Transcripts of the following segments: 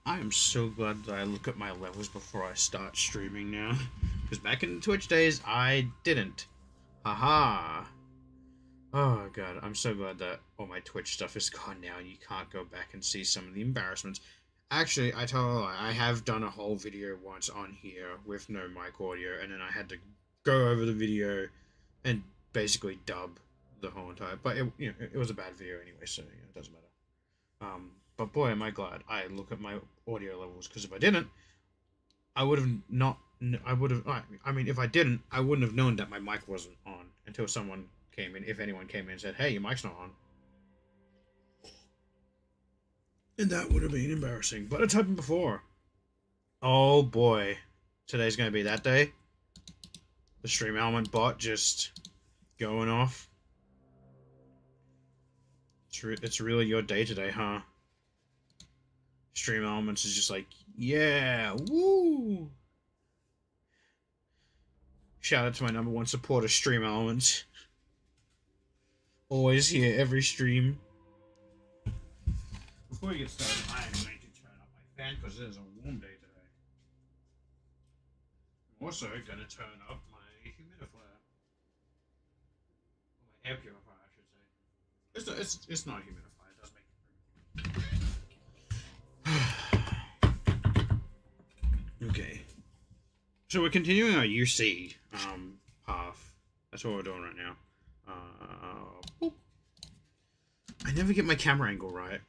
I am so glad that I look at my levels before I start streaming now. Because back in the Twitch days, I didn't. Haha. Oh god, I'm so glad that all my Twitch stuff is gone now and you can't go back and see some of the embarrassments. Actually, I tell a lie, I have done a whole video once on here with no mic audio, and then I had to go over the video and basically dub the whole entire. But it was a bad video anyway, so it doesn't matter. But boy, am I glad I look at my audio levels, because if I didn't, I would have not. I would have. I mean, if I didn't, I wouldn't have known that my mic wasn't on until someone came in. If anyone came in and said, "Hey, your mic's not on," and that would have been embarrassing. But it's happened before. Oh boy, today's gonna be that day. The stream element bot just going off. It's really your day today, huh? Stream Elements is just like, yeah, woo! Shout out to my #1 supporter, Stream Elements. Always here, every stream. Before we get started, I am going to turn up my fan because it is a warm day today. I'm also going to turn up my humidifier. Or my air purifier, I should say. It's not a humidifier, it does make it. Okay. So we're continuing our UC path. That's what we're doing right now. Boop. I never get my camera angle right.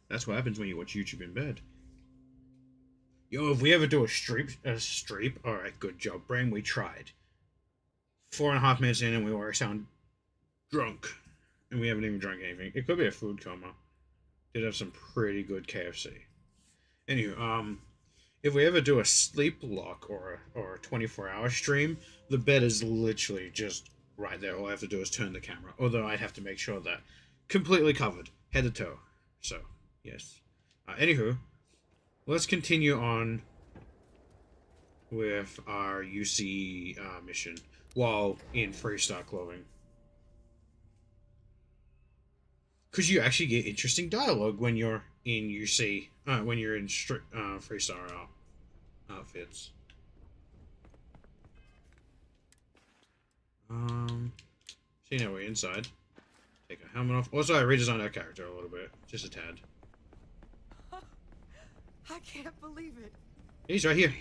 That's what happens when you watch YouTube in bed. Yo, if we ever do a streep, alright, good job, brain, we tried. 4.5 minutes in and we already sound drunk. And we haven't even drunk anything. It could be a food coma. Did have some pretty good KFC. Anyway, if we ever do a sleep lock or a 24-hour stream, the bed is literally just right there. All I have to do is turn the camera. Although I'd have to make sure that completely covered, head to toe. So, yes. Anywho, let's continue on with our UC mission while in Freestar clothing. Because you actually get interesting dialogue when you're in UC, when you're in Freestar outfits. See, now we're inside. Take our helmet off. Also, I redesigned our character a little bit, just a tad. I can't believe it. He's right here.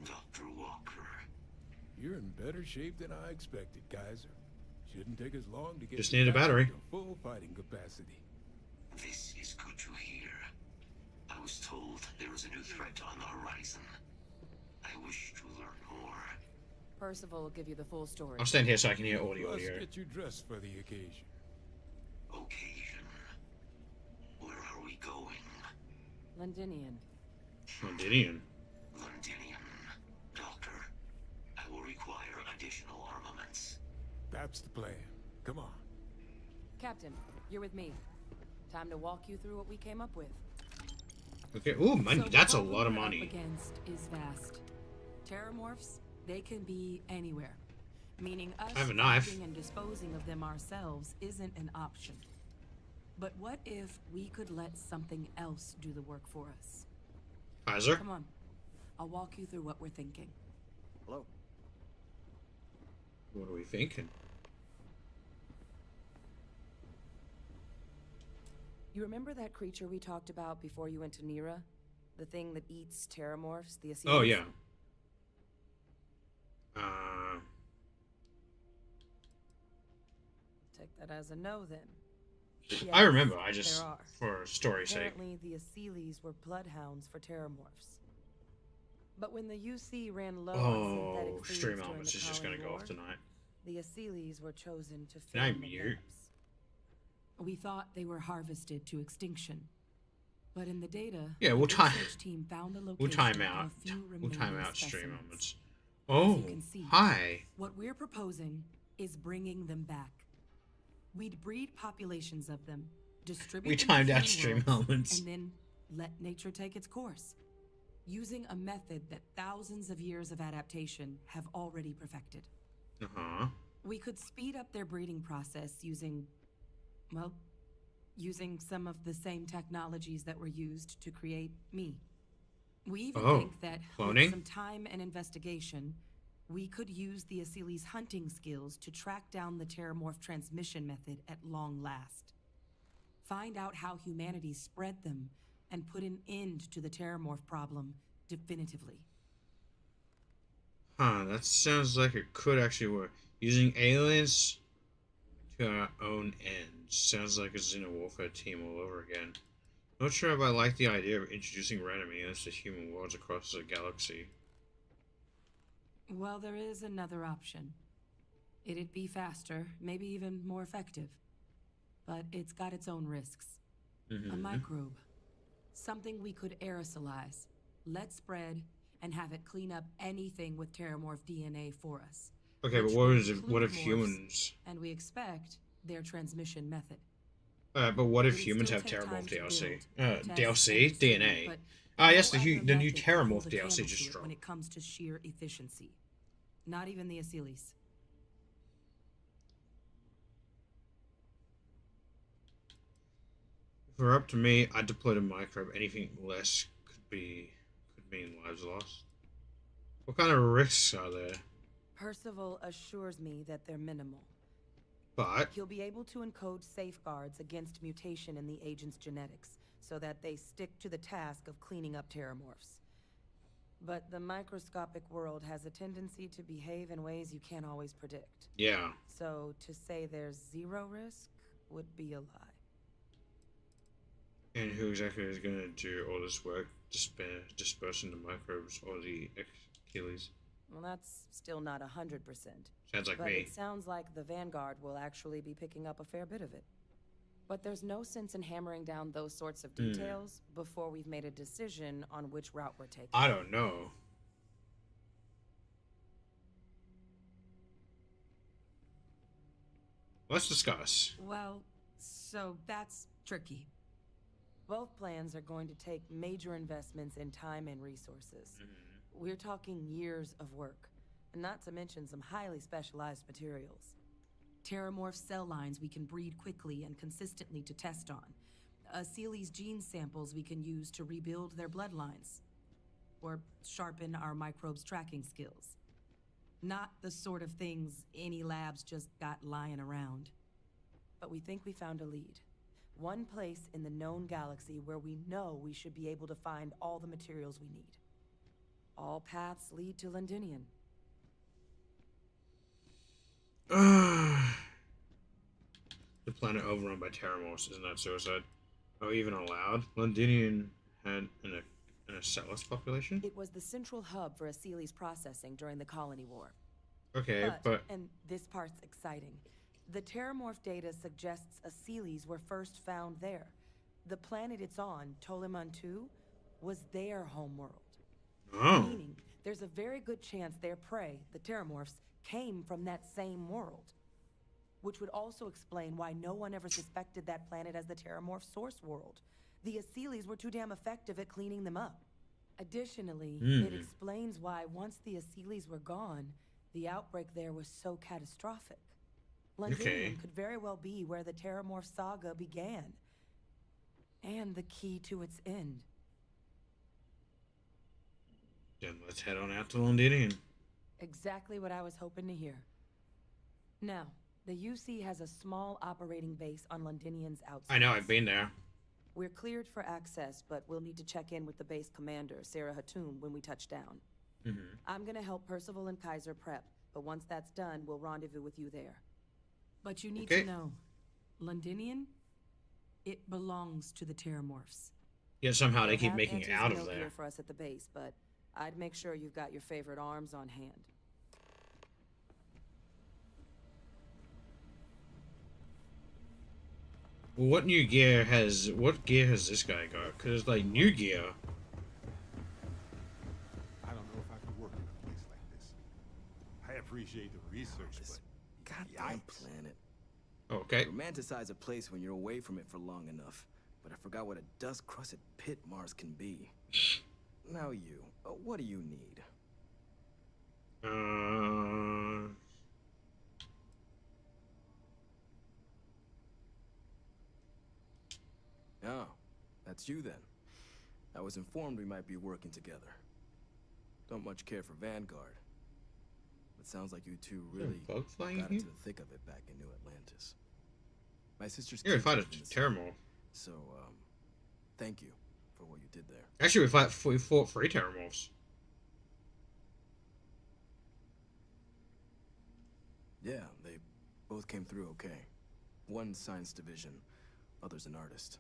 Dr. Walker. You're in better shape than I expected, Kaiser. Shouldn't take as long to get Just need a battery. to full fighting capacity. This is good to hear. I was told there was a new threat on the horizon. I wish to learn more. Percival will give you the full story. I'll stand here so I can hear audio Let's here. get you dressed for the occasion. Occasion. Where are we going? Londinian. Londinian. Londinian. Doctor, I will require additional armaments. That's the plan. Come on. Captain, you're with me. Time to walk you through what we came up with. Okay. Ooh, money. So That's a what lot of we're up money. Against is vast. Terramorphs, they can be anywhere. Meaning us I have a knife. finding and disposing of them ourselves isn't an option. But what if we could let something else do the work for us? Kaiser? Come on. I'll walk you through what we're thinking. Hello. What are we thinking? You remember that creature we talked about before you went to Nira? The thing that eats terramorphs, the Assyrians? Oh, yeah. Take that as a no, then. I Yes, remember. I just, there are. for story's sake. Apparently, the Assyles were bloodhounds for terramorphs. But when the UC ran low on Oh, synthetic foods stream during elements the is just gonna Colony go off War, tonight. the Assyles were chosen to Can I fill the mute? gaps. We thought they were harvested to extinction. But in the data, Yeah, we'll the time. research team found the location We'll time of out. a few We'll time remaining out stream specimens. elements. As Oh, you can see, hi. what we're proposing is bringing them back. We'd breed populations of them, distribute We them timed between out stream worlds, elements. and then let nature take its course, using a method that thousands of years of adaptation have already perfected. Uh-huh. We could speed up their breeding process using, well, using some of the same technologies that were used to create me. We even Oh, think that cloning? with some time and investigation, we could use the Asili's hunting skills to track down the Terramorph transmission method at long last. Find out how humanity spread them and put an end to the Terramorph problem definitively. Huh, that sounds like it could actually work. Using aliens to our own ends. Sounds like a xenowarfare team all over again. Not sure if I like the idea of introducing random aliens to human worlds across the galaxy. Well, there is another option. It'd be faster, maybe even more effective. But it's got its own risks. A microbe. Something we could aerosolize, let spread, and have it clean up anything with Terramorph DNA for us. Okay, but Which what would is it? What include if morphs, humans? And we expect their transmission method. But what if It'd humans still have take time Terramorph to DLC? build, test, DLC? and tune, DNA. but Ah, yes, no the other new method can Terramorph hold a DLC candle just to it dropped. when it comes to sheer efficiency. Not even the Asilis. If it were up to me, I'd deploy the microbe. Anything less could mean lives lost. What kind of risks are there? Percival assures me that they're minimal. But He'll be able to encode safeguards against mutation in the agent's genetics, so that they stick to the task of cleaning up Terramorphs. But the microscopic world has a tendency to behave in ways you can't always predict. yeah, So to say there's zero risk would be a lie. and who exactly is going to do all this work, dispersing the microbes or the Achilles? Well, that's still not 100%. Sounds like But me. it sounds like the Vanguard will actually be picking up a fair bit of it. But there's no sense in hammering down those sorts of details before we've made a decision on which route we're taking. I don't know. Let's discuss. Well, so that's tricky. Both plans are going to take major investments in time and resources. We're talking years of work, and not to mention some highly specialized materials. Terramorph cell lines we can breed quickly and consistently to test on. Asili's gene samples we can use to rebuild their bloodlines. Or sharpen our microbes' tracking skills. Not the sort of things any labs just got lying around. But we think we found a lead. One place in the known galaxy where we know we should be able to find all the materials we need. All paths lead to Londinian. The planet overrun by Terramorphs, isn't that suicide? Are we even allowed? Londinian had an Acellus population? It was the central hub for Asili's processing during the Colony War. Okay, but and this part's exciting, the Terramorph data suggests Asilis were first found there. The planet it's on, Toliman II, was their homeworld. oh, Meaning, there's a very good chance their prey, the Terramorphs, came from that same world. Which would also explain why no one ever suspected that planet as the Terramorph source world. The Asilis were too damn effective at cleaning them up. Additionally, it explains why once the Asilis were gone, the outbreak there was so catastrophic. Londinian could very well be where the Terramorph saga began. And the key to its end. then let's head on out to Londinian. Exactly what I was hoping to hear. Now, the UC has a small operating base on Londinian's outskirts. I know, I've been there. We're cleared for access, but we'll need to check in with the base commander, Sarah Hatum, when we touch down. I'm gonna help Percival and Kaiser prep, but once that's done, we'll rendezvous with you there. But you need to know, Londinian, it belongs to the Terramorphs. Yet somehow they They'll keep have making it out of anti-xeno there. gear for us at the base, but I'd make sure you've got your favorite arms on hand. Well, what gear has this guy got? Because it's like new gear. I don't know if I could work in a place like this. I appreciate the research, This but goddamn yikes. planet. Okay. Romanticize a place when you're away from it for long enough. But I forgot what a dust-crusted pit Mars can be. Now you, what do you need? Oh, that's you then. I was informed we might be working together. Don't much care for Vanguard. But sounds like you two really bug flying got here? into the thick of it back in New Atlantis. My sister's Yeah, we kids fought live a in the terminal. city, so, thank you for what you did there. Actually, we fought 3 terminals. Yeah, they both came through okay. One science division, others an artist.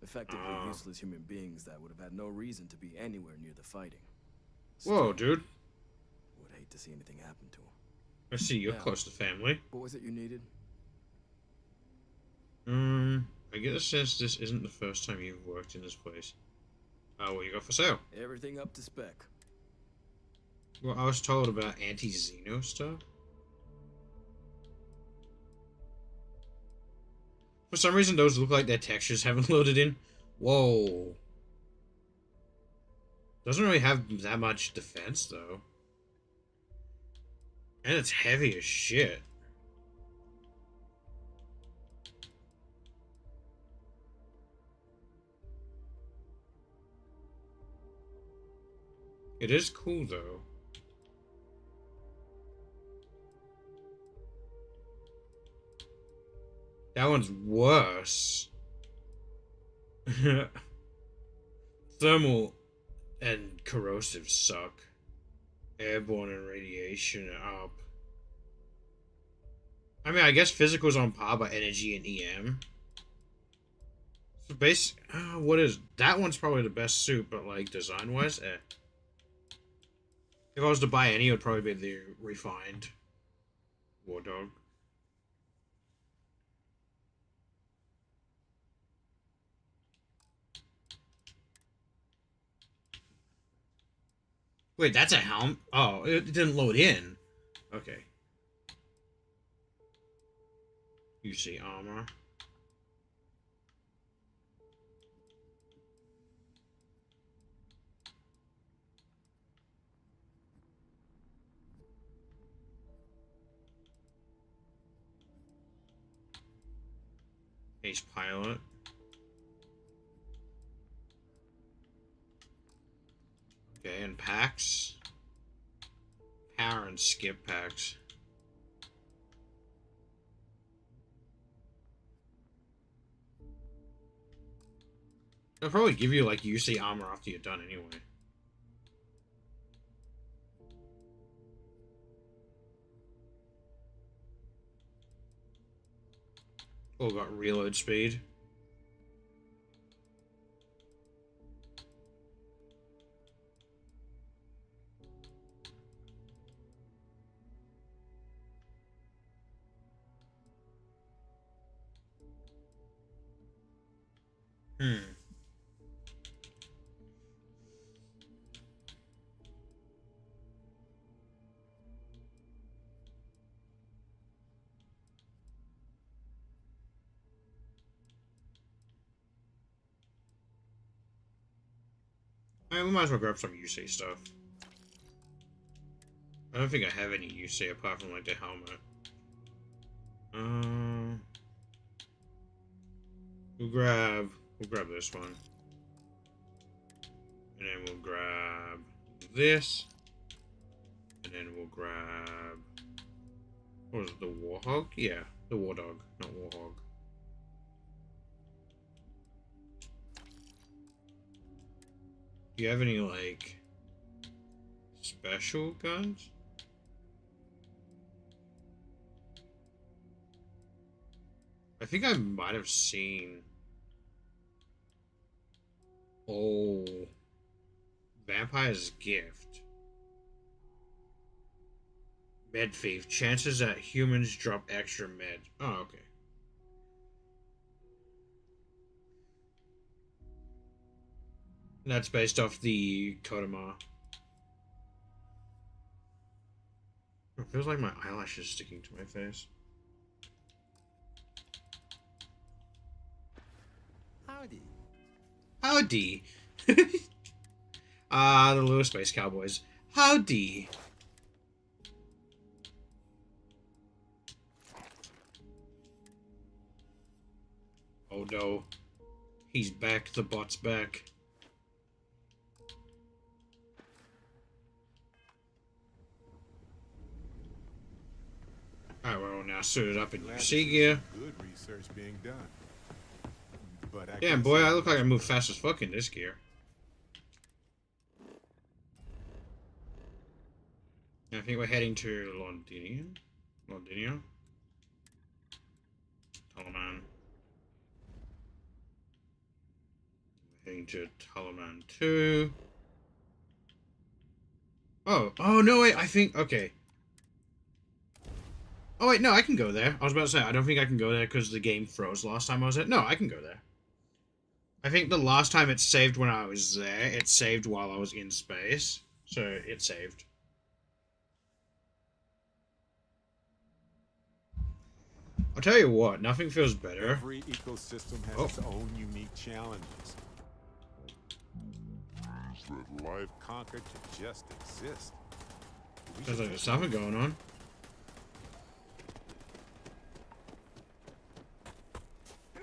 Effectively useless human beings that would have had no reason to be anywhere near the fighting. Whoa, Still, dude. would hate to see anything happen to them. I see you're Yeah. close to family. What was it you needed? I get the sense this isn't the first time you've worked in this place. What you got for sale? Everything up to spec. Well, I was told about anti-Xeno stuff. For some reason, those look like their textures haven't loaded in. Whoa. Doesn't really have that much defense, though. And it's heavy as shit. It is cool, though. That one's worse. Thermal and corrosive suck. Airborne and radiation are up. I mean, I guess physical's on par, but energy and EM. So what is that one's probably the best suit, but like design-wise, eh. If I was to buy any, it would probably be the refined War Dog. Wait, that's a helm? Oh, it didn't load in. Okay. You see armor. Ace pilot. Okay, and packs. Power and skip packs. They'll probably give you like UC armor after you're done anyway. Oh, got reload speed. Alright, we might as well grab some UC stuff. I don't think I have any UC apart from like the helmet. We'll grab this one. And then we'll grab this. And then we'll grab... What was it, the Warhog? Yeah, the War Dog, not Warhog. Do you have any, like, special guns? I think I might have seen... Oh... Vampire's Gift. Med Thief. Chances that humans drop extra med. Oh, okay. That's based off the Kodama. It feels like my eyelash is sticking to my face. Howdy. Howdy. The Little Space Cowboys. Howdy. Oh no. He's back. The bot's back. Alright, we're all now suited up in Glad to UC see gear. some good research being done. But I Damn, can't boy, say I look like I much move more. fast as fuck in this gear. I think we're heading to Londinium. Londinia? Talaman. We're heading to Talaman 2. Oh no, wait, I think, okay. Oh wait, no, I can go there. I was about to say, I don't think I can go there because the game froze last time I was there. No, I can go there. I think the last time it saved when I was there, it saved while I was in space. So, it saved. I'll tell you what, nothing feels better. Every ecosystem has its own unique challenges. That life conquered to just exist. We There's should like just something going on. You!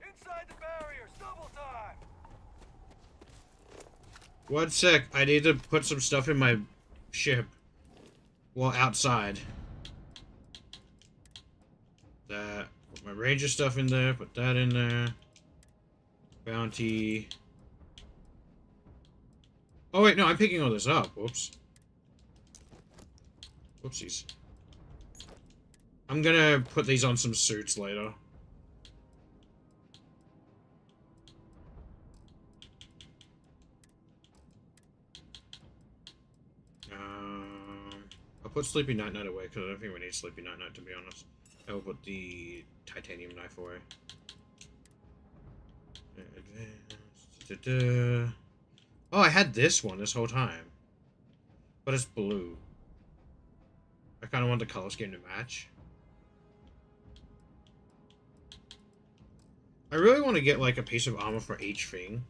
Inside the barriers, double time! One sec, I need to put some stuff in my ship. Well, outside. That. Put my ranger stuff in there, put that in there. Bounty. Oh wait, no, I'm picking all this up. Whoops. Whoopsies. I'm gonna put these on some suits later. I'll put Sleepy Night Night away because I don't think we need Sleepy Night Night, to be honest. I'll put the titanium knife away. Advanced. Oh, I had this one this whole time. But it's blue. I kind of want the color scheme to match. I really want to get like a piece of armor for each thing.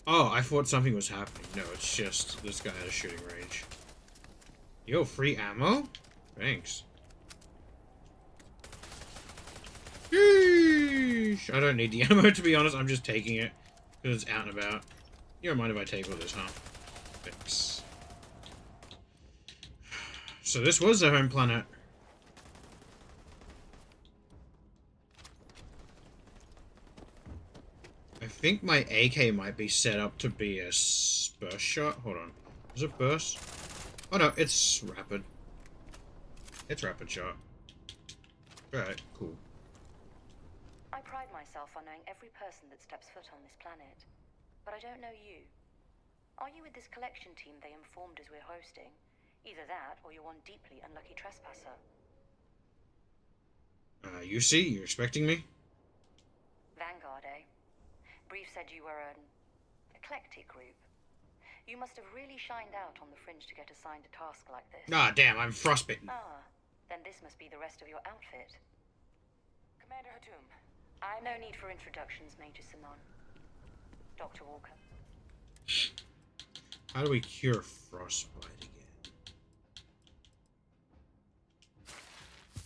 Oh, I thought something was happening. No, it's just this guy at a shooting range. Yo, free ammo? Thanks. Yeesh. I don't need the ammo, to be honest. I'm just taking it because it's out and about. You don't mind if I take all this, huh? Thanks. So this was their home planet. I think my AK might be set up to be a burst shot. Hold on. Is it burst? Oh no, it's rapid. It's rapid shot. Alright, cool. I pride myself on knowing every person that steps foot on this planet. But I don't know you. Are you with this collection team they informed us we're hosting? Either that, or you're one deeply unlucky trespasser. You see? You're expecting me? Vanguard, eh? Brief said you were an eclectic group. You must have really shined out on the fringe to get assigned a task like this. Ah, damn, I'm frostbitten. Ah, then this must be the rest of your outfit. Commander Hatum. No need for introductions, Major Simon. Dr. Walker. How do we cure frostbite again?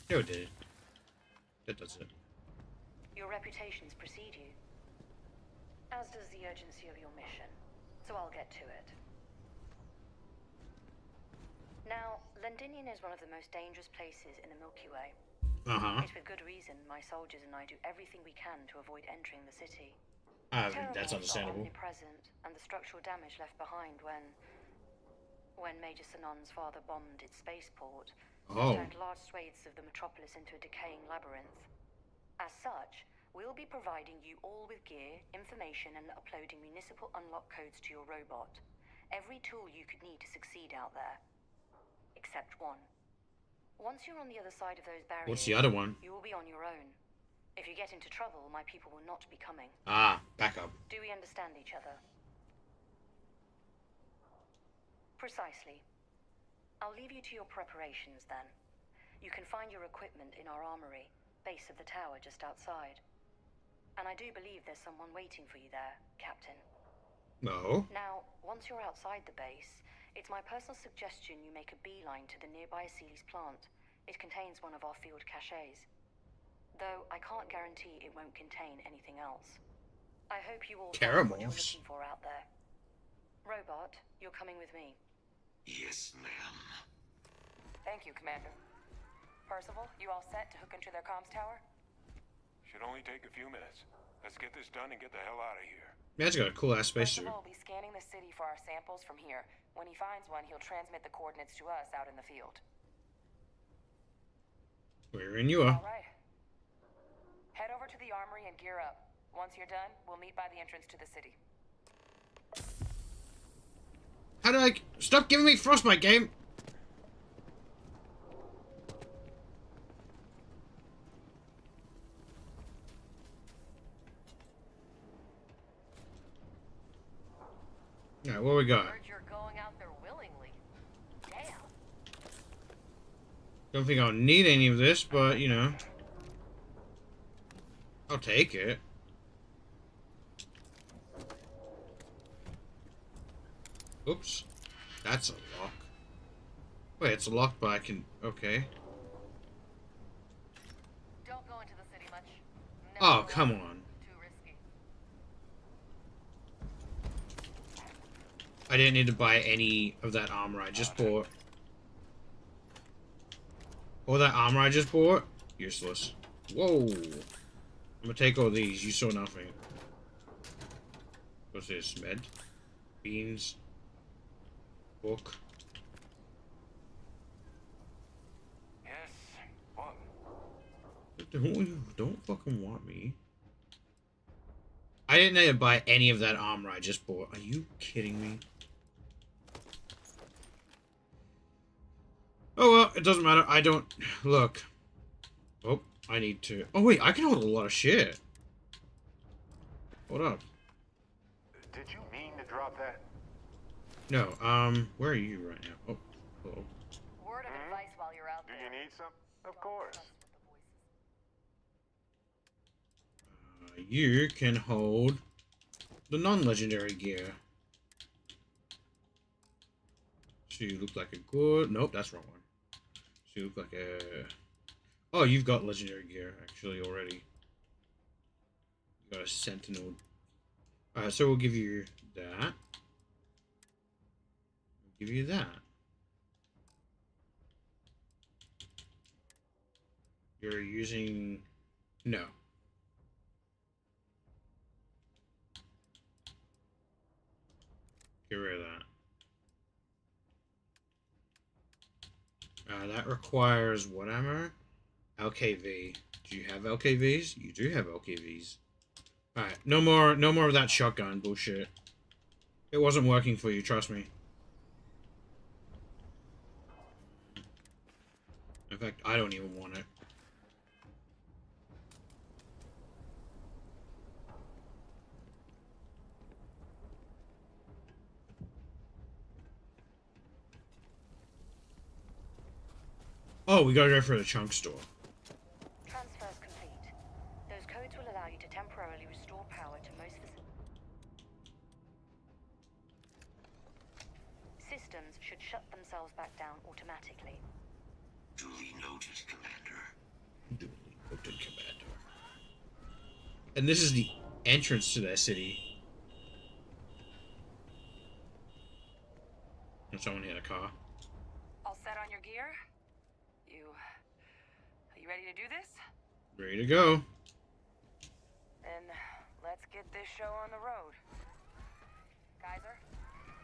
No, it did. That does it. Your reputations precede you, as does the urgency of your mission, so I'll get to it. Now, Londinium is one of the most dangerous places in the Milky Way. Uh-huh. It's with good reason my soldiers and I do everything we can to avoid entering the city. That's Terror understandable. are omnipresent, and the structural damage left behind when Major Sinan's father bombed its spaceport Oh. turned large swathes of the metropolis into a decaying labyrinth. As such, we'll be providing you all with gear, information, and uploading municipal unlock codes to your robot. Every tool you could need to succeed out there. Except one. Once you're on the other side of those barriers, What's the other one? you will be on your own. If you get into trouble, my people will not be coming. Ah, back up. Do we understand each other? Precisely. I'll leave you to your preparations then. You can find your equipment in our armory, base of the tower just outside. And I do believe there's someone waiting for you there, Captain. No. Now, once you're outside the base, it's my personal suggestion you make a beeline to the nearby Sealy's plant. It contains one of our field caches. Though I can't guarantee it won't contain anything else. I hope you all find what you're Caramels. looking for out there. Robot, you're coming with me. Yes, ma'am. Thank you, Commander. Percival, you all set to hook into their comms tower? Should only take a few minutes. Let's get this done and get the hell out of here. Man's got a cool ass spacesuit. Percival will be scanning the city for our samples from here. When he finds one, he'll transmit the coordinates to us out in the field. Wherein you are. All right. Head over to the armory and gear up. Once you're done, we'll meet by the entrance to the city. How do I stop giving me frostbite, game? Alright, what we got? Heard you're going out there willingly. Damn. Don't think I'll need any of this, but you know, I'll take it. Oops. That's a lock. Wait, it's a lock, but I can... Okay. Don't go into the city much. Oh, come on. Too risky. I didn't need to buy any of that armor I just bought. All that armor I just bought? Useless. Whoa. I'm gonna take all these. You saw nothing. What's this? Med? Beans? Book? Yes. What? Don't fucking want me. I didn't need to buy any of that armor I just bought. Are you kidding me? Oh well, it doesn't matter. I don't... Look. Oh, I need to... Oh wait, I can hold a lot of shit. Hold up. Did you mean to drop that? No, where are you right now? Oh, hello. Word of advice while you're out Do there. you need some? Of course. You can hold the non-legendary gear. So you look like a good... Nope, that's the wrong one. So you look like a... Oh, you've got legendary gear, actually, already. You got a sentinel. Alright, so we'll give you that. We'll give you that. You're using... No. Get rid of that. That requires what armor? LKV. Do you have LKVs? You do have LKVs. Alright, no more of that shotgun bullshit. It wasn't working for you, trust me. In fact, I don't even want it. Oh, we gotta go for the chunk store. Transfers complete. Those codes will allow you to temporarily restore power to most systems should shut themselves back down automatically. Duly noted, Commander. Duly noted, Commander. And this is the entrance to that city. And someone hit a car. All set on your gear? Are you ready to do this? Ready to go. Then let's get this show on the road. Kaiser?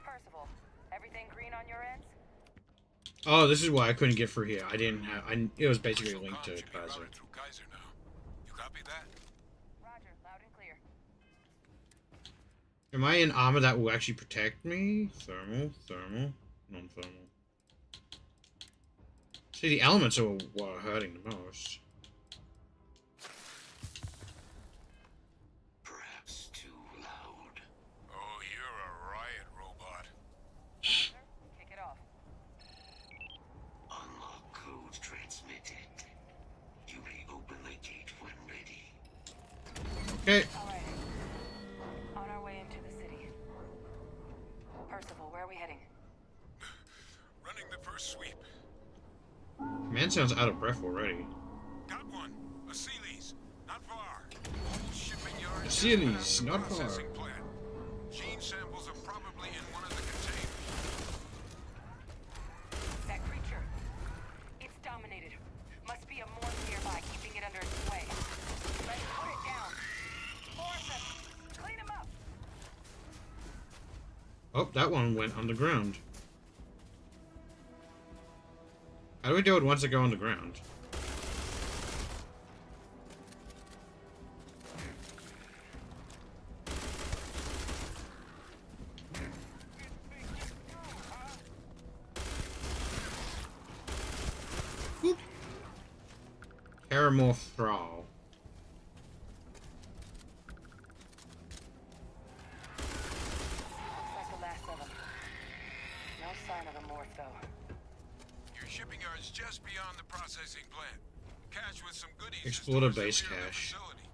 Percival, everything green on your ends? Oh, this is why I couldn't get through here. I didn't have... it was basically linked to Comms should be Kaiser. routed through Kaiser now. You copy that? Roger, loud and clear. Am I in armor that will actually protect me? Thermal, thermal, non-thermal. See, the elements are what are hurting the most. Perhaps too loud. Oh, you're a riot robot. Kaiser, kick it off. Unlock code transmitted. You may open the gate when ready. Okay. Alright. On our way into the city. Percival, where are we heading? Running the first sweep. Man sounds out of breath already. Got one. A Sealy's. Not far. Shipping yard. Sealy's, not far. Processing plant. Gene samples are probably in one of the containers. That creature. It's dominated. Must be a morgue nearby, keeping it under its sway. Let's put it down. Force him. Clean him up. Oh, that one went on the ground. How do we do it once they go on the ground? Whoop. Paramorph Thrall. Looks like the last of them. No sign of a morph, though. Your shipping yard's just beyond the processing plant. Cache with some goodies. Explorer is base near the cache. facility.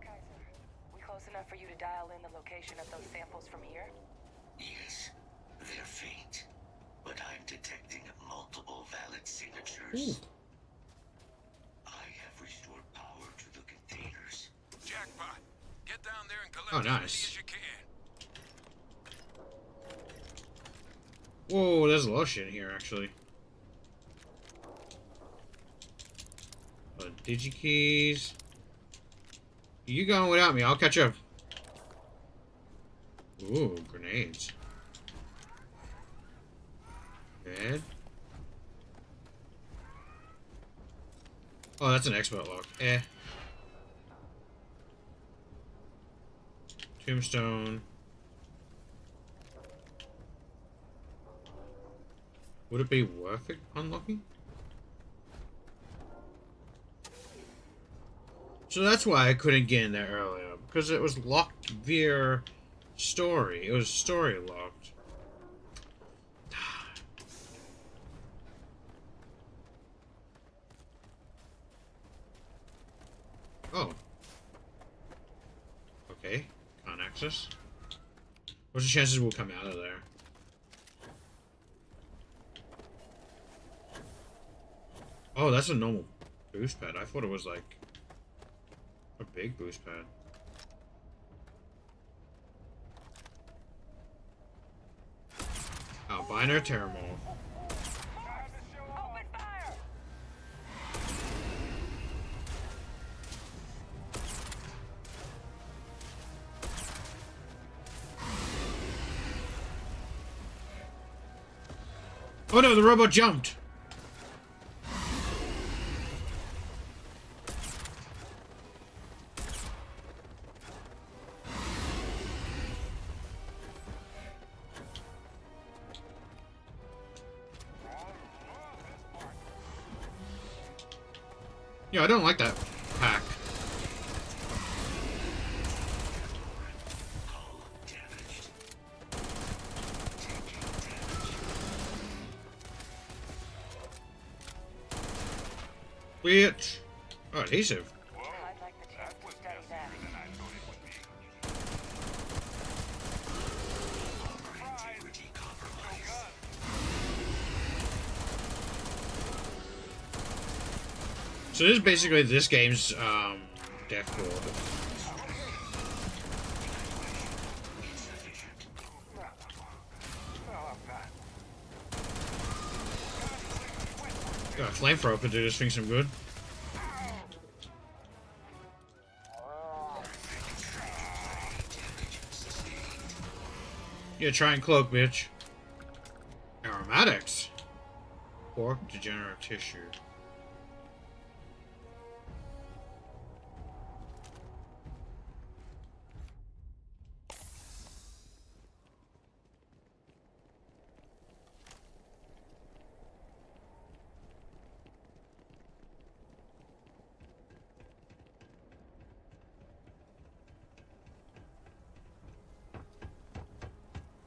Kaiser, we close enough for you to dial in the location of those samples from here? Yes, they're faint, but I'm detecting multiple valid signatures. Ooh. I have restored power to the containers. Jackpot. Get down there and collect Oh, as many nice. as you can. Whoa, there's a lot of shit in here, actually. Digikeys. You going without me? I'll catch up. Ooh, grenades. Bed. Oh, that's an expert lock. Eh. Tombstone. Would it be worth it unlocking? So that's why I couldn't get in there earlier, because it was locked via story. It was story locked. Oh. Okay. Can't access. What's the chances we'll come out of there? Oh, that's a normal boost pad. I thought it was like a big boost pad. Albino Terramorph. Open fire! Oh no, the robot jumped! Yeah, I don't like that pack. Hull damaged. Taking damage. Bitch! Oh, adhesive. I'd like the chance to study that. Integrity compromised. So this is basically this game's death board. Insufficient. Got a flamethrower could do this thing some good. Damage sustained. Yeah, try and cloak, bitch. Aromatics. Pork degenerative tissue.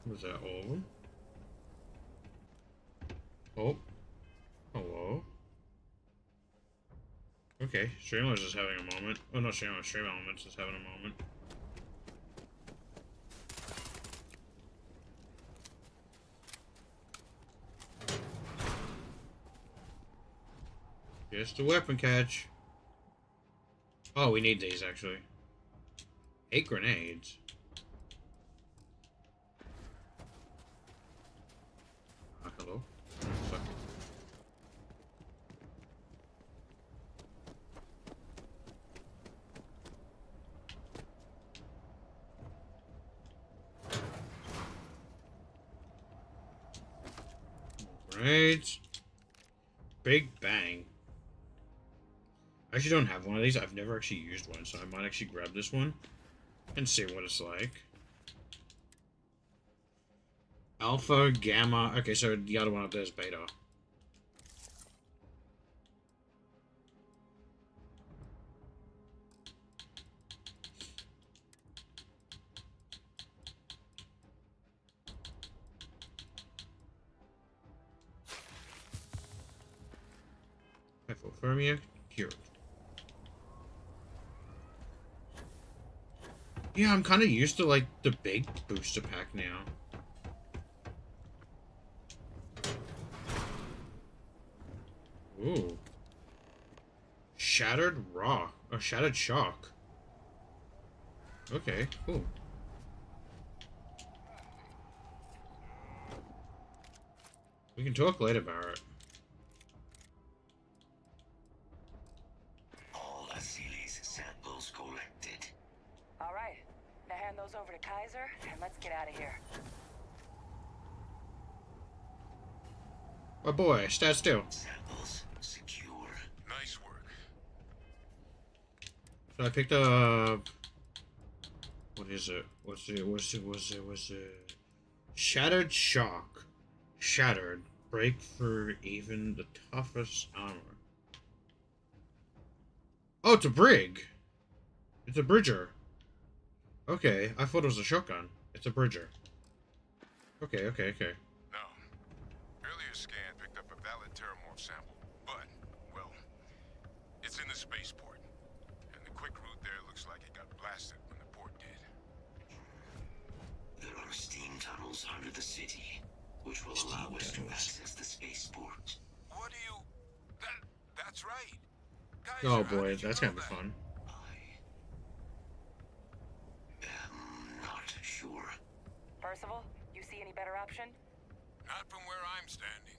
Was that all of them? Oh. Hello. Okay, Streamlabs is having a moment. Oh, not Streamlabs, Stream Elements is having a moment. Just a weapon catch. Oh, we need these, actually. 8 grenades. Hello? Fuck. Grenades. Big Bang. I actually don't have one of these. I've never actually used one, so I might actually grab this one and see what it's like. Alpha, Gamma. Okay, so the other one up there is Beta. Hypothermia cured. Yeah, I'm kind of used to, like, the big booster pack now. Ooh. Shattered rock. Or shattered shock. Okay, cool. We can talk later, Barrett. All Asile's samples collected. All right. Now hand those over to Kaiser, and let's get out of here. Oh boy, stand still. Samples secure. Nice work. So I picked up... What is it? What's it? Shattered shock. Shattered. Break through even the toughest armor. Oh, it's a brig. It's a bridger. Okay, I thought it was a shotgun. It's a bridger. Okay. Now, earlier scan picked up a valid terramorph sample, but, well, it's in the spaceport. And the quick route there looks like it got blasted when the port did. There are steam tunnels under the city, which will allow us to access the spaceport. What do you... That's right. Kaiser, Oh how boy, did you that's know gonna be that? fun. I am not sure. Percival, you see any better option? Not from where I'm standing.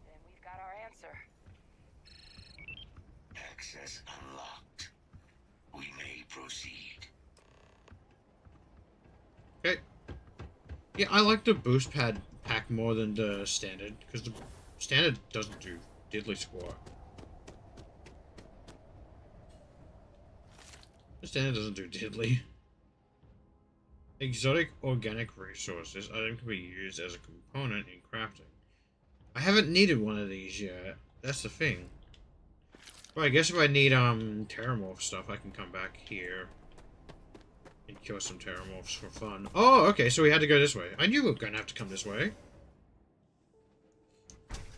Then we've got our answer. Access unlocked. We may proceed. Okay. Yeah, I like the boost pad pack more than the standard, because the standard doesn't do diddly squat. The standard doesn't do diddly. Exotic organic resources. Item can be used as a component in crafting. I haven't needed one of these yet. That's the thing. Well, I guess if I need terramorph stuff, I can come back here and kill some terramorphs for fun. Oh, okay, so we had to go this way. I knew we were gonna have to come this way.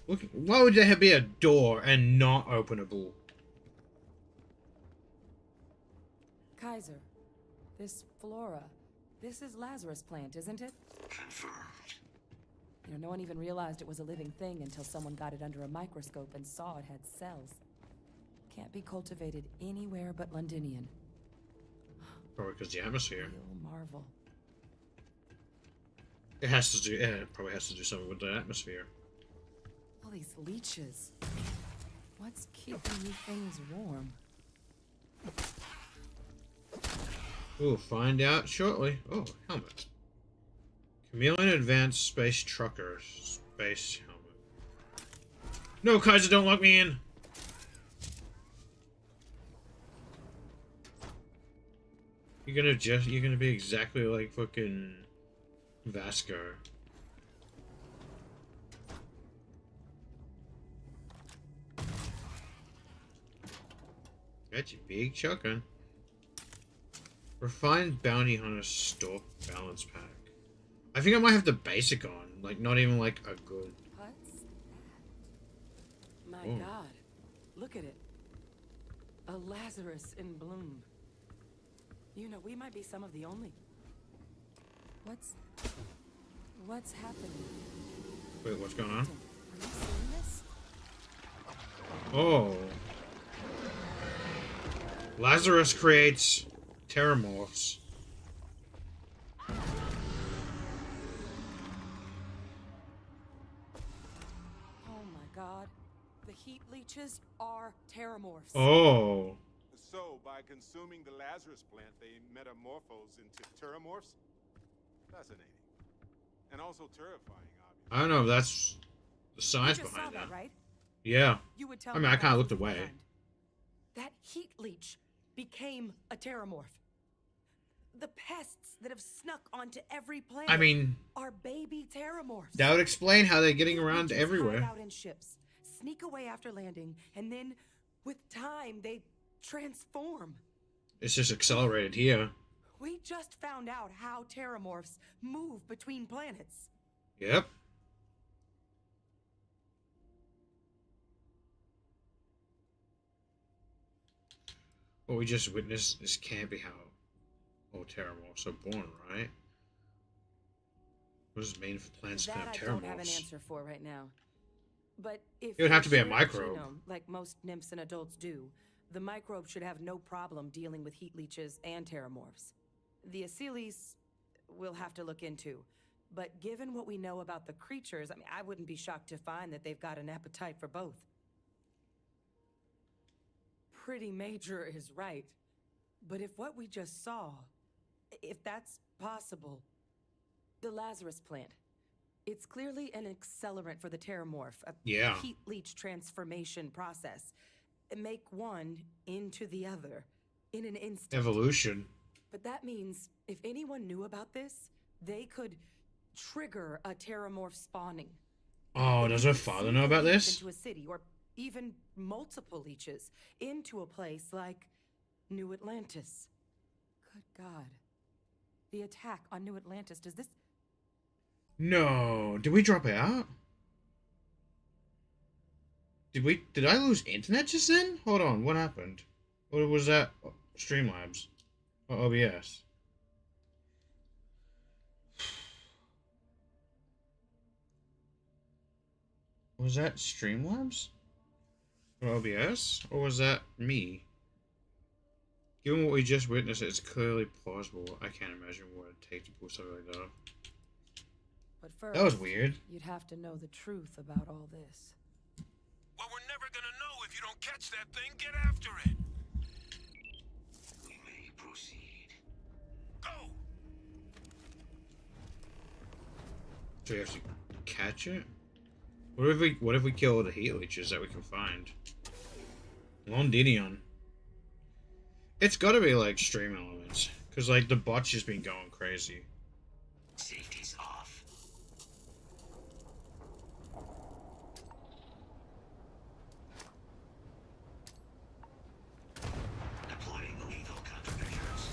Look, why would there be a door and not openable? Kaiser, this flora, this is Lazarus plant, isn't it? Confirmed. You know, no one even realized it was a living thing until someone got it under a microscope and saw it had cells. Can't be cultivated anywhere but Londinian. Probably because the atmosphere. Real marvel. It has to do. Yeah, it probably has to do something with the atmosphere. All these leeches. What's keeping you things warm? We'll find out shortly. Oh, helmet. Chameleon Advanced Space Trucker. Space helmet. No, Kaiser, don't lock me in! You're gonna be exactly like fucking Vasco. Got your big shotgun. Refined Bounty Hunter Stalk Balance Pack. I think I might have the basic on. Like, not even like a good. What's that? My Oh. God. Look at it. A Lazarus in bloom. You know, we might be some of the only... What's happening? Wait, what's going on? Are you seeing this? Oh. Lazarus creates terramorphs. Oh my god. The heat leeches are terramorphs. Oh. So, by consuming the Lazarus plant, they metamorphose into terramorphs? Fascinating. And also terrifying, obviously. I don't know if that's the You science just behind saw that. right? Yeah. You would tell I mean, me I what kinda was looked away. behind. That heat leech became a terramorph. The pests that have snuck onto every planet I mean, are baby terramorphs. that would explain how they're getting Heat around leeches everywhere. hide out in ships, sneak away after landing, and then, with time, they transform. It's just accelerated here. We just found out how terramorphs move between planets. Yep. What we just witnessed, this can't be how terramorphs are born, right? What does it mean for plants to That have I terramorphs? don't have an answer for right now. But if It would have to be a they share microbe. genome, like most nymphs and adults do, the microbe should have no problem dealing with heat leeches and terramorphs. The Aciles we'll have to look into. But given what we know about the creatures, I mean, I wouldn't be shocked to find that they've got an appetite for both. Pretty Major is right. But if what we just saw, if that's possible, the Lazarus plant, it's clearly an accelerant for the terramorph, a Yeah. heat leech transformation process. Make one into the other in an instant. Evolution. But that means if anyone knew about this, they could trigger a terramorph spawning. Oh, does her father know about this? Into a city, or even multiple leeches, into a place like New Atlantis. Good God. The attack on New Atlantis, does this... No. Did we drop out? Did I lose internet just then? Hold on, what happened? What was that? Oh, Streamlabs. Or OBS? Was that Streamlabs? Or OBS? Or was that me? Given what we just witnessed, it's clearly plausible. I can't imagine what it'd take to pull something like that. But first, That was weird. You'd have to know the truth about all this. Well, we're never gonna know if you don't catch that thing. Get after it. We may proceed. Go. So we have to catch it? What if we kill all the heat leeches that we can find? Londidion. It's gotta be like stream elements. Cause like the bot's just been going crazy. Safety's off. Deploying lethal countermeasures.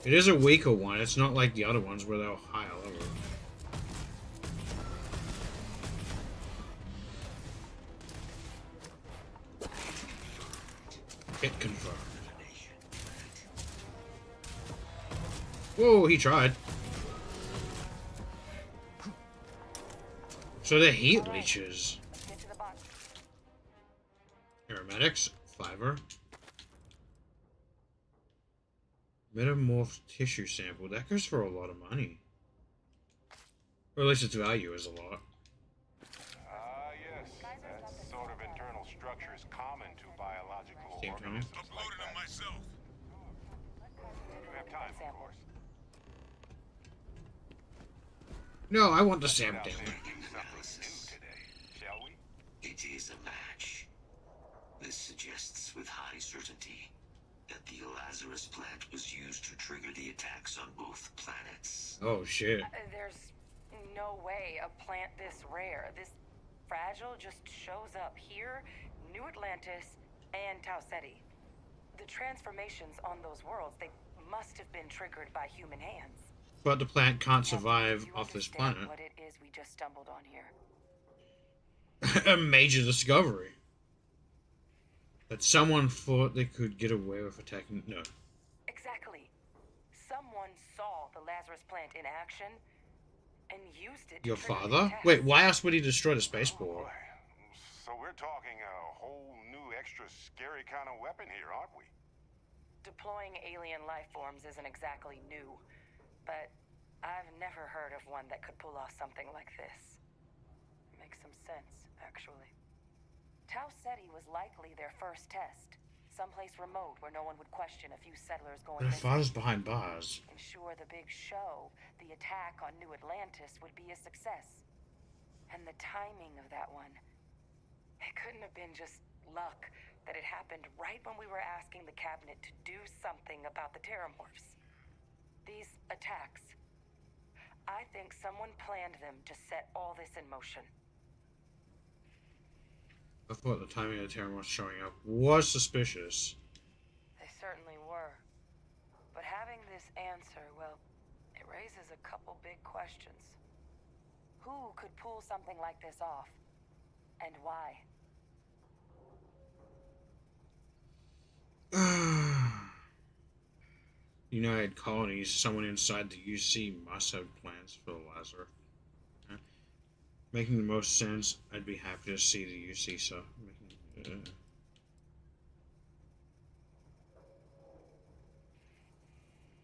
It is a weaker one, it's not like the other ones where they're higher level. Hit confirmed. Whoa, he tried. So they're heat leeches. Let's get to the box. Aromatics, fiber. Metamorphed tissue sample. That goes for a lot of money. Or at least its value is a lot. Yes. That sort of internal structure is common to biological Same time. organisms like Uploaded them that. myself. You have time, of course. No, I want the Put Sam out down. there something new today, shall we? It is a match. This suggests with high certainty that the Lazarus plant was used to trigger the attacks on both planets. Oh shit. There's no way a plant this rare, this fragile, just shows up here, New Atlantis, and Tau Ceti. The transformations on those worlds, they must have been triggered by human hands. But the plant can't And survive you off this understand planet. what it is discoveries we just stumbled on here. A major discovery. That someone thought they could get away with attacking. No. Exactly. Someone saw the Lazarus plant in action and used it to Your trigger the father? attacks. Wait, why else would he destroy the spaceport? Boy. So we're talking a whole new extra scary kind of weapon here, aren't we? Deploying alien life forms isn't exactly new, but I've never heard of one that could pull off something like this. Makes some sense, actually. Tau Ceti was likely their first test. Someplace remote where no one would question a few settlers going Their missing. father's behind bars. Ensure the big show, the attack on New Atlantis, would be a success. And the timing of that one, it couldn't have been just luck that it happened right when we were asking the cabinet to do something about the Terramorphs. These attacks, I think someone planned them to set all this in motion. I thought the timing of the Terramorphs showing up was suspicious. They certainly were. But having this answer, well, it raises a couple big questions. Who could pull something like this off? And why? United Colonies, someone inside the UC must have plans for the Lazarus. Making the most sense, I'd be happy to see the UC, so...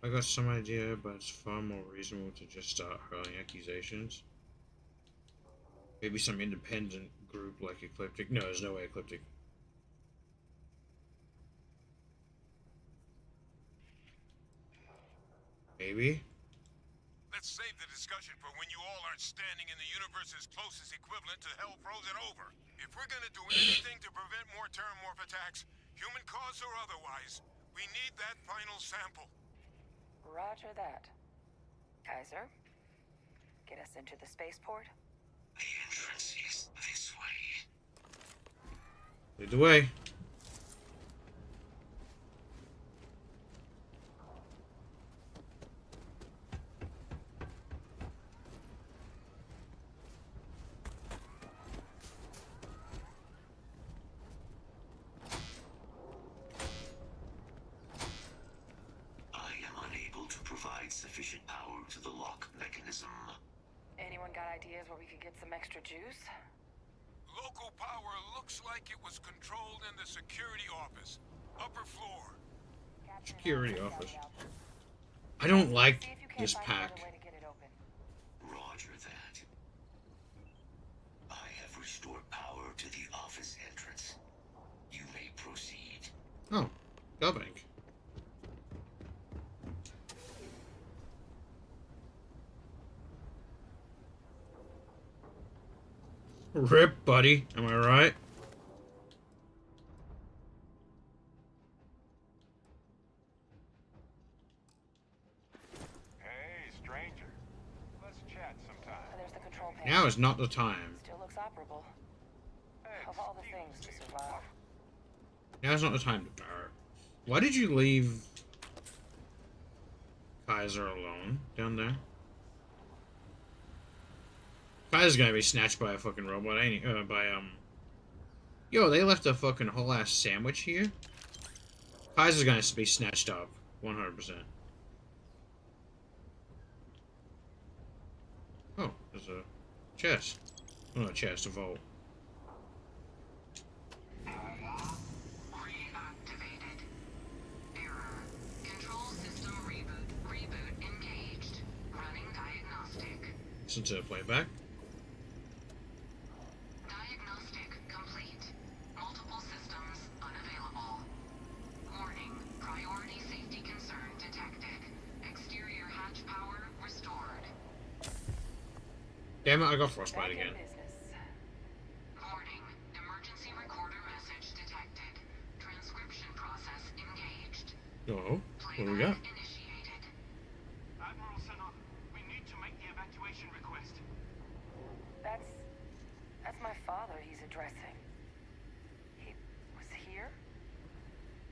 I got some idea, but it's far more reasonable to just start hurling accusations. Maybe some independent group like Ecliptic. No, there's no way Ecliptic. Maybe? Let's save the discussion for when you all aren't standing in the universe's closest equivalent to hell frozen over. If we're gonna do anything to prevent more Terramorph attacks, human cause or otherwise, we need that final sample. Roger that. Kaiser, get us into the spaceport? The entrance is this way. Lead the way. Sufficient power to the lock mechanism. Anyone got ideas where we could get some extra juice? Local power looks like it was controlled in the security office. Upper floor. Security office. I don't like this pack. Roger that. I have restored power to the office entrance. You may proceed. Oh, Bank. Rip, buddy. Am I right? Hey, stranger. Let's chat sometime. There's the control panel. Now is not the time. Still looks operable. Of all the things to survive. Now is not the time to power. Why did you leave Kaiser alone down there? Kaiser's gonna be snatched by a fucking robot, ain't he? Yo, they left a fucking whole ass sandwich here. Kaiser's gonna be snatched up, 100%. Oh, there's a chest. Oh, not a chest, a vault. Reactivated. Error. Control system reboot. Reboot engaged. Running diagnostic. Listen to the playback. Diagnostic complete. Multiple systems unavailable. Warning. Priority safety concern detected. Exterior hatch power restored. Damn it, I got frostbite again. Warning. Emergency recorder message detected. Transcription process engaged. Oh, what do we got? Initiated. Admiral Senon, we need to make the evacuation request. That's my father he's addressing. He was here?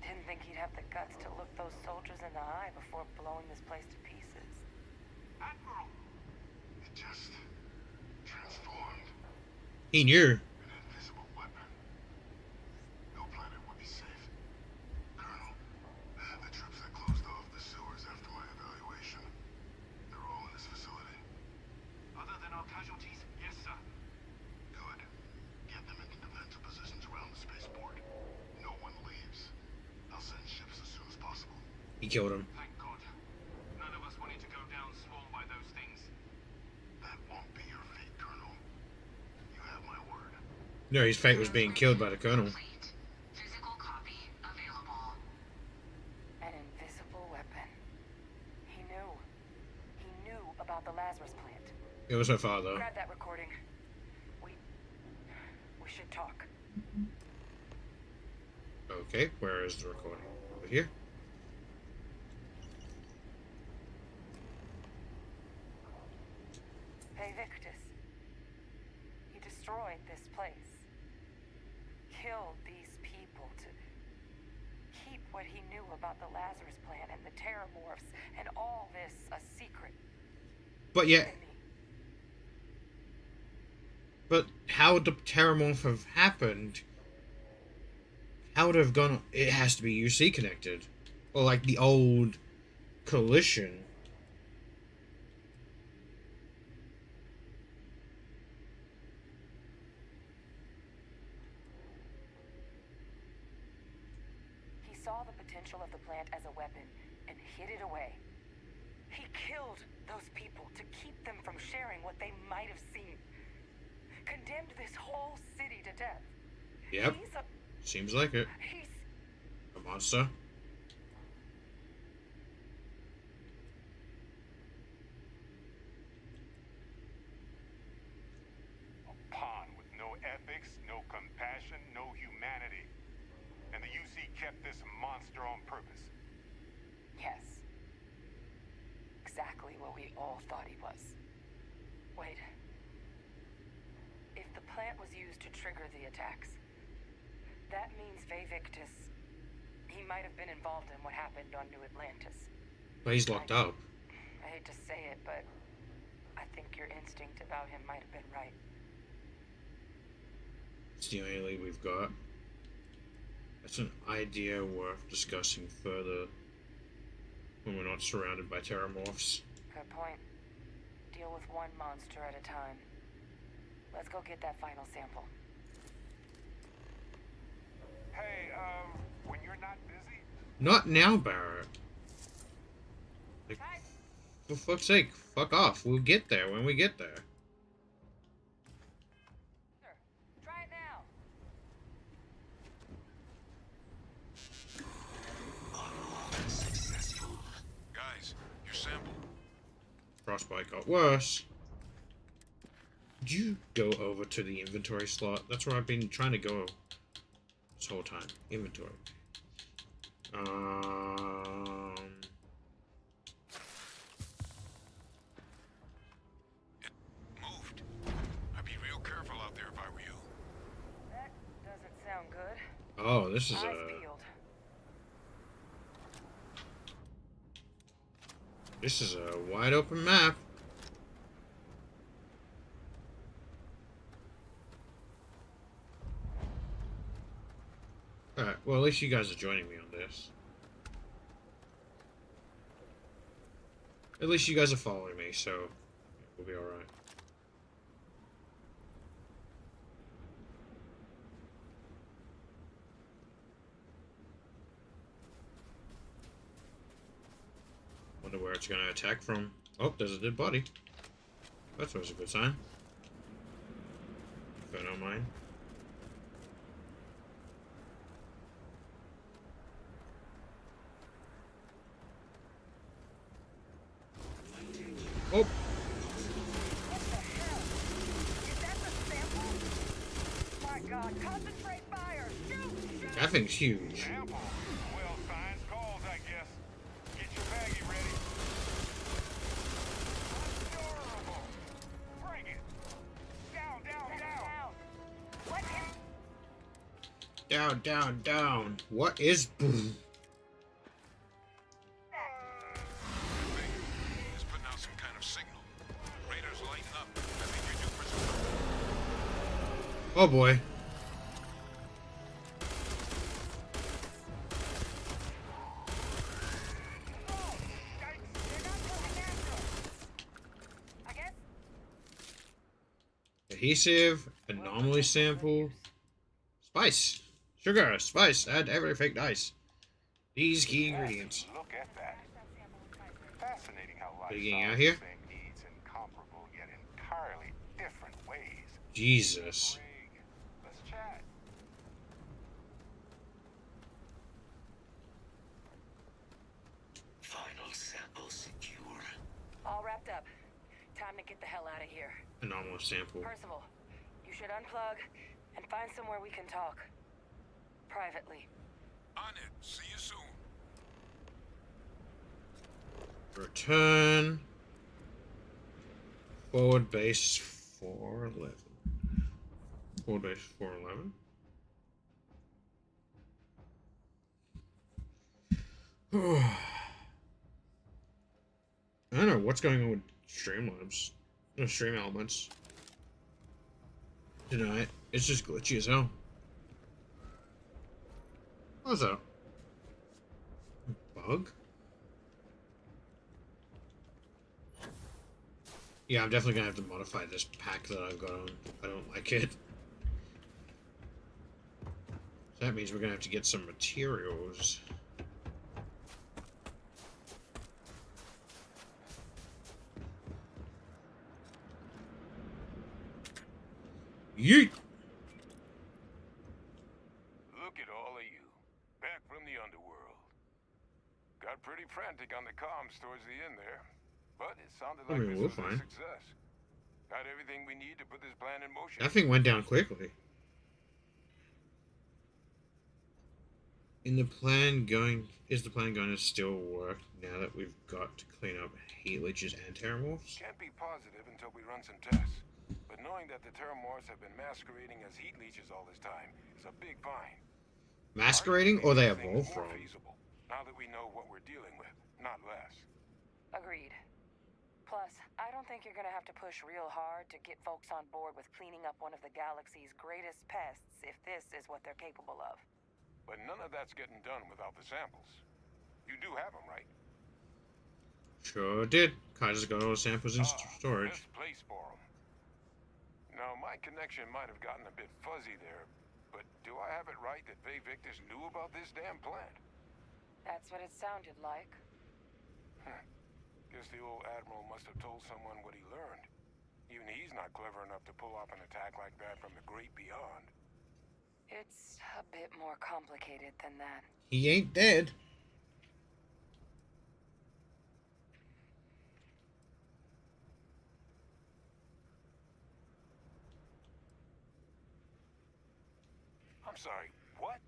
Didn't think he'd have the guts to look those soldiers in the eye before blowing this place to pieces. Admiral! He knew. An invisible weapon. No planet would be safe. Colonel, the troops that closed off the sewers after my evaluation, they're all in this facility. Other than our casualties, yes, sir. Good. Get them into defensive positions around the spaceport. No one leaves. I'll send ships as soon as possible. He killed him. Thank God. None of us wanted to go down swarmed by those things. That won't be your fate, Colonel. You have my word. No, his fate was being killed by the colonel. Physical copy available. An invisible weapon. He knew. He knew about the Lazarus plant. It was her father. Grab that recording. We should talk. Okay, where is the recording? Over here? Hey, Victus. He destroyed this place. Killed these people to keep what he knew about the Lazarus plant and the Terramorphs and all this a secret. But yet, from me. but how would the Terramorph have happened? How would it have gone? It has to be UC connected. Or like the old Coalition. He saw the potential of the plant as a weapon and hid it away. He killed those people to keep them from sharing what they might have seen. Condemned this whole city to death. Yep. Seems like it. He's A monster. A pawn with no ethics, no compassion, no humanity. And the UC kept this monster on purpose. Yes. Exactly what we all thought he was. Wait. If the plant was used to trigger the attacks, that means Victus. He might have been involved in what happened on New Atlantis. But he's locked up. I hate to say it, but I think your instinct about him might have been right. It's the only lead we've got. That's an idea worth discussing further when we're not surrounded by Terramorphs. Good point. Deal with one monster at a time. Let's go get that final sample. Hey, when you're not busy, Not now, Barrett. Like, for fuck's sake, fuck off. We'll get there when we get there. Try it now. Successful. Guys, your sample. Frostbite got worse. Did you go over to the inventory slot? That's where I've been trying to go this whole time. Inventory. It moved. I'd be real careful out there if I were you. That doesn't sound good. Oh, this is Eyes a... peeled. This is a wide open map. Alright, well at least you guys are joining me on this. At least you guys are following me, so we'll be alright. Wonder where it's gonna attack from. Oh, there's a dead body. That's always a good sign. If I don't mind. Oh! What the hell? Is that the sample? My God, concentrate fire! Shoot! That thing's huge. ample. Well, signs calls, I guess. Get your baggie ready. Adorable. Bring it. Down, down, down. What is... Down, down, down. What is... Boom? It's putting out some kind of signal. Radar's lighting up. I think you're due for some... Oh boy. Adhesive, anomaly sample, spice, sugar, spice, add every fake dice. These key ingredients. Look at that. Fascinating how life Digging out solves here. the same needs in comparable yet entirely different ways. Jesus. Craig, let's chat. Final sample secure. All wrapped up. Time to get the hell out of here. Anomalous sample. Percival, you should unplug and find somewhere we can talk. Privately. On it. See you soon. Return. Forward base 411. Forward base 411. I don't know what's going on with Streamlabs. No, Stream Elements. Tonight. It's just glitchy as hell. What's that? Bug? Yeah, I'm definitely gonna have to modify this pack that I've got on. I don't like it. So that means we're gonna have to get some materials. Yeet! Look at all of you. Back from the underworld. Got pretty frantic on the comms towards the end there. But it sounded I like mean, this we're was a fine. success. Got everything we need to put this plan in motion. That thing went down quickly. Is the plan going to still work now that we've got to clean up heat leeches and terramorphs? Can't be positive until we run some tests. But knowing that the terramorphs have been masquerading as heat leeches all this time is a big find. Masquerading or they Arguably, evolve things more from? feasible, now that we know what we're dealing with, not less. Agreed. Plus, I don't think you're gonna have to push real hard to get folks on board with cleaning up one of the galaxy's greatest pests if this is what they're capable of. But none of that's getting done without the samples. You do have them, right? Sure did. Kaiser's got all the samples in storage. This place for them. Now, my connection might have gotten a bit fuzzy there, but do I have it right that Faye Victus knew about this damn plant? That's what it sounded like. Guess the old Admiral must have told someone what he learned. Even he's not clever enough to pull off an attack like that from the great beyond. It's a bit more complicated than that. He ain't dead. I'm sorry, what?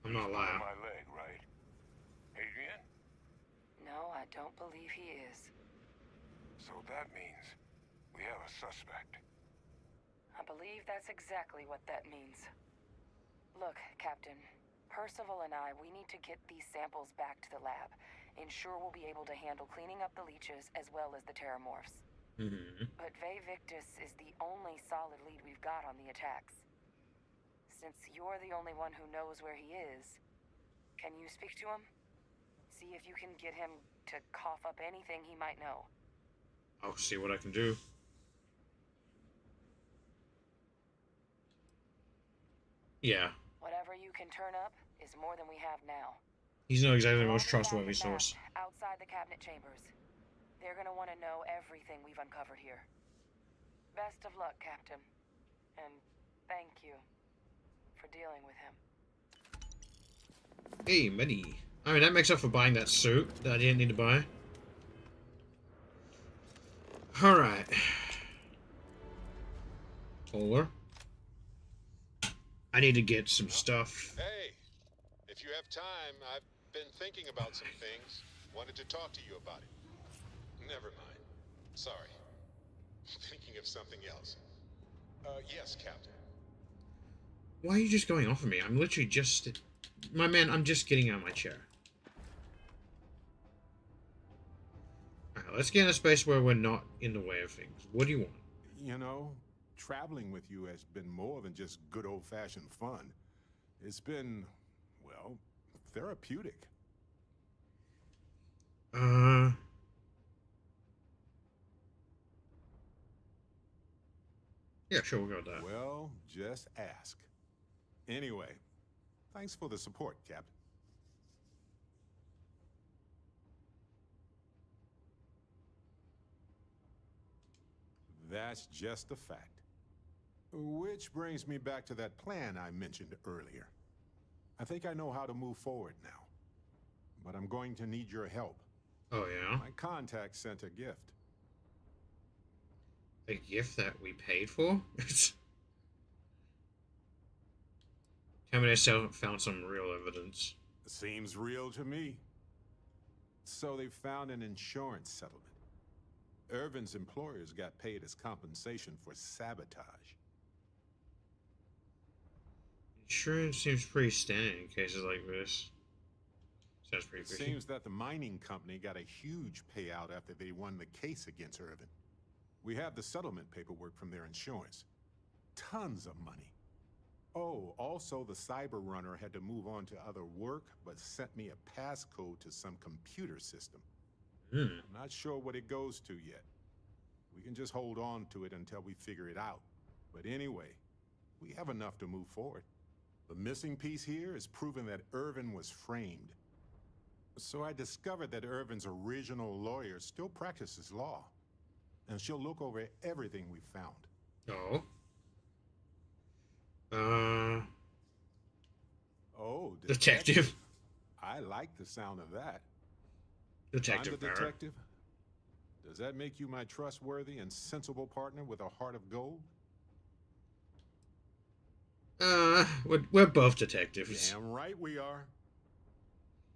I'm not Pulling lying. my leg, right? Adrian? No, I don't believe he is. So that means we have a suspect. I believe that's exactly what that means. Look, Captain, Percival and I, we need to get these samples back to the lab. Ensure we'll be able to handle cleaning up the leeches as well as the terramorphs. But Faye Victus is the only solid lead we've got on the attacks. Since you're the only one who knows where he is, can you speak to him? See if you can get him to cough up anything he might know. I'll see what I can do. Yeah. Whatever you can turn up is more than we have now. He's not exactly the We're most all gonna trustworthy back and source. map outside the cabinet chambers. They're gonna want to know everything we've uncovered here. Best of luck, Captain. And thank you for dealing with him. Hey, Meddy. I mean, that makes up for buying that suit that I didn't need to buy. Alright. Polar. I need to get some stuff. Hey, if you have time, I've been thinking about some things. Wanted to talk to you about it. Never mind. Sorry. Thinking of something else. Yes, Captain. Why are you just going off of me? I'm literally just... My man, I'm just getting out of my chair. Alright, let's get in a space where we're not in the way of things. What do you want? You know, traveling with you has been more than just good old-fashioned fun. It's been, well, therapeutic. Yeah, sure, we'll go with that. Well, just ask. Anyway, thanks for the support, Captain. That's just a fact. Which brings me back to that plan I mentioned earlier. I think I know how to move forward now. But I'm going to need your help. Oh, yeah? My contact sent a gift. A gift that we paid for? Tell me they found some real evidence. Seems real to me. So they found an insurance settlement. Irvin's employers got paid as compensation for sabotage. Insurance seems pretty standard in cases like this. Sounds pretty It fishy. seems that the mining company got a huge payout after they won the case against Irvin. We have the settlement paperwork from their insurance. Tons of money. Oh, also the cyber runner had to move on to other work, but sent me a passcode to some computer system. I'm not sure what it goes to yet. We can just hold on to it until we figure it out. But anyway, we have enough to move forward. The missing piece here is proving that Irvin was framed. So I discovered that Irvin's original lawyer still practices law. And she'll look over everything we found. Oh. Oh, Detective. I like the sound of that. Detective I'm the Barrett. detective? Does that make you my trustworthy and sensible partner with a heart of gold? We're both detectives. Damn right we are.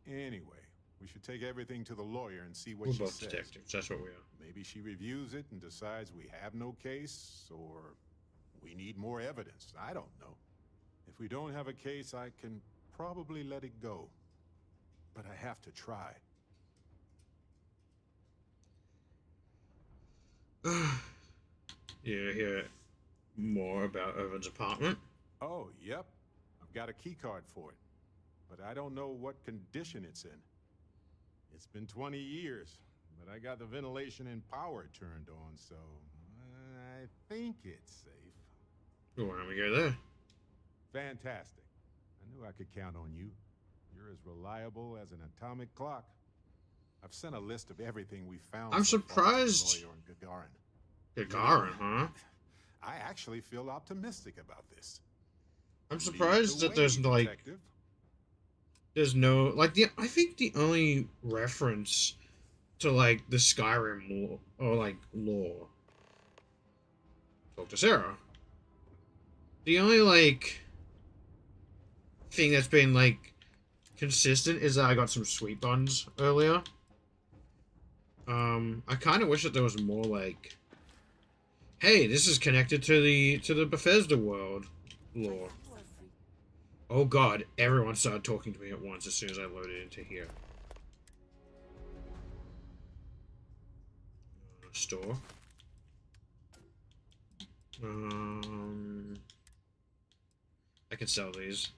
Anyway, we should take everything to the lawyer and see what We're she both says. detectives, that's what we are. Maybe she reviews it and decides we have no case, or we need more evidence. I don't know. If we don't have a case, I can probably let it go. But I have to try. You hear more about Irvin's apartment? Oh, yep. I've got a key card for it. But I don't know what condition it's in. It's been 20 years, but I got the ventilation and power turned on, so I think it's safe. Why don't we go there? Fantastic. I knew I could count on you. You're as reliable as an atomic clock. I've sent a list of everything we found. I'm so far to the surprised. lawyer and Gagarin. Gagarin, huh? I actually feel optimistic about this. I'm surprised that there's like Detective. there's no like I think the only reference to like the Skyrim lore or like lore. Talk to Sarah. The only like thing that's been like consistent is that I got some sweet buns earlier. I kind of wish that there was more like, hey, this is connected to the Bethesda world lore. Oh god, everyone started talking to me at once as soon as I loaded into here. Store. I can sell these.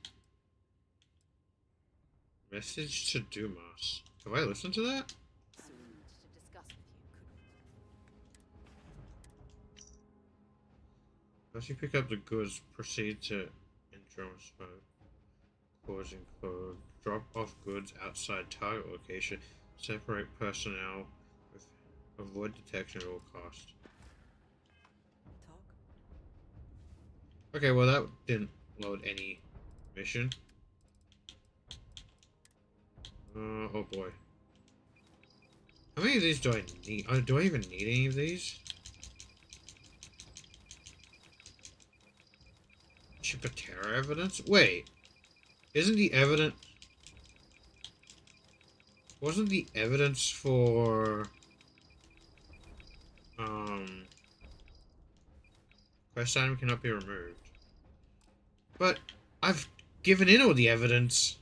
Message to Dumas. Have I listened to that? So we needed to discuss with you, couldn't we? As you pick up the goods, proceed to insurance mode. Causing code. Drop off goods outside target location. Separate personnel. Avoid detection at all costs. Talk? Okay, well that didn't load any mission. Oh boy. How many of these do I need? Do I even need any of these? Chipatera evidence? Wait. Isn't the evidence... Wasn't the evidence for... Quest item cannot be removed. But I've given in all the evidence.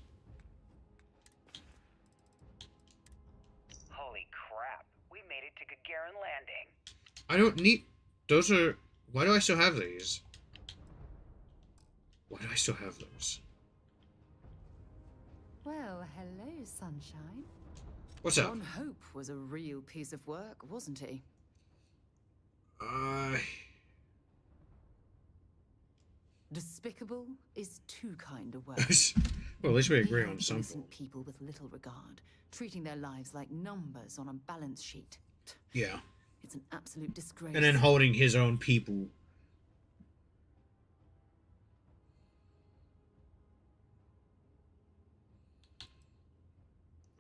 Holy crap, we made it to Gagarin Landing. I don't need... Those are Why do I still have these? Why do I still have those? Well, hello, sunshine. What's up? Ron Hope was a real piece of work, wasn't he? Despicable is too kind a word. Well, at least we They agree held on something. innocent people with little regard, treating their lives like numbers on a balance sheet. Yeah. It's an absolute disgrace. And then holding his own people.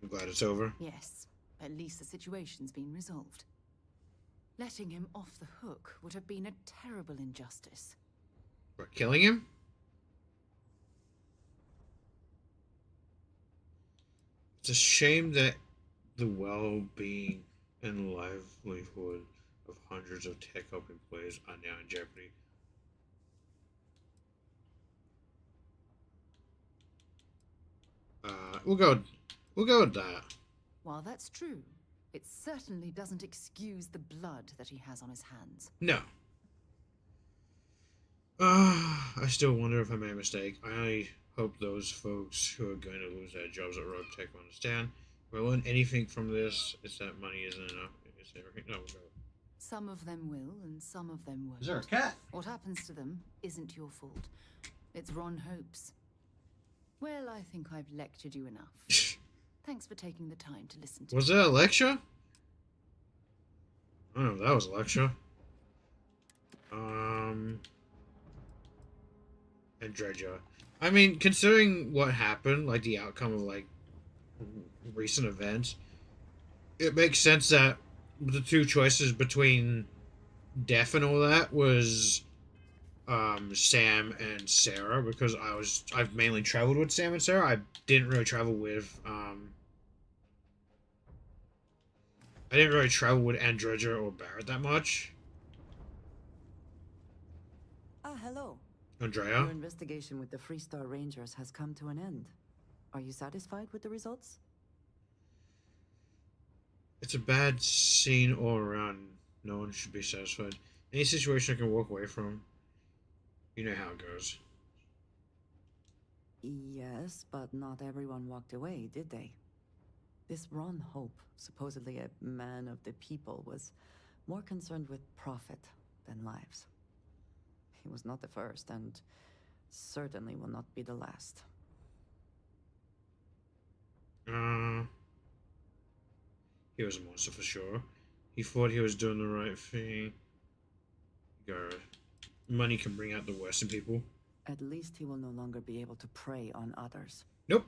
I'm glad it's over. Yes, at least the situation's been resolved. Letting him off the hook would have been a terrible injustice. For killing him? It's a shame that the well-being and livelihood of hundreds of Tech Hub employees are now in jeopardy. We'll go with that. While that's true, it certainly doesn't excuse the blood that he has on his hands. No. I still wonder if I made a mistake. I hope those folks who are going to lose their jobs at Rogue Tech will understand. If I learn anything from this, it's that money isn't enough. It's everything. No, we'll go. Some of them will, and some of them won't. Is there a cat? What happens to them isn't your fault. It's Ron Hope's. Well, I think I've lectured you enough. Thanks for taking the time to listen to me. Was that a lecture? I don't know if that was a lecture. And Dredger. I mean, considering what happened, like the outcome of like recent events, it makes sense that the two choices between death and all that was Sam and Sarah, because I've mainly traveled with Sam and Sarah. I didn't really travel with Andredja or Barrett that much. Ah, hello. Andrea? Your investigation with the Freestar Rangers has come to an end. Are you satisfied with the results? It's a bad scene all around. No one should be satisfied. Any situation I can walk away from. You know how it goes. Yes, but not everyone walked away, did they? This Ron Hope, supposedly a man of the people, was more concerned with profit than lives. He was not the first, and certainly will not be the last. He was a monster for sure. He thought he was doing the right thing. Money can bring out the worst in people. At least he will no longer be able to prey on others. Nope.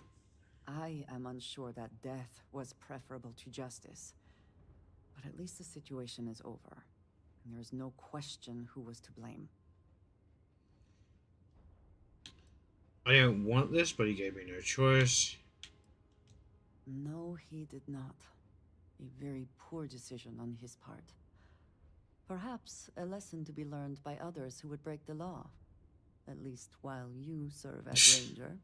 I am unsure that death was preferable to justice. But at least the situation is over. And there is no question who was to blame. I didn't want this, but he gave me no choice. No, he did not. A very poor decision on his part. Perhaps a lesson to be learned by others who would break the law. At least while you serve as ranger.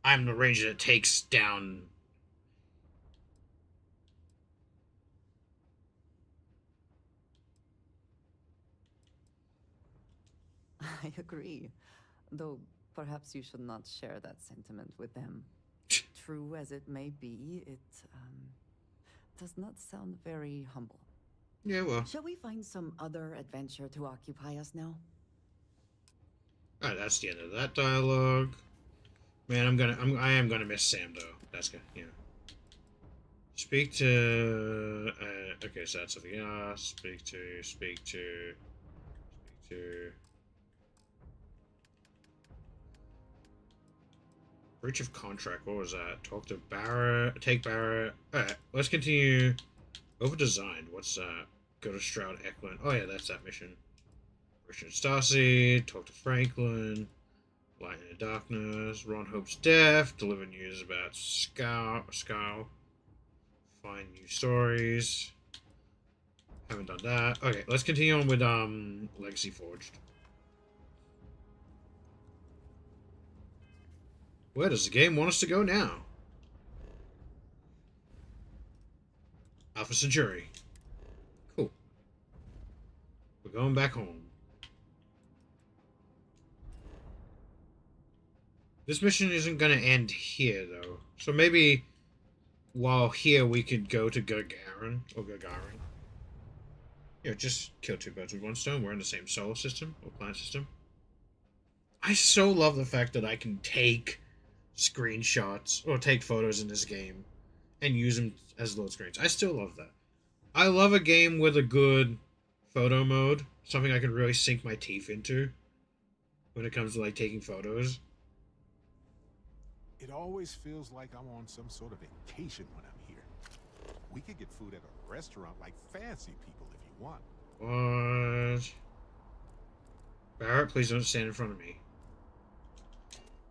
I'm the ranger that takes down... I agree. Though perhaps you should not share that sentiment with them. True as it may be, it does not sound very humble. Yeah, well. Shall we find some other adventure to occupy us now? Alright, that's the end of that dialogue. Man, I am gonna miss Sam though. That's good, yeah. Speak to okay, so that's something else. Speak to breach of contract. What was that? Talk to Barrett. Take Barrett. Alright, let's continue. Over designed. What's that? Go to Stroud Eklund. Oh yeah, that's that mission. Richard Starseed. Talk to Franklin. Light in the Darkness. Ron Hope's death. Deliver news about Scowl. Find new stories. Haven't done that. Okay, let's continue on with Legacy Forged. Where does the game want us to go now? Alpha Centauri. Cool. We're going back home. This mission isn't gonna end here, though. So maybe while here we could go to Gagarin. Or Gagarin. Yeah, just kill two birds with one stone. We're in the same solar system or planet system. I so love the fact that I can take screenshots or take photos in this game and use them as load screens. I still love that. I love a game with a good photo mode. Something I can really sink my teeth into when it comes to like taking photos. It always feels like I'm on some sort of vacation when I'm here. We could get food at a restaurant like fancy people if you want. What? Barrett, please don't stand in front of me.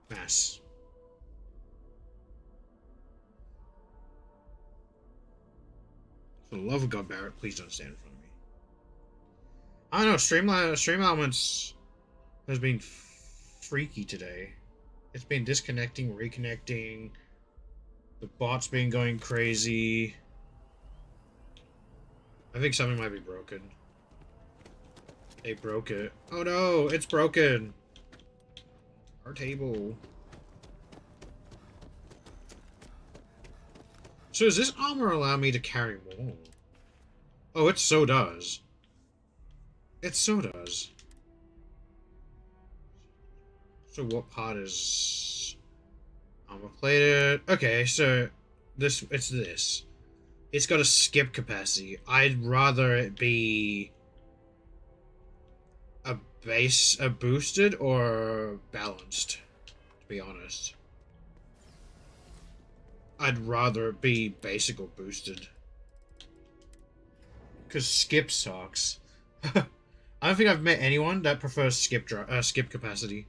Mass. For the love of God, Barrett, please don't stand in front of me. I don't know, Stream Elements has been freaky today. It's been disconnecting, reconnecting. The bot's been going crazy. I think something might be broken. They broke it. Oh no, it's broken. Our table. So does this armor allow me to carry more? Oh, it so does. It so does. So what part is armor plated? Okay, so it's this. It's got a skip capacity. I'd rather it be a boosted or balanced, to be honest. I'd rather it be basic or boosted. Because skip sucks. I don't think I've met anyone that prefers skip capacity.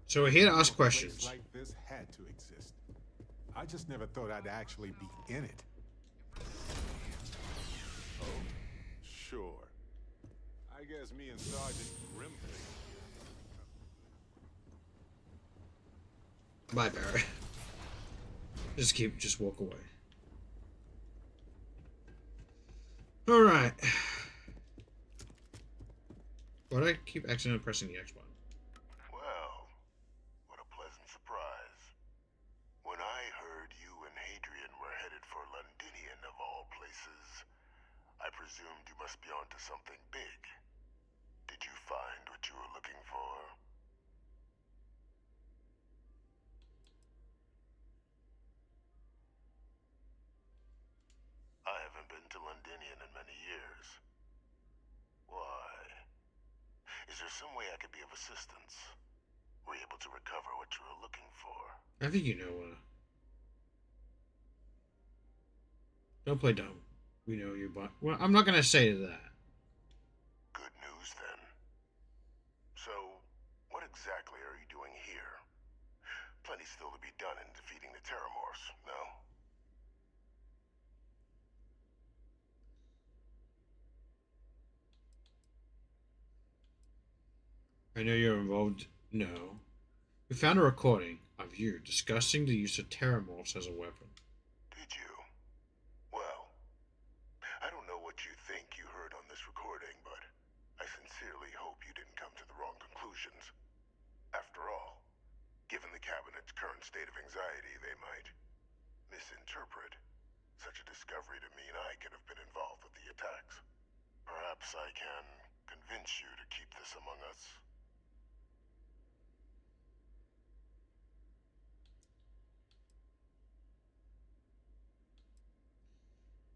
So we're here to ask questions. Like this had to exist. I just never thought I'd actually be in it. Oh, sure. I guess me and Sergeant Grimley. Bye, Barry. Just walk away. Alright. Why do I keep accidentally pressing the X button? Well, what a pleasant surprise. When I heard you and Hadrian were headed for Londinian of all places, I presumed you must be onto something big. Did you find what you were looking for? I haven't been to Londinian in many years. Why? Is there some way I could be of assistance? Were you able to recover what you were looking for? I think you know don't play dumb. We know you, but well, I'm not gonna say that. Good news then. So, what exactly are you doing here? Plenty still to be done in defeating the Terramorphs, no? I know you're involved. No. We found a recording of you discussing the use of Terramorphs as a weapon. Did you? Well, I don't know what you think you heard on this recording, but I sincerely hope you didn't come to the wrong conclusions. After all, given the Cabinet's current state of anxiety, they might misinterpret such a discovery to mean I could have been involved with the attacks. Perhaps I can convince you to keep this among us.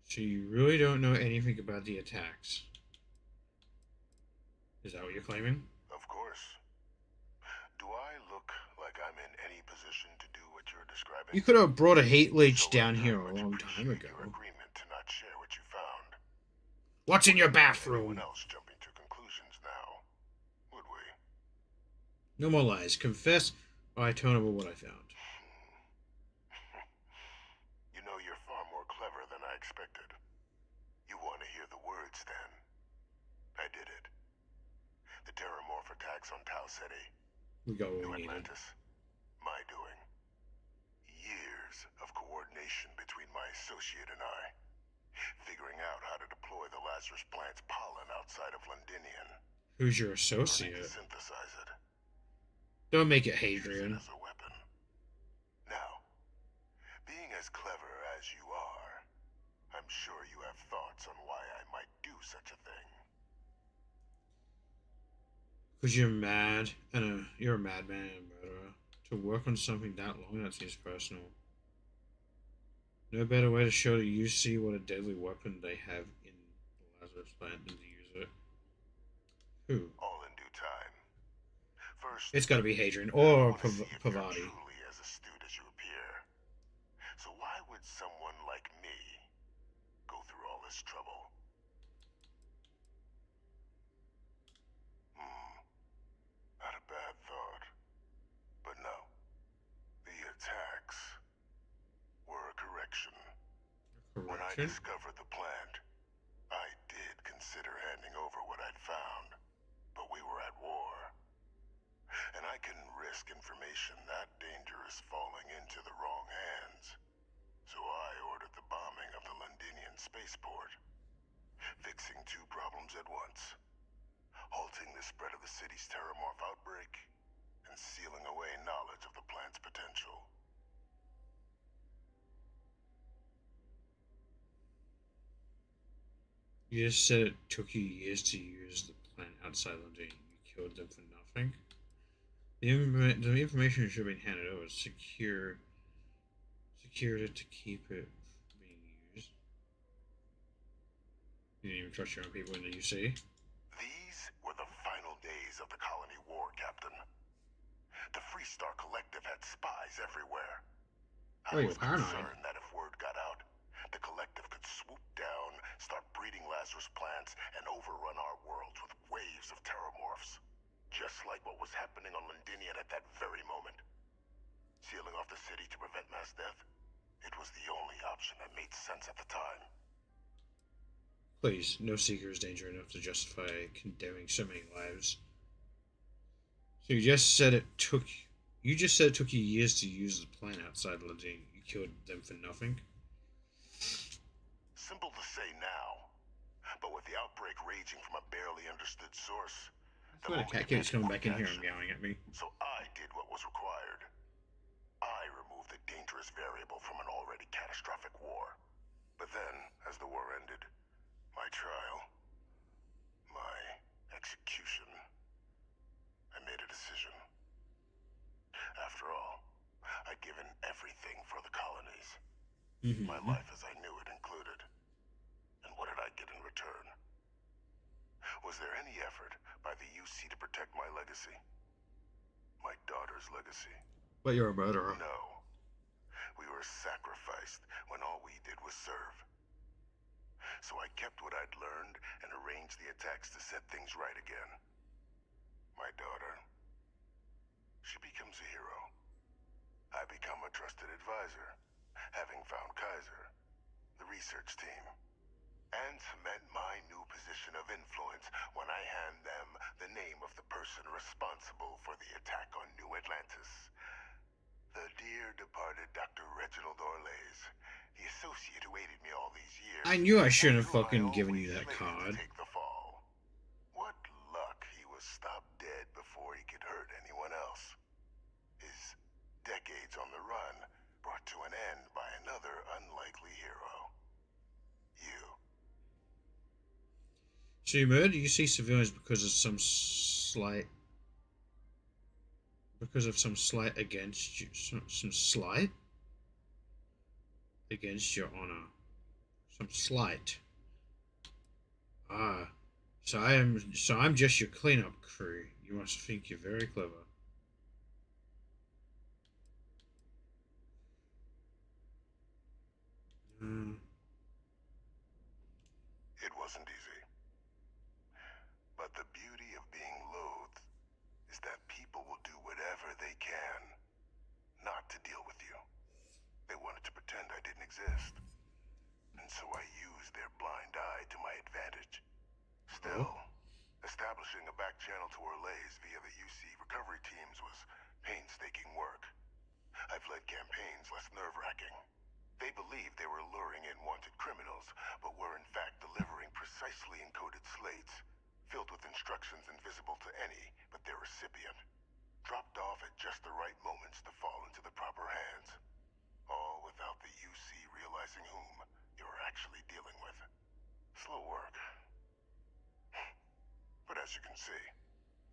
So you really don't know anything about the attacks. Is that what you're claiming? Of course. Do I look like I'm in any position to do what you're describing? You could have brought a hate leech down here a long time ago. Your agreement to not share what you found. What's in your bathroom? Anyone else jumping to conclusions now? Would we? No more lies. Confess, or I tell over what I found. You know, you're far more clever than I expected. You want to hear the words, then? I did it. The Terramorph attacks on Tau City. We got what New we needed. Atlantis. My doing. Years of coordination between my associate and I. figuring out how to deploy the Lazarus plant's pollen outside of Londinian. Who's your Learning to associate? synthesize it. Don't make it Use it Hadrian. as a weapon. Now, being as clever as you are, I'm sure you have thoughts on why I might do such a thing. Because you're mad and you're a madman and a murderer. To work on something that long, that seems personal. No better way to show the UC what a deadly weapon they have in the Lazarus plant than to use it. Who? All in due time. First, It's got to be Hadrian I or want to see if you're Pavati. truly as astute as you appear. So why would someone like me go through all this trouble? Not a bad thought. But no. The attacks were a correction. When I Correction? discovered the plant, I did consider handing over what I'd found, but we were at war. And I couldn't risk information that dangerous falling into the wrong hands. So I ordered the bombing of the Londinian spaceport, fixing two problems at once. Halting the spread of the city's terramorph outbreak, and sealing away knowledge of the plant's potential. You just said it took you years to use the plant outside London. You killed them for nothing? The information should have been handed over. Secured it to keep it from being used. You didn't even trust your own people in the UC? These were the final days of the colony war, Captain. The Freestar Collective had spies everywhere. Oh, I you're was paranoid. concerned that if word got out, the Collective could swoop down, start breeding Lazarus plants, and overrun our worlds with waves of terramorphs. Just like what was happening on Londinian at that very moment. Sealing off the city to prevent mass death, it was the only option that made sense at the time. Please, no seeker is danger enough to justify condemning so many lives. So you just said it took you years to use the plant outside London. You killed them for nothing? Simple to say now, but with the outbreak raging from a barely understood source, I swear the cat keeps coming back in here and meowing at me. So I did what was required. I removed the dangerous variable from an already catastrophic war. But then, as the war ended, my trial, my execution, I made a decision. After all, I'd given everything for the colonies. My life as I knew it included. And what did I get in return? Was there any effort by the UC to protect my legacy? My daughter's legacy? But you're a murderer. No. We were sacrificed when all we did was serve. So I kept what I'd learned and arranged the attacks to set things right again. My daughter, she becomes a hero. I become a trusted advisor, having found Kaiser, the research team, and cement my new position of influence when I hand them the name of the person responsible for the attack on New Atlantis. The dear departed Dr. Reginald Orlays, the associate who aided me all these years. I knew I shouldn't have fucking given you that card. Take the fall. What luck he was stopped dead before he could hurt anyone else. His decades on the run brought to an end by another unlikely hero. You. So you murdered UC civilians because of some slight against you, some slight against your honor, some slight. Ah, so I'm just your cleanup crew. You must think you're very clever. It wasn't easy. But the beauty of being loathed is that people will do whatever they can not to deal with you. They wanted to pretend I didn't exist. And so I used their blind eye to my advantage. Still, establishing a back channel to Orlays via the UC recovery teams was painstaking work. I've led campaigns less nerve-wracking. They believed they were luring in wanted criminals, but precisely encoded slates, filled with instructions invisible to any but their recipient, dropped off at just the right moments to fall into the proper hands. All without the UC realizing whom you're actually dealing with. Slow work. But as you can see,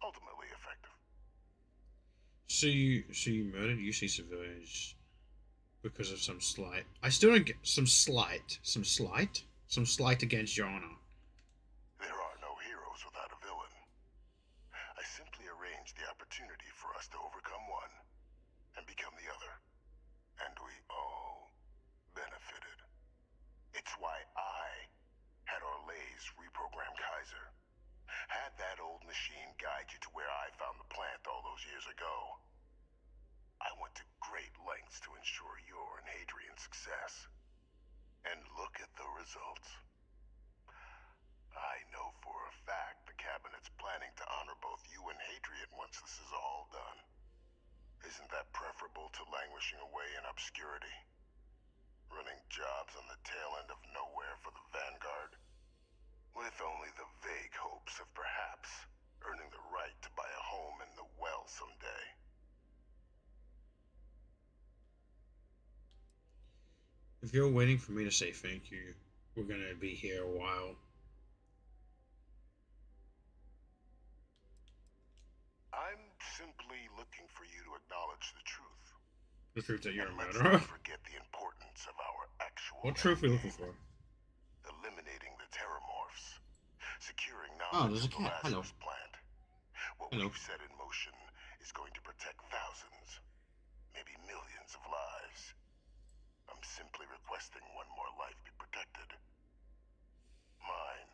ultimately effective. So you murdered UC civilians because of some slight. I still don't get some slight against your honor. There are no heroes without a villain. I simply arranged the opportunity for us to overcome one and become the other. And we all benefited. It's why I had Orlais reprogram Kaiser. Had that old machine guide you to where I found the plant all those years ago. I went to great lengths to ensure your and Hadrian's success. And look at the results. I know for a fact the Cabinet's planning to honor both you and Hadrian once this is all done. Isn't that preferable to languishing away in obscurity? Running jobs on the tail end of nowhere for the Vanguard? With only the vague hopes of perhaps earning the right to buy a home in the well someday. If you're waiting for me to say thank you, we're gonna be here a while. I'm simply looking for you to acknowledge the truth. The truth that you're a And let's murderer? not forget the importance of our actual What truth are we looking for? eliminating the terramorphs. Securing Oh, knowledge there's a of the cat. Hello. Lazarus plant. What Hello. we've set in motion is going to protect thousands, maybe millions of lives. I'm simply requesting one more life be protected. Mine.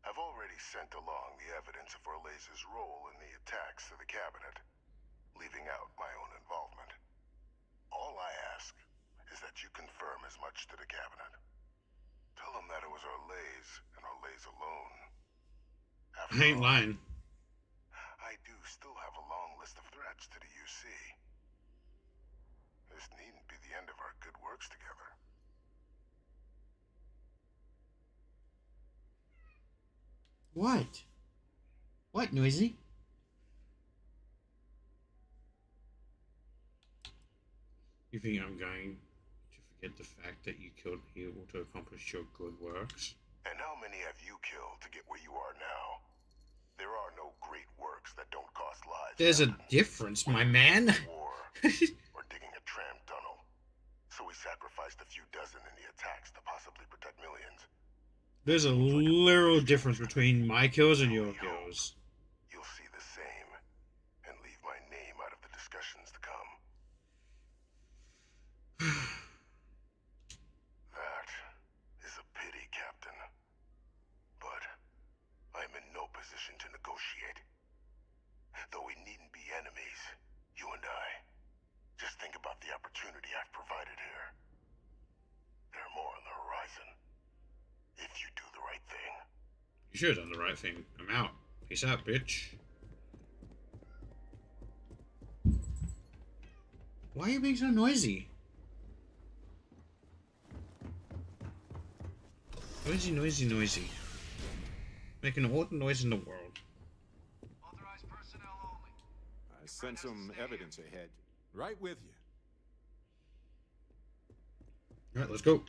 I've already sent along the evidence of Orlais' role in the attacks to the Cabinet, leaving out my own involvement. All I ask is that you confirm as much to the Cabinet. Tell them that it was Orlais and Orlais alone. After I ain't all, lying. I do still have a long list of threats to the UC. This needn't be the end of our good works together. What? What, Noisy? You think I'm going to forget the fact that you killed people to accomplish your good works? And how many have you killed to get where you are now? There are no great works that don't cost lives. There's a Captain. difference, my man. War or digging a tram tunnel. So we sacrificed a few dozen in the attacks to possibly protect millions. There's a literal difference between my kills and your kills. You'll see the same, and leave my name out of the discussions to come. That is a pity, Captain. But I'm in no position to negotiate. Though we needn't be enemies, you and I. Just think about the opportunity I've provided here. There are more on the horizon. If you do the right thing. You should have done the right thing. I'm out. Peace out, bitch. Why are you being so noisy? Noisy, noisy, noisy. Making all the noise in the world. Authorized personnel only. I sent some evidence ahead. Right with you. Alright, let's go.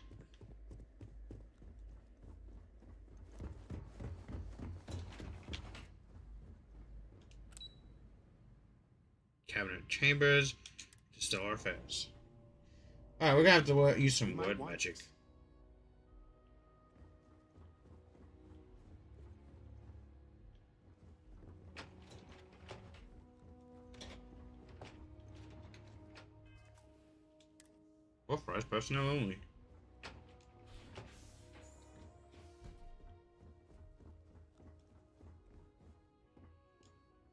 Cabinet chambers to stellar affairs. Alright, we're gonna have to use some word magic. Authorized personnel only.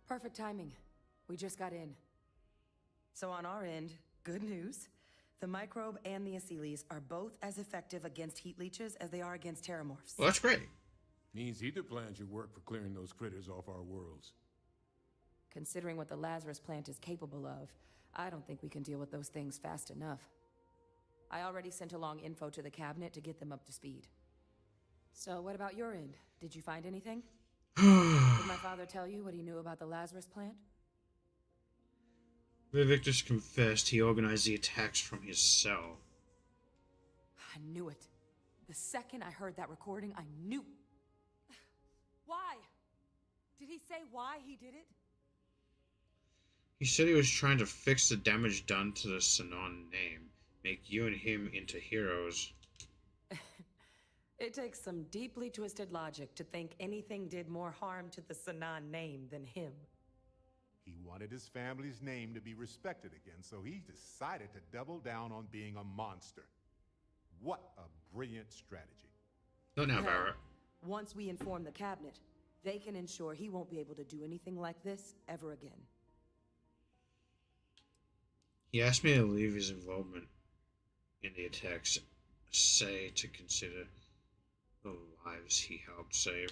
Perfect timing. We just got in. So on our end, good news. The microbe and the Asylees are both as effective against heat leeches as they are against terramorphs. Well, that's great. Means either plan should work for clearing those critters off our worlds. Considering what the Lazarus plant is capable of, I don't think we can deal with those things fast enough. I already sent along info to the Cabinet to get them up to speed. So what about your end? Did you find anything? Did my father tell you what he knew about the Lazarus plant? Victus confessed he organized the attacks from his cell. I knew it. The second I heard that recording, I knew. Why? Did he say why he did it? He said he was trying to fix the damage done to the Sinon name, make you and him into heroes. It takes some deeply twisted logic to think anything did more harm to the Sinon name than him. He wanted his family's name to be respected again, so he decided to double down on being a monster. What a brilliant strategy. Not now, Barrett. Once we inform the cabinet, they can ensure he won't be able to do anything like this ever again. He asked me to leave his involvement in the attacks, say to consider the lives he helped save.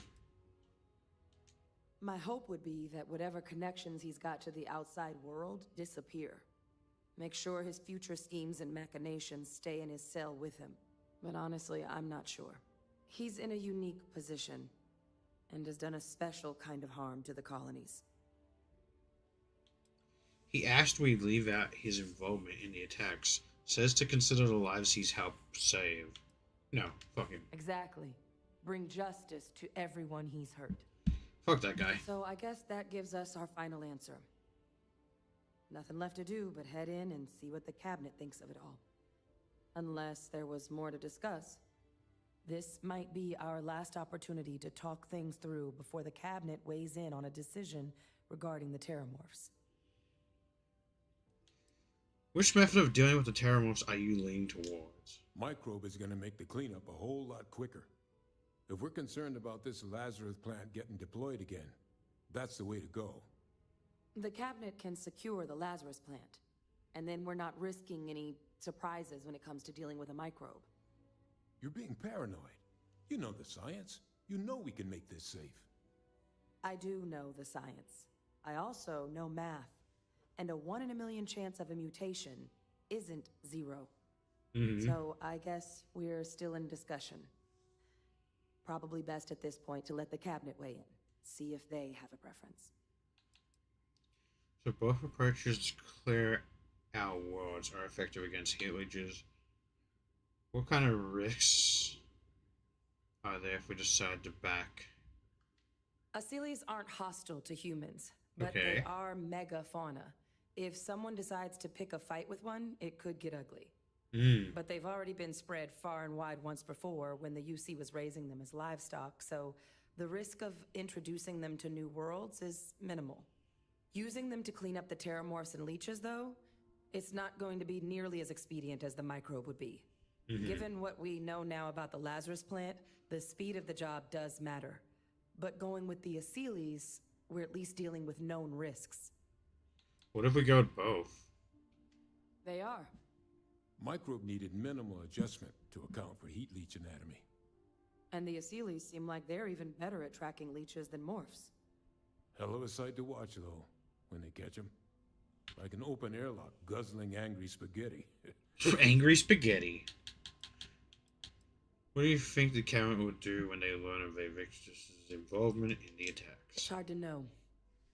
My hope would be that whatever connections he's got to the outside world disappear. Make sure his future schemes and machinations stay in his cell with him. But honestly, I'm not sure. He's in a unique position, and has done a special kind of harm to the colonies. He asked we leave out his involvement in the attacks, says to consider the lives he's helped save. No, fuck him. Exactly. Bring justice to everyone he's hurt. Fuck that guy. So I guess that gives us our final answer. Nothing left to do but head in and see what the cabinet thinks of it all. Unless there was more to discuss. This might be our last opportunity to talk things through before the cabinet weighs in on a decision regarding the Terramorphs. Which method of dealing with the Terramorphs are you leaning towards? Microbe is gonna make the cleanup a whole lot quicker. If we're concerned about this Lazarus plant getting deployed again, that's the way to go. The cabinet can secure the Lazarus plant, and then we're not risking any surprises when it comes to dealing with a microbe. You're being paranoid. You know the science. You know we can make this safe. I do know the science. I also know math. And a 1 in a million chance of a mutation isn't 0. So I guess we're still in discussion. Probably best at this point to let the cabinet weigh in, see if they have a preference. So both approaches to clear our worlds are effective against heat leeches. What kind of risks are there if we decide to back? Asylees aren't hostile to humans, but they are megafauna. If someone decides to pick a fight with one, it could get ugly. But they've already been spread far and wide once before when the UC was raising them as livestock, so the risk of introducing them to new worlds is minimal. Using them to clean up the Terramorphs and leeches, though, it's not going to be nearly as expedient as the microbe would be. Given what we know now about the Lazarus plant, the speed of the job does matter. But going with the Asylees, we're at least dealing with known risks. What if we go with both? They are. Microbe needed minimal adjustment to account for heat leech anatomy. And the Asylees seem like they're even better at tracking leeches than morphs. Hell of a sight to watch, though, when they catch them. Like an open airlock guzzling angry spaghetti. Angry spaghetti. What do you think the cabinet would do when they learn of Victus' involvement in the attacks? It's hard to know.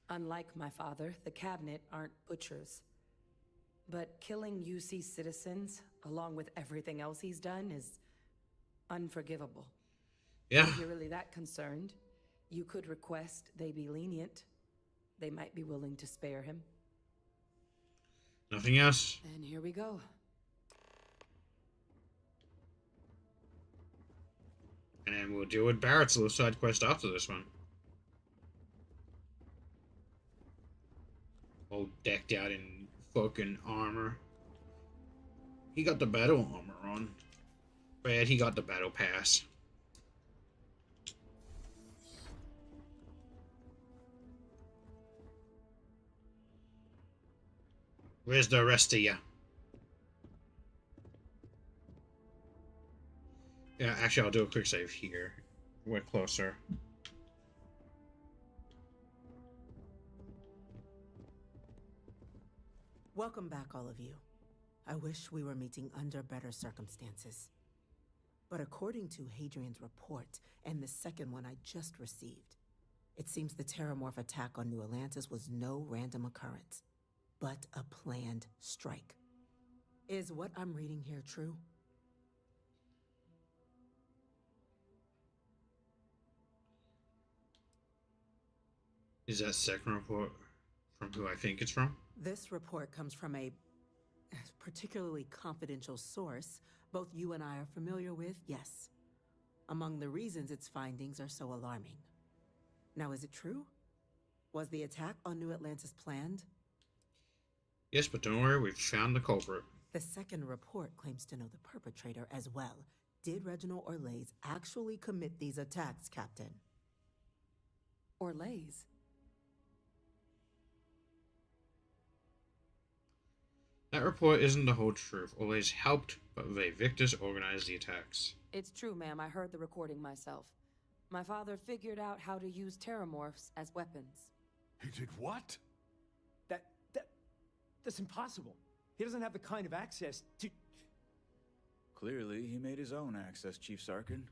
Unlike my father, the cabinet aren't butchers. But killing UC citizens, along with everything else he's done, is unforgivable. Yeah. If you're really that concerned, you could request they be lenient. They might be willing to spare him. Nothing else? And here we go. And then we'll deal with Barrett's little side quest after this one. All decked out in fucking armor. He got the battle armor on. But he got the battle pass. Where's the rest of ya? Yeah, actually, I'll do a quick save here. We're closer. Welcome back, all of you. I wish we were meeting under better circumstances. But according to Hadrian's report and the second one I just received, it seems the Terramorph attack on New Atlantis was no random occurrence, but a planned strike. Is what I'm reading here true? Is that second report from who I think it's from? This report comes from a particularly confidential source both you and I are familiar with, yes. Among the reasons its findings are so alarming. Now, is it true? Was the attack on New Atlantis planned? Yes, but don't worry, we've found the culprit. The second report claims to know the perpetrator as well. Did Reginald Orlays actually commit these attacks, Captain? Orlays? That report isn't the whole truth. Orlays helped, but Victus organized the attacks. It's true, ma'am. I heard the recording myself. My father figured out how to use terramorphs as weapons. He did what? That's impossible. He doesn't have the kind of access to... Clearly, he made his own access, Chief Sarkin.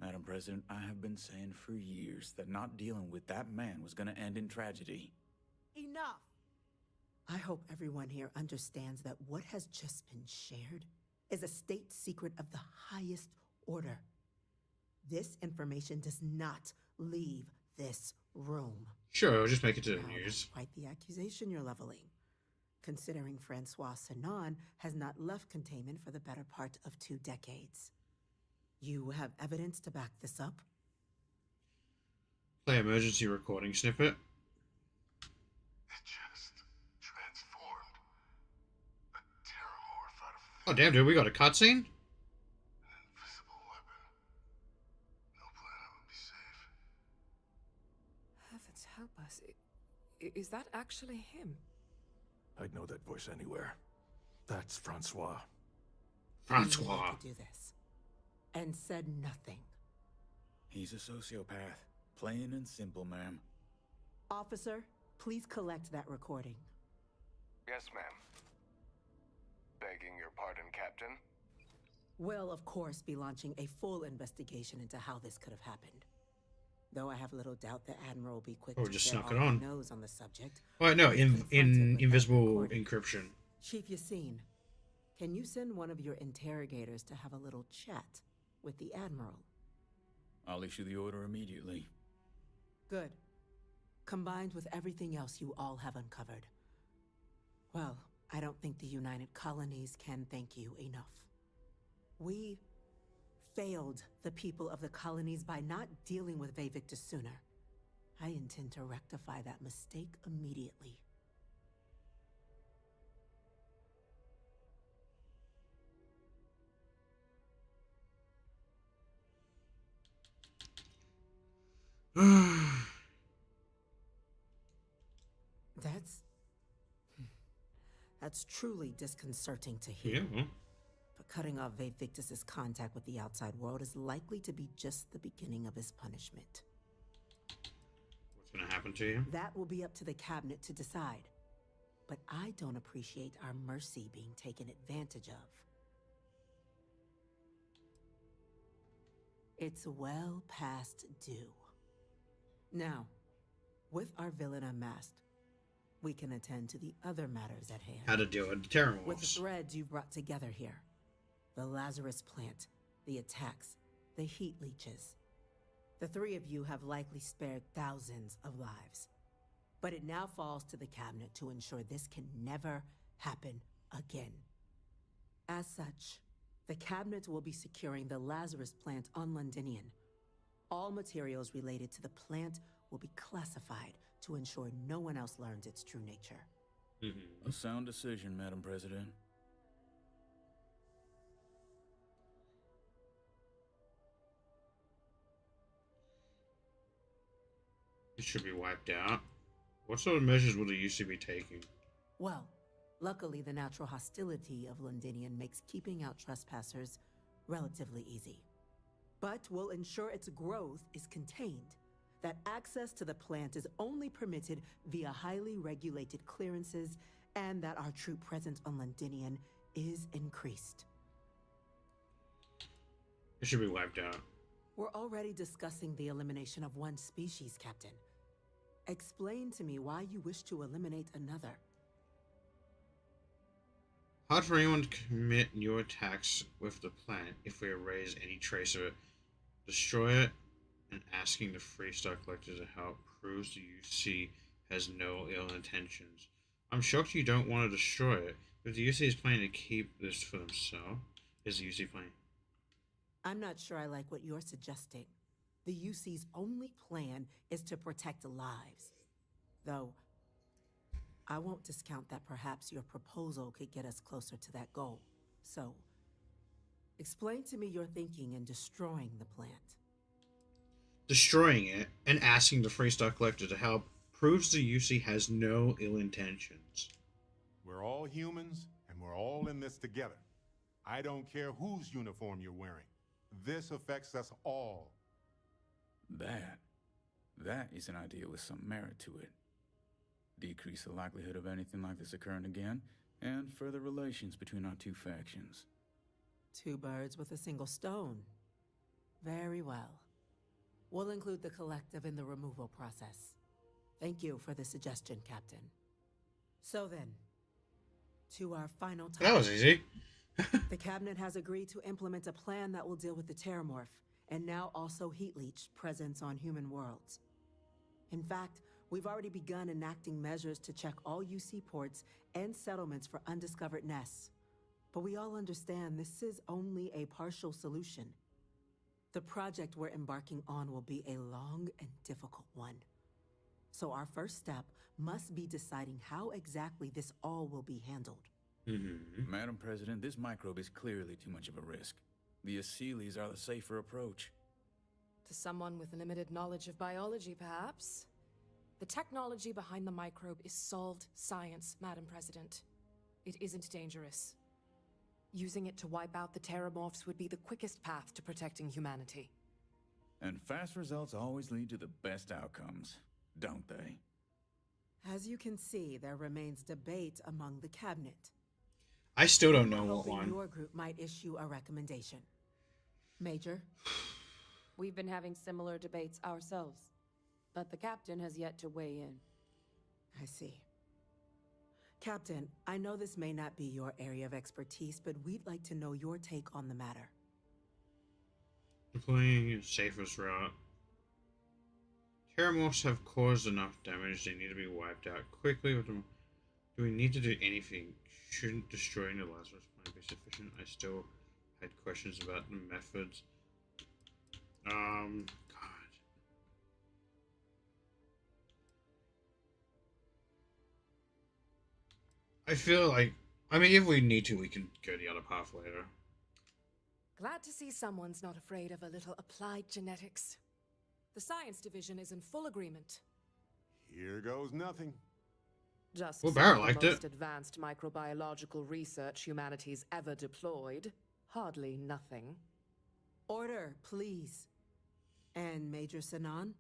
Madam President, I have been saying for years that not dealing with that man was gonna end in tragedy. Enough! I hope everyone here understands that what has just been shared is a state secret of the highest order. This information does not leave this room. Sure, I'll just make it to the news. That's quite the accusation you're leveling, considering Francois Sanon has not left containment for the better part of 2 decades. You have evidence to back this up? Play emergency recording snippet. It just transformed a Terramorph out of Oh damn, dude, we got a cutscene? an invisible weapon. No planet would be safe. Heavens help us. Is that actually him? I'd know that voice anywhere. That's Francois. Francois. To do this, and said nothing. He's a sociopath. Plain and simple, ma'am. Officer, please collect that recording. Yes, ma'am. Begging your pardon, Captain. We'll, of course, be launching a full investigation into how this could have happened. Though I have little doubt the Admiral will be quick to just share snuck it all he on. knows on the subject. Oh no, in Confronted with invisible that recording. encryption. Chief Yassine, can you send one of your interrogators to have a little chat with the Admiral? I'll issue the order immediately. Good. Combined with everything else you all have uncovered. Well, I don't think the United Colonies can thank you enough. We failed the people of the colonies by not dealing with Victus sooner. I intend to rectify that mistake immediately. That's truly disconcerting to hear. Yeah. But cutting off Victus's contact with the outside world is likely to be just the beginning of his punishment. What's gonna happen to you? That will be up to the cabinet to decide. But I don't appreciate our mercy being taken advantage of. It's well past due. Now, with our villain unmasked, we can attend to the other matters at hand. How to deal with the With the Terramorphs. threads you've brought together here. The Lazarus plant, the attacks, the heat leeches. The 3 of you have likely spared thousands of lives. But it now falls to the cabinet to ensure this can never happen again. As such, the cabinet will be securing the Lazarus plant on Londinian. All materials related to the plant will be classified to ensure no one else learns its true nature. A sound decision, Madam President. It should be wiped out. What sort of measures will the UC be taking? Well, luckily the natural hostility of Londinian makes keeping out trespassers relatively easy. But we'll ensure its growth is contained, that access to the plant is only permitted via highly regulated clearances, and that our troop presence on Londinian is increased. It should be wiped out. We're already discussing the elimination of one species, Captain. Explain to me why you wish to eliminate another. Hard for anyone to commit new attacks with the planet if we erase any trace of it. Destroy it, and asking the Freestar Collector to help proves the UC has no ill intentions. I'm shocked you don't want to destroy it. If the UC is planning to keep this for themselves, is the UC planning? I'm not sure I like what you're suggesting. The UC's only plan is to protect lives. Though, I won't discount that perhaps your proposal could get us closer to that goal. So, explain to me your thinking in destroying the plant. Destroying it and asking the Freestar Collector to help proves the UC has no ill intentions. We're all humans, and we're all in this together. I don't care whose uniform you're wearing. This affects us all. That is an idea with some merit to it. Decrease the likelihood of anything like this occurring again, and further relations between our two factions. Two birds with a single stone. Very well. We'll include the collective in the removal process. Thank you for the suggestion, Captain. So then, to our final topic. That was easy. The Cabinet has agreed to implement a plan that will deal with the Terramorph, and now also Heat Leech presence on human worlds. In fact, we've already begun enacting measures to check all UC ports and settlements for undiscovered nests. But we all understand this is only a partial solution. The project we're embarking on will be a long and difficult one. So our first step must be deciding how exactly this all will be handled. Madam President, this microbe is clearly too much of a risk. The Aseles are the safer approach. To someone with limited knowledge of biology, perhaps? The technology behind the microbe is solved science, Madam President. It isn't dangerous. Using it to wipe out the Terramorphs would be the quickest path to protecting humanity. And fast results always lead to the best outcomes, don't they? As you can see, there remains debate among the Cabinet. I still don't know what Hoping one. your group might issue a recommendation. Major? We've been having similar debates ourselves, but the captain has yet to weigh in. I see. Captain, I know this may not be your area of expertise, but we'd like to know your take on the matter. Deploying safest route. Terramorphs have caused enough damage, they need to be wiped out quickly with them. Do we need to do anything? Shouldn't destroying the Lazarus plant be sufficient? I still had questions about the methods. God. I feel like, I mean, if we need to, we can go the other path later. Glad to see someone's not afraid of a little applied genetics. The science division is in full agreement. Here goes nothing. Just Well, some Barrett of the liked most it. advanced microbiological research humanity's ever deployed. Hardly nothing. Order, please. And Major Sinan?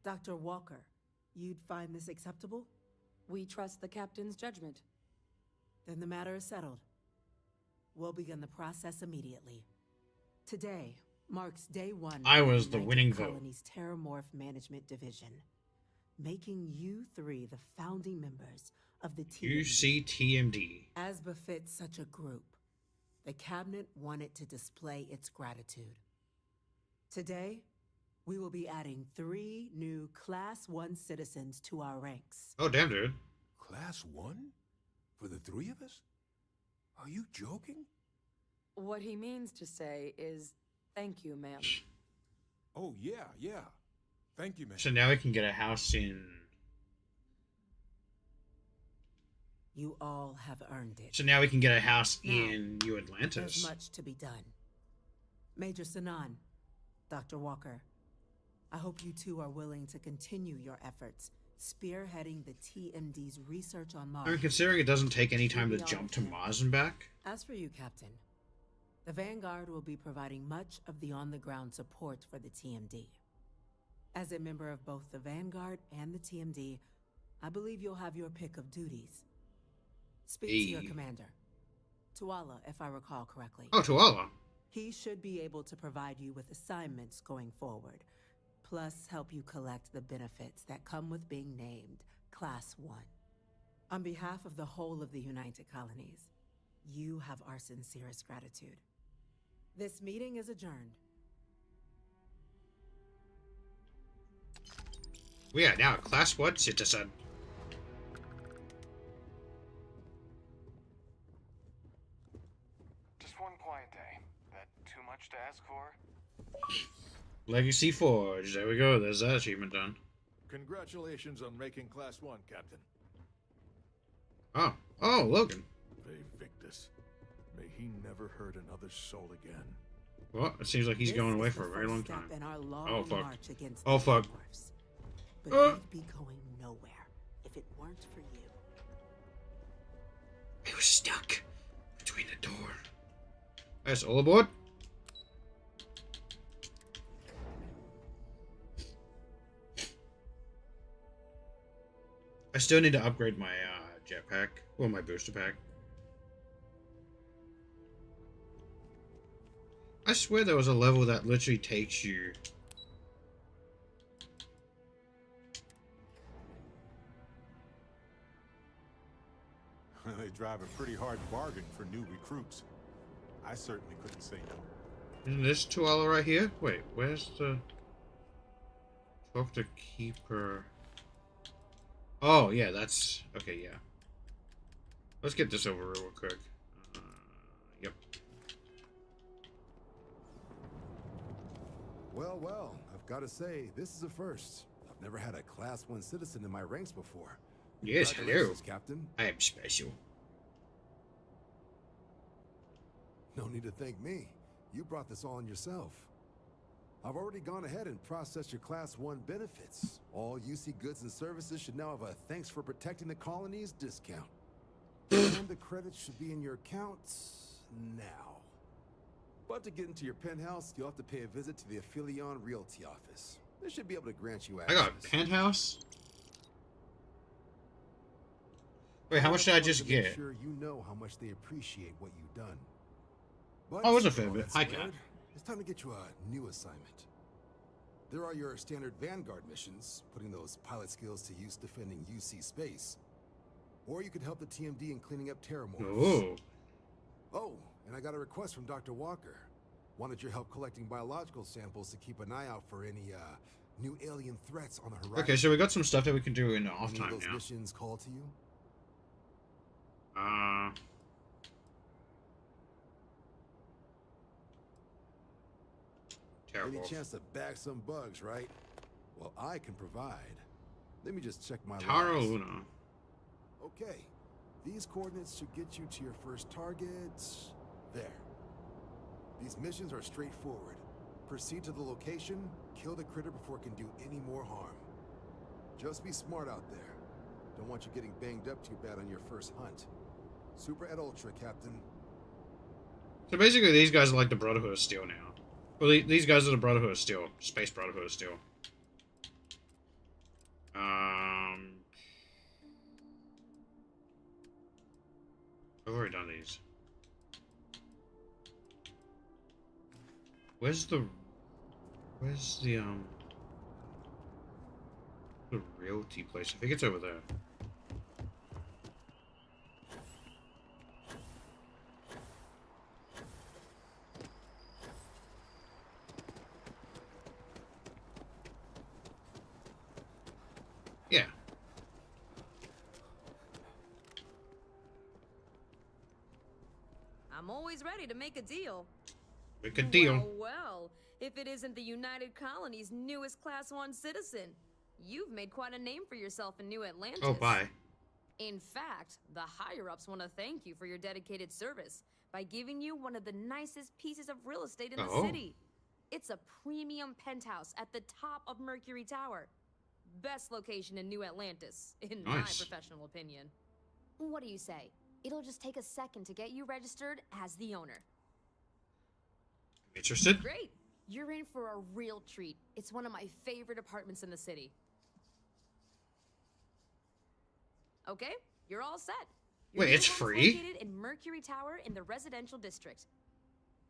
Dr. Walker, you'd find this acceptable? We trust the captain's judgment. Then the matter is settled. We'll begin the process immediately. Today marks day one. I of was the United winning vote. Colony's Terramorph Management Division, making you three the founding members of the TMD. UCTMD. As befits such a group, the Cabinet wanted to display its gratitude. Today, we will be adding 3 new Class 1 citizens to our ranks. Oh, damn, dude. Class 1? For the 3 of us? Are you joking? What he means to say is, thank you, ma'am. Oh, yeah. Thank you, man. So now we can get a house in... You all have earned it. So now we can get a house Now, in New There's Atlantis. much to be done. Major Sinan, Dr. Walker, I hope you two are willing to continue your efforts, spearheading the TMD's research on Mars. I mean, considering it doesn't take any time to jump to Mars and back. As for you, Captain, the Vanguard will be providing much of the on-the-ground support for the TMD. As a member of both the Vanguard and the TMD, I believe you'll have your pick of duties. Speak to your Hey. commander. Tuala, if I recall correctly. Oh, Tuala. He should be able to provide you with assignments going forward, plus help you collect the benefits that come with being named Class 1. On behalf of the whole of the United Colonies, you have our sincerest gratitude. This meeting is adjourned. We are now a Class 1 citizen. Just one quiet day. That too much to ask for? Legacy Forge. There we go. There's that achievement done. Congratulations on making Class 1, Captain. Oh, Logan. Victus. May he never hurt another soul again. Well, it seems like he's going away for a very long time. Oh, fuck. Oh, fuck. But we'd be going nowhere if it weren't for you. He was stuck between the door. That's all aboard. I still need to upgrade my jetpack. Well, my booster pack. I swear there was a level that literally takes you... They drive a pretty hard bargain for new recruits. I certainly couldn't say no. Isn't this Tuala right here? Wait, where's the... Talk to Keeper... Oh, yeah, that's... Okay, yeah. Let's get this over real quick. Yep. Well, I've got to say, this is a first. I've never had a Class 1 citizen in my ranks before. Yes, hello. Congratulations, Captain. I am special. No need to thank me. You brought this all on yourself. I've already gone ahead and processed your Class 1 benefits. All UC goods and services should now have a thanks for protecting the colonies discount. And the credits should be in your accounts now. But to get into your penthouse, you'll have to pay a visit to the Aphelion Realty office. They should be able to grant you access. I got a penthouse? Wait, how much did I just get? Sure, you know how much they appreciate what you've done. But Oh, it was a fair bit. Hi, squared, Cat. it's time to get you a new assignment. There are your standard Vanguard missions, putting those pilot skills to use defending UC space. Or you could help the TMD in cleaning up terramorphs. Oh, and I got a request from Dr. Walker. Wanted your help collecting biological samples to keep an eye out for any new alien threats on the horizon. Okay, so we got some stuff that we can do in the off Any time of those now. missions call to you? Terrible. Any chance to bag some bugs, right? Well, I can provide. Let me just check my Taro logs. Luna. Okay, these coordinates should get you to your first target. There. These missions are straightforward. Proceed to the location, kill the critter before it can do any more harm. Just be smart out there. Don't want you getting banged up too bad on your first hunt. Super et ultra, Captain. So basically, these guys are like the Brotherhood of Steel now. Well, these guys are the Brotherhood of Steel. Space Brotherhood of Steel. I've already done these. Where's the realty place? I think it's over there. Yeah. I'm always ready to make a deal. Make a deal. Well, if it isn't the United Colony's newest Class 1 citizen, you've made quite a name for yourself in New Atlantis. Oh, bye. In fact, the higher-ups want to thank you for your dedicated service by giving you one of the nicest pieces of real estate in the city. It's a premium penthouse at the top of Mercury Tower. Best location in New Atlantis, in my professional opinion. What do you say? It'll just take a second to get you registered as the owner. Interested? Great. You're in for a real treat. It's one of my favorite apartments in the city. Okay, you're all set. Your Wait, new it's home's free? located in Mercury Tower in the residential district.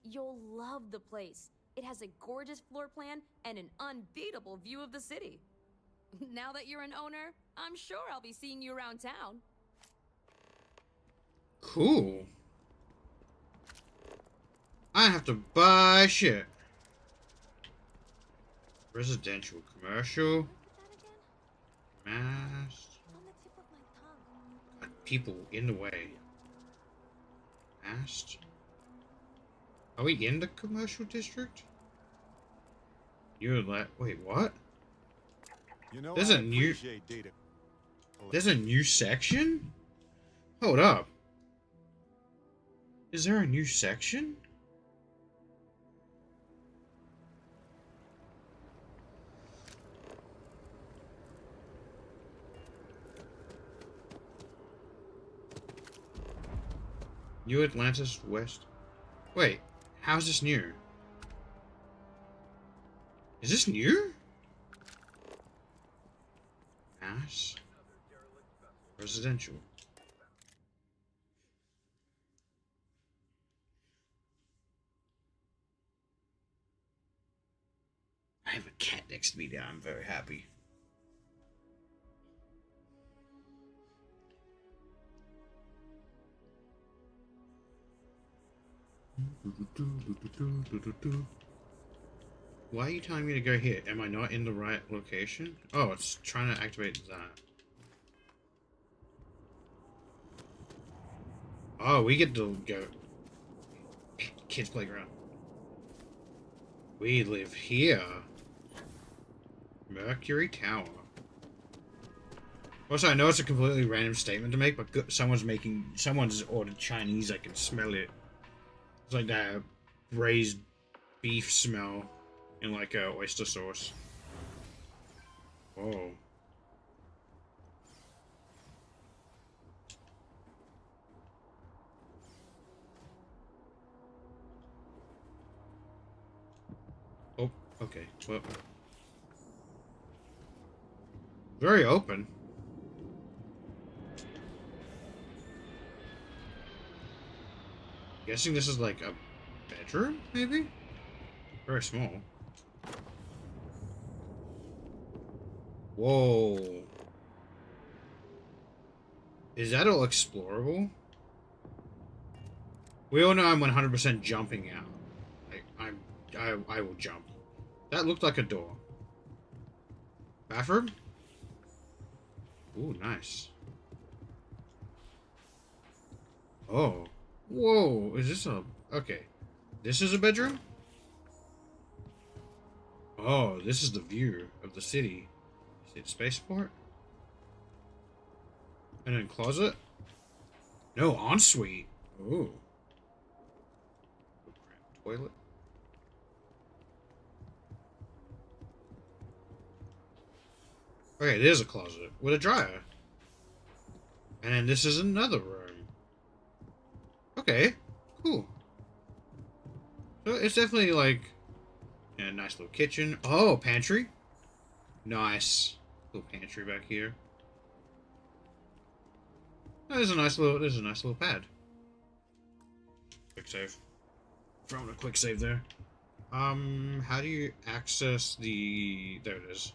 You'll love the place. It has a gorgeous floor plan and an unbeatable view of the city. Now that you're an owner, I'm sure I'll be seeing you around town. Cool. I have to buy shit. Residential, commercial, mass. People in the way. Mass. Are we in the commercial district? Wait, what? You know, There's I a new. appreciate data. There's a new section? Hold up. Is there a new section? New Atlantis West. Wait, how's this new? Is this new? Mass. Residential. I have a cat next to me now. I'm very happy. Why are you telling me to go here? Am I not in the right location? Oh, it's trying to activate that. Oh, we get to go. Kids' playground. We live here. Mercury Tower. Also, I know it's a completely random statement to make, but someone's ordered Chinese. I can smell it. It's like that braised beef smell in like a oyster sauce. Whoa. Oh, okay. Well, very open. Guessing this is like a bedroom, maybe? Very small. Whoa. Is that all explorable? We all know I'm 100% jumping out. Like, I will jump. That looked like a door. Bathroom? Ooh, nice. Oh. Whoa, is this a... Okay. This is a bedroom? Oh, this is the view of the city. Is it spaceport? And then closet? No, ensuite. Ooh. Toilet. Okay, there's a closet with a dryer. And then this is another room. Okay, cool. So it's definitely like a nice little kitchen. Oh, pantry. Nice. Little pantry back here. Oh, there's a nice little pad. Quick save. Throwing a quick save there. How do you access the... There it is.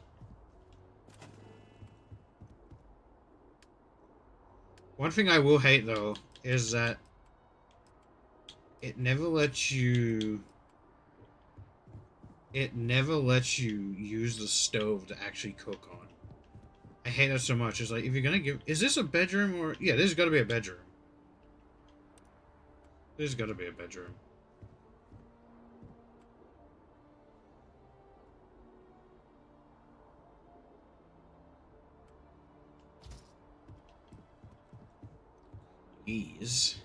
One thing I will hate, though, is that it never lets you... It never lets you use the stove to actually cook on. I hate that so much. It's like, if you're gonna give... Is this a bedroom or... Yeah, this has got to be a bedroom. This has got to be a bedroom. Ease.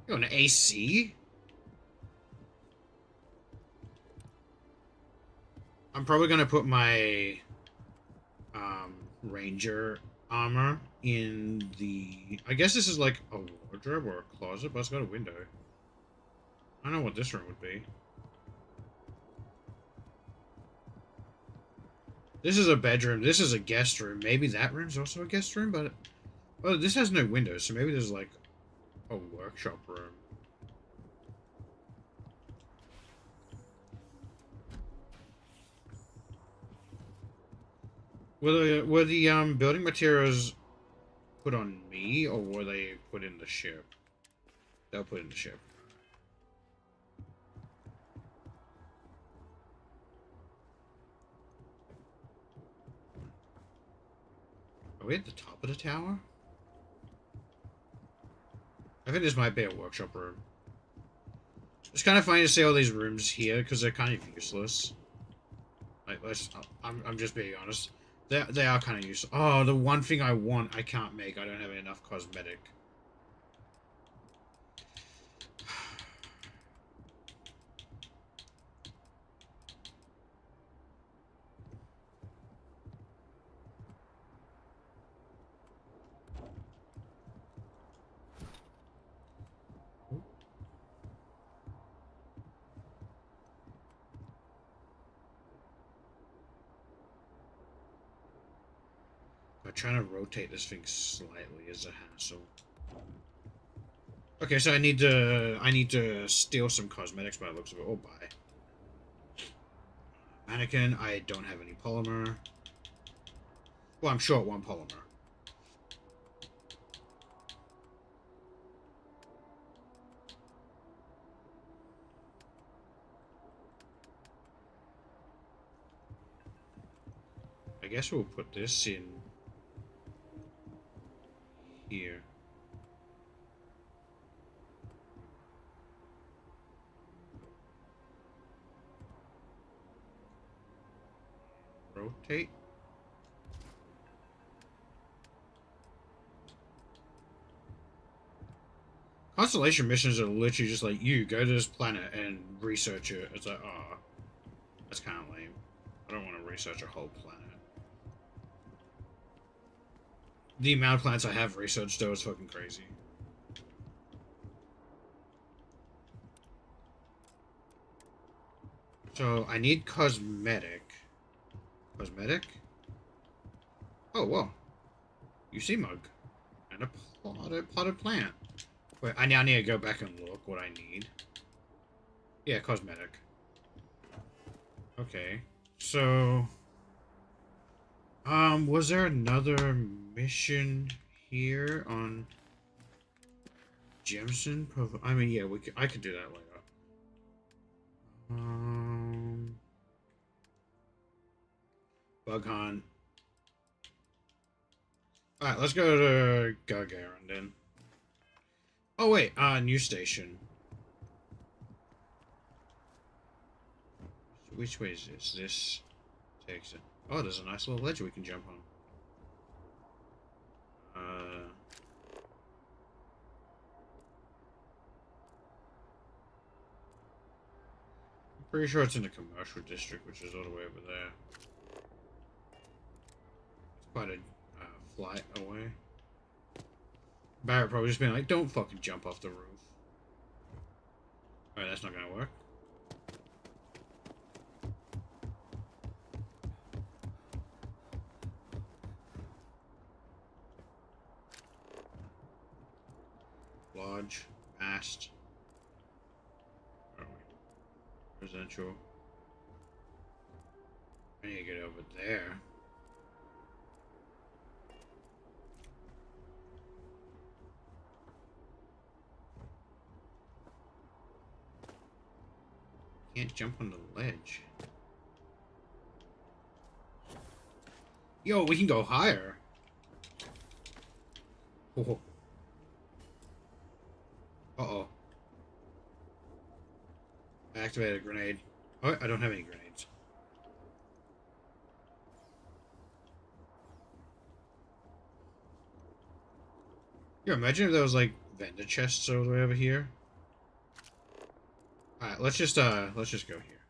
You got an AC? I'm probably gonna put my ranger armor in the... I guess this is like a wardrobe or a closet, but it's got a window. I don't know what this room would be. This is a bedroom. This is a guest room. Maybe that room's also a guest room, but... Well, this has no windows, so maybe there's like... A workshop room. Were the building materials put on me, or were they put in the ship? They were put in the ship. Are we at the top of the tower? I think this might be a workshop room. It's kind of funny to see all these rooms here because they're kind of useless. Like, I'm just being honest. They are kind of useless. Oh, the one thing I want, I can't make. I don't have enough cosmetic. Trying to rotate this thing slightly is a hassle. Okay, so I need to steal some cosmetics by the looks of it. Oh, buy. Mannequin. I don't have any polymer. Well, I'm short one polymer. I guess we'll put this in here. Rotate. Constellation missions are literally just like, you go to this planet and research it. It's like, oh, that's kind of lame. I don't want to research a whole planet. The amount of planets I have researched though is fucking crazy. So I need cosmetic. Cosmetic? Oh, whoa. You see mug. And a potted plant. Wait, I now need to go back and look what I need. Yeah, cosmetic. Okay. So... was there another mission here on Jemison? I mean, yeah, I could do that later. Bug hunt. Alright, let's go to Gagarin then. Oh wait, new station. Which way is this? This takes it. Oh, there's a nice little ledge we can jump on. I'm pretty sure it's in the commercial district, which is all the way over there. It's quite a flight away. Barrett probably just being like, don't fucking jump off the roof. Alright, that's not gonna work. Lodge, mast. Residential. I need to get over there. Can't jump on the ledge. Yo, we can go higher. Oh. Uh-oh. I activated a grenade. Oh, I don't have any grenades. Yeah, imagine if there was like vendor chests all the way over here. Alright, let's just go here.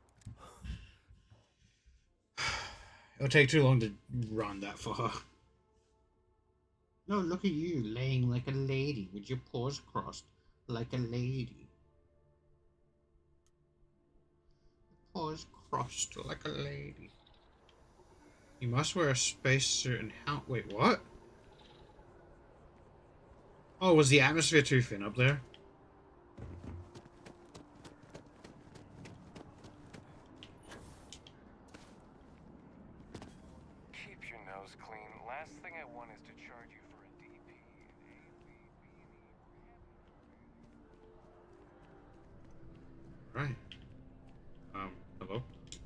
It'll take too long to run that far. No, look at you, laying like a lady with your paws crossed like a lady. Paws crossed like a lady. You must wear a spacesuit and how? Wait, what? Oh, was the atmosphere too thin up there? Keep your nose clean. Last thing I want is to charge you for a DP. Right. Hello?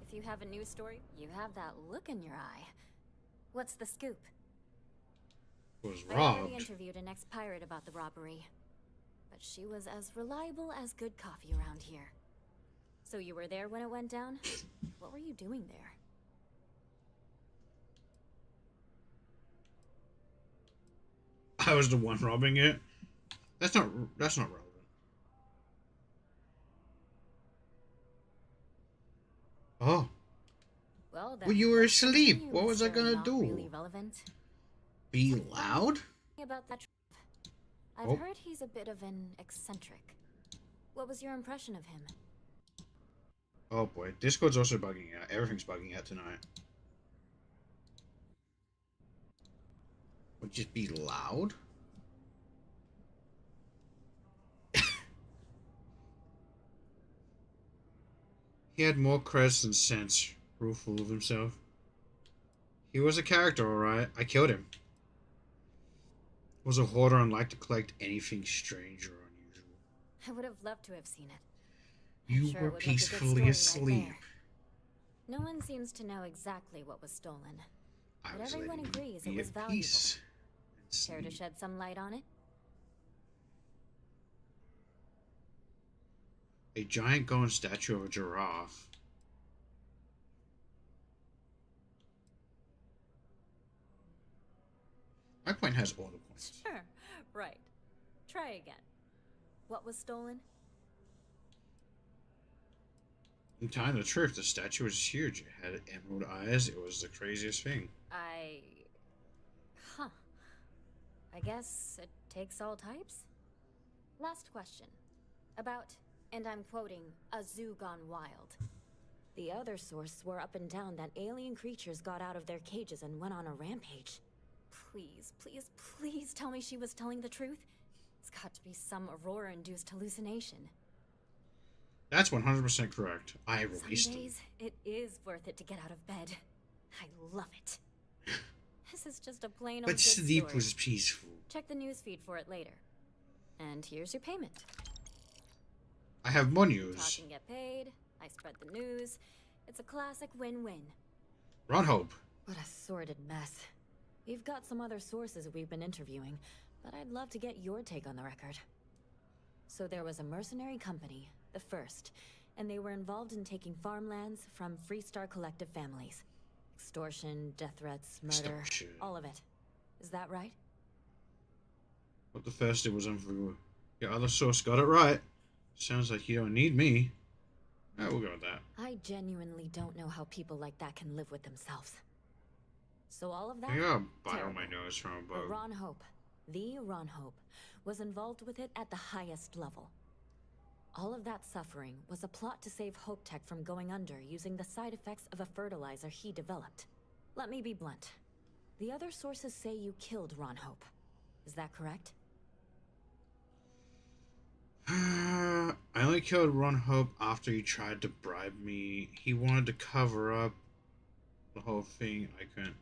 If you have a news story, you have that look in your eye. What's the scoop? Was I already robbed. interviewed an ex-pirate about the robbery. But she was as reliable as good coffee around here. So you were there when it went down? What were you doing there? I was the one robbing it. That's not relevant. Oh. Well, Well, you were asleep. What was I gonna do? Really relevant. Be loud? About that. I've heard he's a bit of an eccentric. What was your impression of him? Oh boy, Discord's also bugging out. Everything's bugging out tonight. Would just be loud? He had more credits than sense. Real fool of himself. He was a character, alright. I killed him. Was a hoarder and liked to collect anything strange or unusual. I would have loved to have seen it. You were peacefully asleep. No one seems to know exactly what was stolen. But everyone agrees it was valuable. Care to shed some light on it? A giant golden statue of a giraffe. My point has all the points. Sure, right. Try again. What was stolen? In telling the truth, the statue was huge. It had emerald eyes. It was the craziest thing. Huh. I guess it takes all types? Last question. About, and I'm quoting, a zoo gone wild. The other source swore up and down that alien creatures got out of their cages and went on a rampage. Please, please, please tell me she was telling the truth. It's got to be some Aurora-induced hallucination. That's 100% correct. I released Some them. days, it is worth it to get out of bed. I love it. This is just a plain old But good sleep story. was peaceful. Check the news feed for it later. And here's your payment. I have more news. Talk and get paid. I spread the news. It's a classic win-win. Ron Hope. What a sordid mess. We've got some other sources we've been interviewing, but I'd love to get your take on the record. So there was a mercenary company, the First, and they were involved in taking farmlands from Freestar Collective families. Extortion, death threats, murder, all of it. Is that right? What the first did was unforgivable. Your other source got it right. Sounds like you don't need me. We'll go with that. I genuinely don't know how people like that can live with themselves. So all of that? I got a bite on my nose from But above. Ron Hope, the Ron Hope, was involved with it at the highest level. All of that suffering was a plot to save Hope Tech from going under using the side effects of a fertilizer he developed. Let me be blunt. The other sources say you killed Ron Hope. Is that correct? I only killed Ron Hope after he tried to bribe me. He wanted to cover up the whole thing. I couldn't.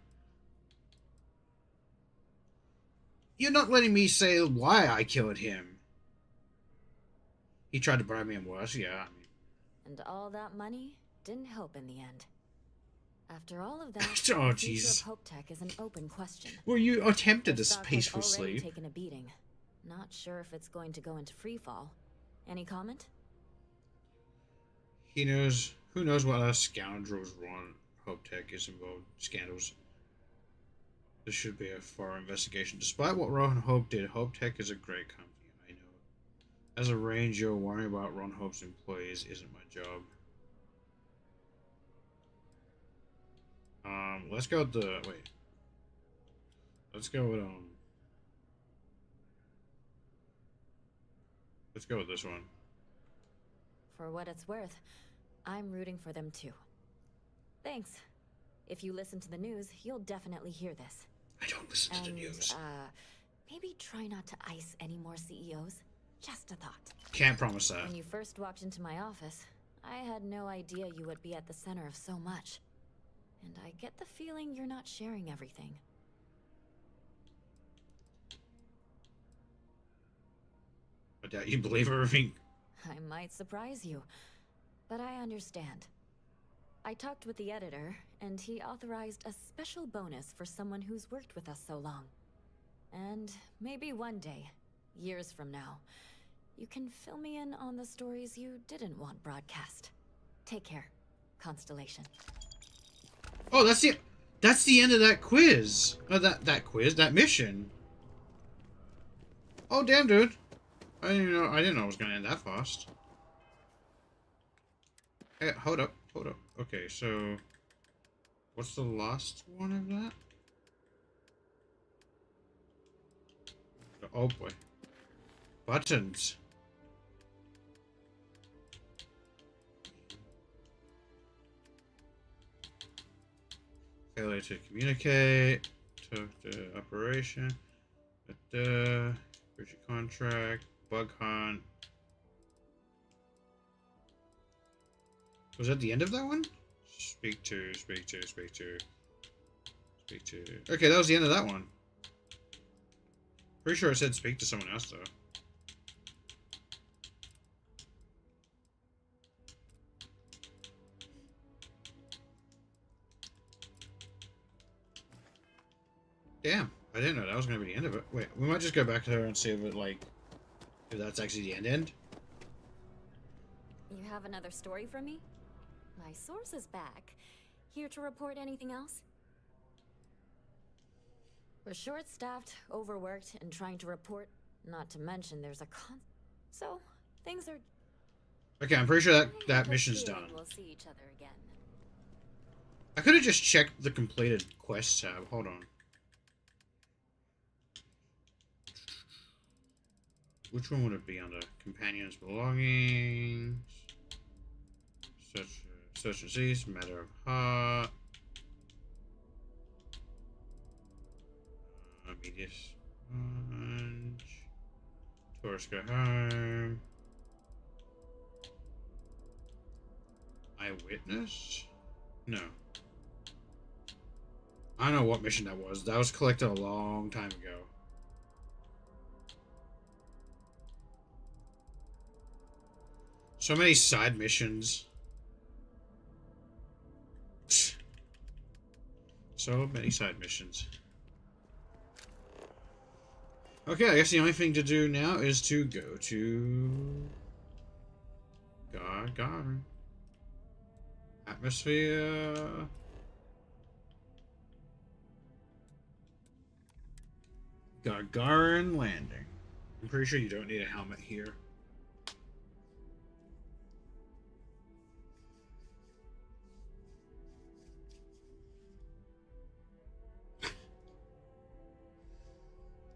You're not letting me say why I killed him. He tried to bribe me and worse, yeah. I mean. And all that money didn't help in the end. After all of that, Oh, the future jeez. of Hope Tech is an open question. Well, you attempted The this stock has peaceful already sleep. taken a beating. Not sure if it's going to go into free fall. Any comment? He knows. Who knows what other scoundrels Ron Hope Tech is involved? Scandals. This should be a thorough investigation. Despite what Ron Hope did, Hope Tech is a great company. I know. As a ranger, worrying about Ron Hope's employees isn't my job. Let's go with the wait. Let's go with Let's go with this one. For what it's worth, I'm rooting for them too. Thanks. If you listen to the news, you'll definitely hear this. I don't listen to the news. maybe try not to ice any more CEOs. Just a thought. Can't promise that. When you first walked into my office, I had no idea you would be at the center of so much. And I get the feeling you're not sharing everything. I doubt you believe everything. I might surprise you, but I understand. I talked with the editor, and he authorized a special bonus for someone who's worked with us so long. And maybe one day, years from now, you can fill me in on the stories you didn't want broadcast. Take care, Constellation. Oh, that's the end of that quiz. That mission. Oh, damn, dude. I didn't know it was gonna end that fast. Hey, hold up. Okay, so what's the last one of that? Oh boy. Buttons. Failure to communicate. Talk to operation. Breach of contract. Bug hunt. Was that the end of that one? Speak to. Okay, that was the end of that one. Pretty sure I said speak to someone else, though. Damn, I didn't know that was going to be the end of it. Wait, we might just go back to her and see if if that's actually the end. You have another story for me? My source is back. Here to report anything else? We're short-staffed, overworked, and trying to report. Not to mention there's a so, things are... Okay, I'm pretty sure that mission's done. We'll see each other again. I could have just checked the completed quest tab. Hold on. Which one would it be under? Companions' belongings. Search and cease. Matter of heart. Immediate sponge. Tourists go home. Eyewitness? No. I don't know what mission that was. That was collected a long time ago. So many side missions. So many side missions. Okay, I guess the only thing to do now is to go to Gargarin. Atmosphere. Gargarin landing. I'm pretty sure you don't need a helmet here.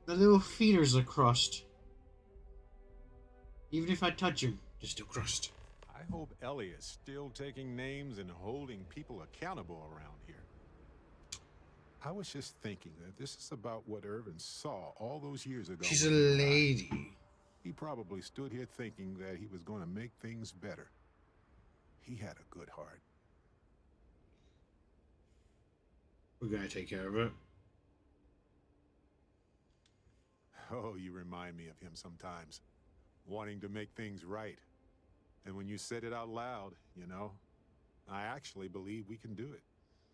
The little feeders are crushed. Even if I touch them, they're still crushed. I hope Ellie is still taking names and holding people accountable around here. I was just thinking that this is about what Irvin saw all those years ago. She's a lady. He probably stood here thinking that he was going to make things better. He had a good heart. We're gonna take care of it. Oh, you remind me of him sometimes, wanting to make things right. And when you said it out loud, you know, I actually believe we can do it.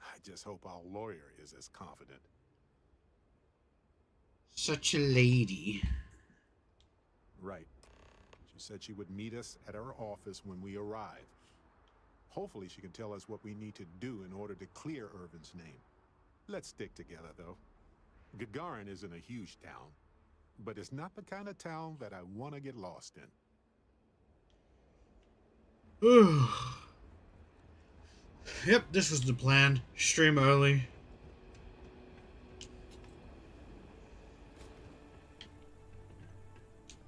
I just hope our lawyer is as confident. Such a lady. Right. She said she would meet us at our office when we arrive. Hopefully she can tell us what we need to do in order to clear Irvin's name. Let's stick together, though. Gagarin isn't a huge town, but it's not the kind of town that I want to get lost in. Yep, this was the plan. Stream early.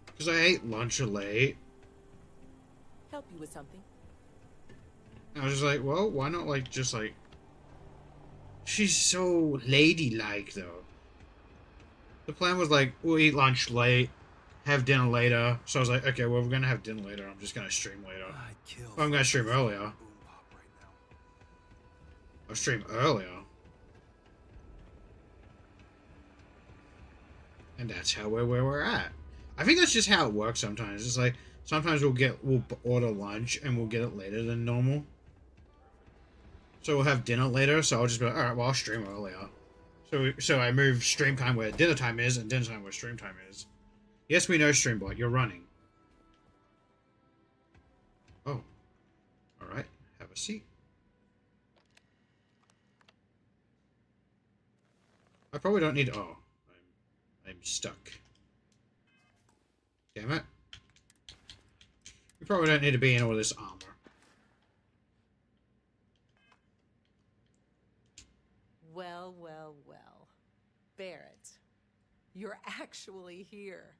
Because I ate lunch late. Help you with something? I was just like, well, why not, she's so ladylike, though. The plan was like, we'll eat lunch late, have dinner later. So I was like, okay, well, we're gonna have dinner later. I'm just gonna stream later. Well, I'm gonna stream earlier. I'll stream earlier. And that's how where we're at. I think that's just how it works sometimes. It's like sometimes we'll order lunch and we'll get it later than normal. So we'll have dinner later. So I'll just be like, all right, well, I'll stream earlier. So I move stream time where dinner time is and dinner time where stream time is. Yes, we know, Streambot, you're running. Oh, all right. Have a seat. I probably don't need. Oh, I'm stuck. Damn it. We probably don't need to be in all this armor. Well, well, well. Barrett, you're actually here.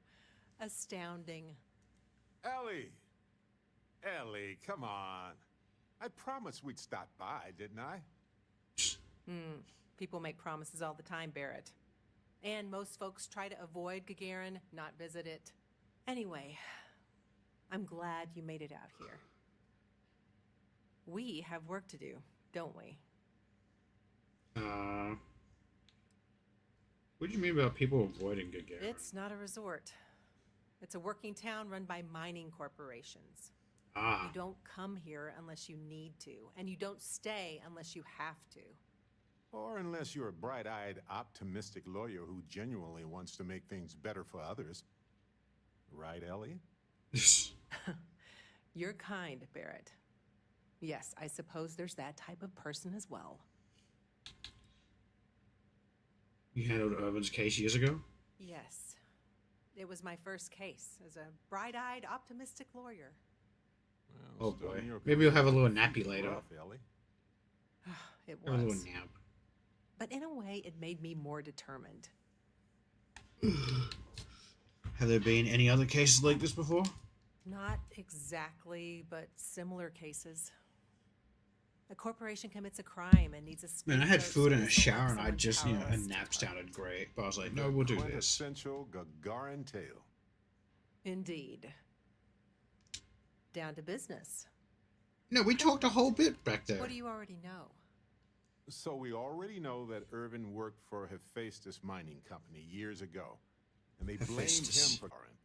Astounding. Ellie! Ellie, come on. I promised we'd stop by, didn't I? People make promises all the time, Barrett. And most folks try to avoid Gagarin, not visit it. Anyway, I'm glad you made it out here. We have work to do, don't we? What do you mean about people avoiding Gagarin? It's not a resort. It's a working town run by mining corporations. Ah. You don't come here unless you need to, and you don't stay unless you have to. Or unless you're a bright-eyed, optimistic lawyer who genuinely wants to make things better for others. Right, Ellie? You're kind, Barrett. Yes, I suppose there's that type of person as well. You handled Irvin's case years ago? Yes. It was my first case as a bright-eyed, optimistic lawyer. Oh boy. Maybe you'll have a little nappy later. It Have a little was. nap. But in a way, it made me more determined. Have there been any other cases like this before? Not exactly, but similar cases. A corporation commits a crime and needs a Man, I had food in a scapegoat shower and someone I just, a powerless. nap sounded great. But I was like, no, we'll do this. Quintessential Gagarin tale. Indeed. Down to business. No, we talked a whole bit back there. What do you already know? So we already know that Irvin worked for Hephaestus Mining Company years ago. And they blamed Hephaestus. him for Gagarin.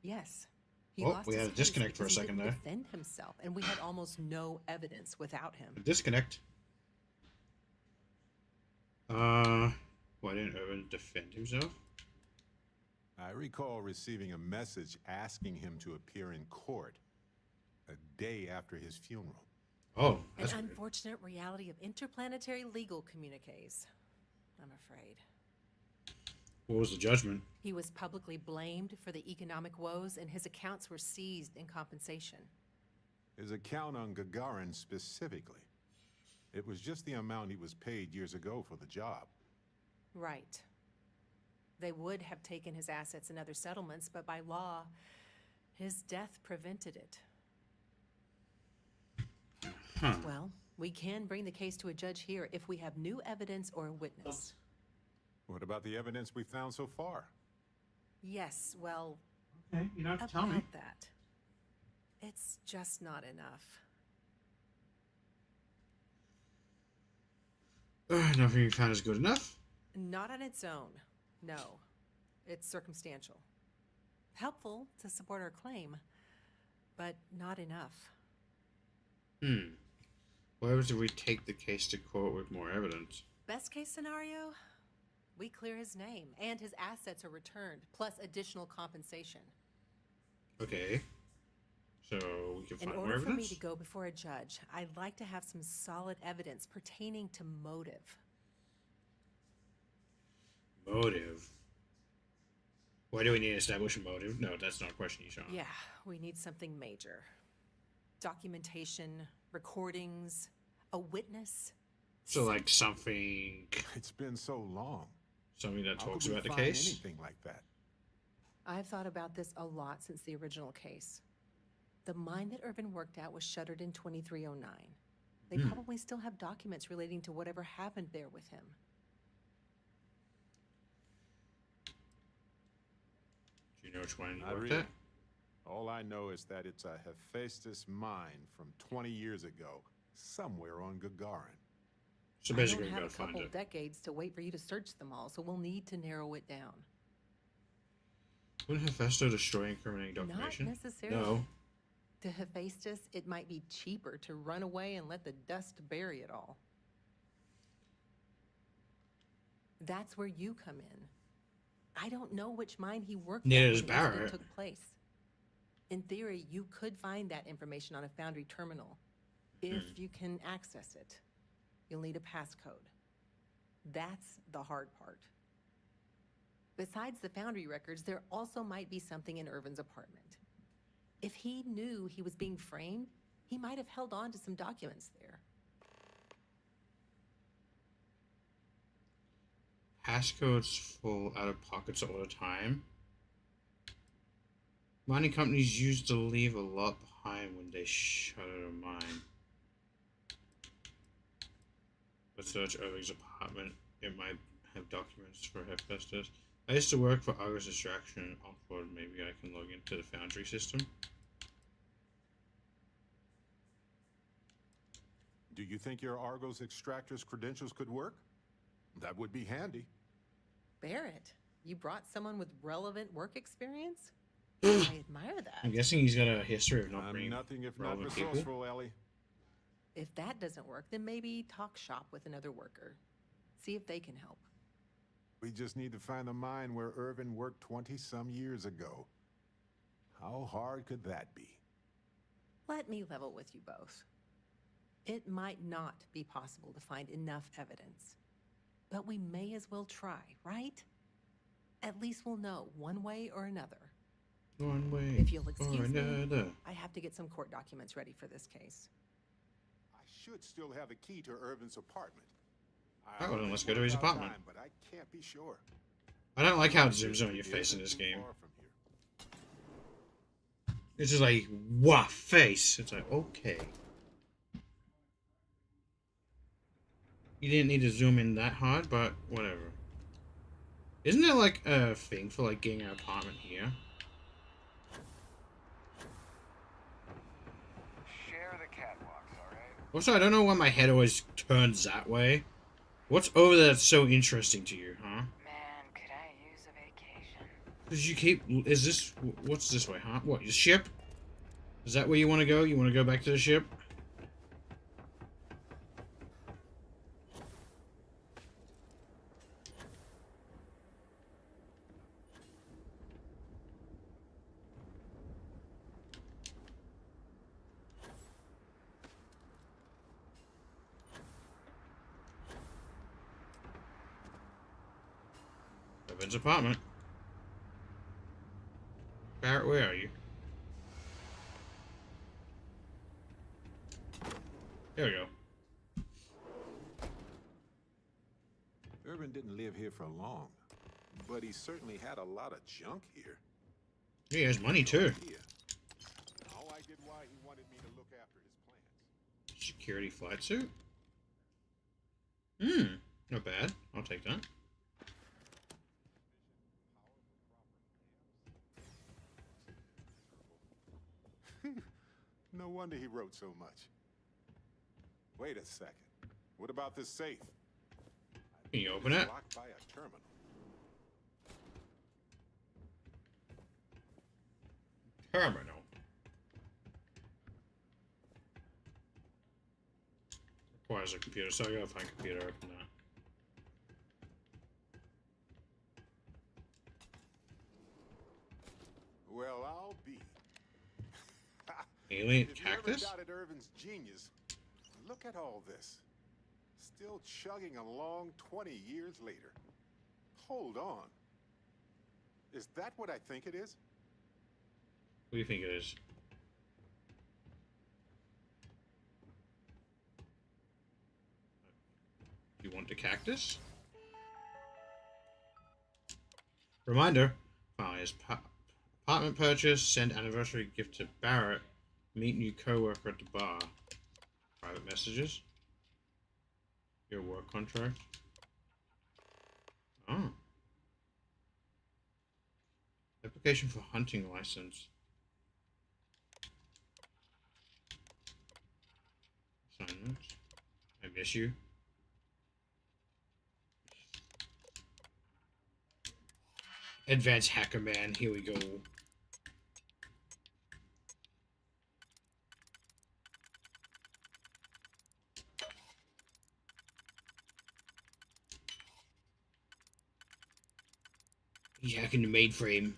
Yes. He Oh, lost we his had a case disconnect for a because he second didn't there. defend himself, and we had almost no evidence without him. A disconnect. Why didn't Irvin defend himself? I recall receiving a message asking him to appear in court a day after his funeral. Oh, An unfortunate reality of interplanetary legal communiques, I'm afraid. What was the judgment? He was publicly blamed for the economic woes, and his accounts were seized in compensation. His account on Gagarin specifically. It was just the amount he was paid years ago for the job. Right. They would have taken his assets in other settlements, but by law, his death prevented it. Huh. Well, we can bring the case to a judge here if we have new evidence or a witness. What about the evidence we found so far? Yes, well, Okay, you don't have to tell about me. that. It's just not enough. Nothing you found is good enough? Not on its own, no. It's circumstantial. Helpful to support our claim, but not enough. What happens if we take the case to court with more evidence? Best case scenario, we clear his name and his assets are returned, plus additional compensation. Okay. So we can In find more order for me evidence? to go before a judge, I'd like to have some solid evidence pertaining to motive. Motive. Why do we need to establish a motive? No, that's not a question you saw. Yeah, we need something major. Documentation, recordings, a witness. So like something It's been so long. something that How talks could we about the find case? anything like that? I've thought about this a lot since the original case. The mine that Irvin worked at was shuttered in 2309. They probably still have documents relating to whatever happened there with him. You know which one you Not worked really. at? All I know is that it's a Hephaestus mine from 20 years ago, somewhere on Gagarin. So I basically, don't we have gotta a find couple it. decades to wait for you to search them all, so we'll need to narrow it down. Wouldn't Hephaestus destroy incriminating Not documentation? necessarily. No. To Hephaestus, it might be cheaper to run away and let the dust bury it all. That's where you come in. I don't know which mine he worked Neither at does when the incident Barrett. took place. In theory, you could find that information on a Foundry terminal, if you can access it. You'll need a passcode. That's the hard part. Besides the Foundry records, there also might be something in Irvin's apartment. If he knew he was being framed, he might have held on to some documents there. Passcodes fall out of pockets all the time. Mining companies used to leave a lot behind when they shut a mine. Let's search Irving's apartment. It might have documents for Hephaestus. I used to work for Argus Extraction in Oxford. Maybe I can log into the Foundry system. Do you think your Argos extractor's credentials could work? That would be handy. Barrett, you brought someone with relevant work experience? I admire that. I'm guessing he's got a history of not I'm bringing nothing if not relevant people. resourceful, Ellie. If that doesn't work, then maybe talk shop with another worker. See if they can help. We just need to find the mine where Irvin worked 20-some years ago. How hard could that be? Let me level with you both. It might not be possible to find enough evidence, but we may as well try, right? At least we'll know one way or another. One way If you'll or excuse me, another. I have to get some court documents ready for this case. I should still have the key to Irvin's apartment. Oh, well, then let's go to his About apartment. time, but I can't be sure. I don't like how it zooms in on your face in this game. It's just like, wah, face. It's like, okay. You didn't need to zoom in that hard, but whatever. Isn't there like a thing for like getting an apartment here? Share the catwalks, alright? Also, I don't know why my head always turns that way. What's over there that's so interesting to you, huh? Man, could I use a vacation? Because you keep... Is this... What's this way, huh? What, your ship? Is that where you want to go? You want to go back to the ship? Irvin's apartment. Barrett, where are you? There we go. Irvin didn't live here for long, but he certainly had a lot of junk here. He has money too. Now I get why he wanted me to look after his plans. Security flight suit? Not bad. I'll take that. No wonder he wrote so much. Wait a second. What about this safe? Can you open it? Locked by a terminal. Terminal. Requires a computer, so I gotta find a computer, open that. Well, I'll be. Alien If you ever cactus? doubted Irvin's genius, look at all this. Still chugging along 20 years later. Hold on. Is that what I think it is? What do you think it is? You want the cactus? Reminder. Finalize apartment purchase. Send anniversary gift to Barrett. Meet new coworker at the bar. Private messages. Your work contract. Oh. Application for hunting license. Assignment. I miss you. Advanced Hacker Man. Here we go. He's hacking the mainframe.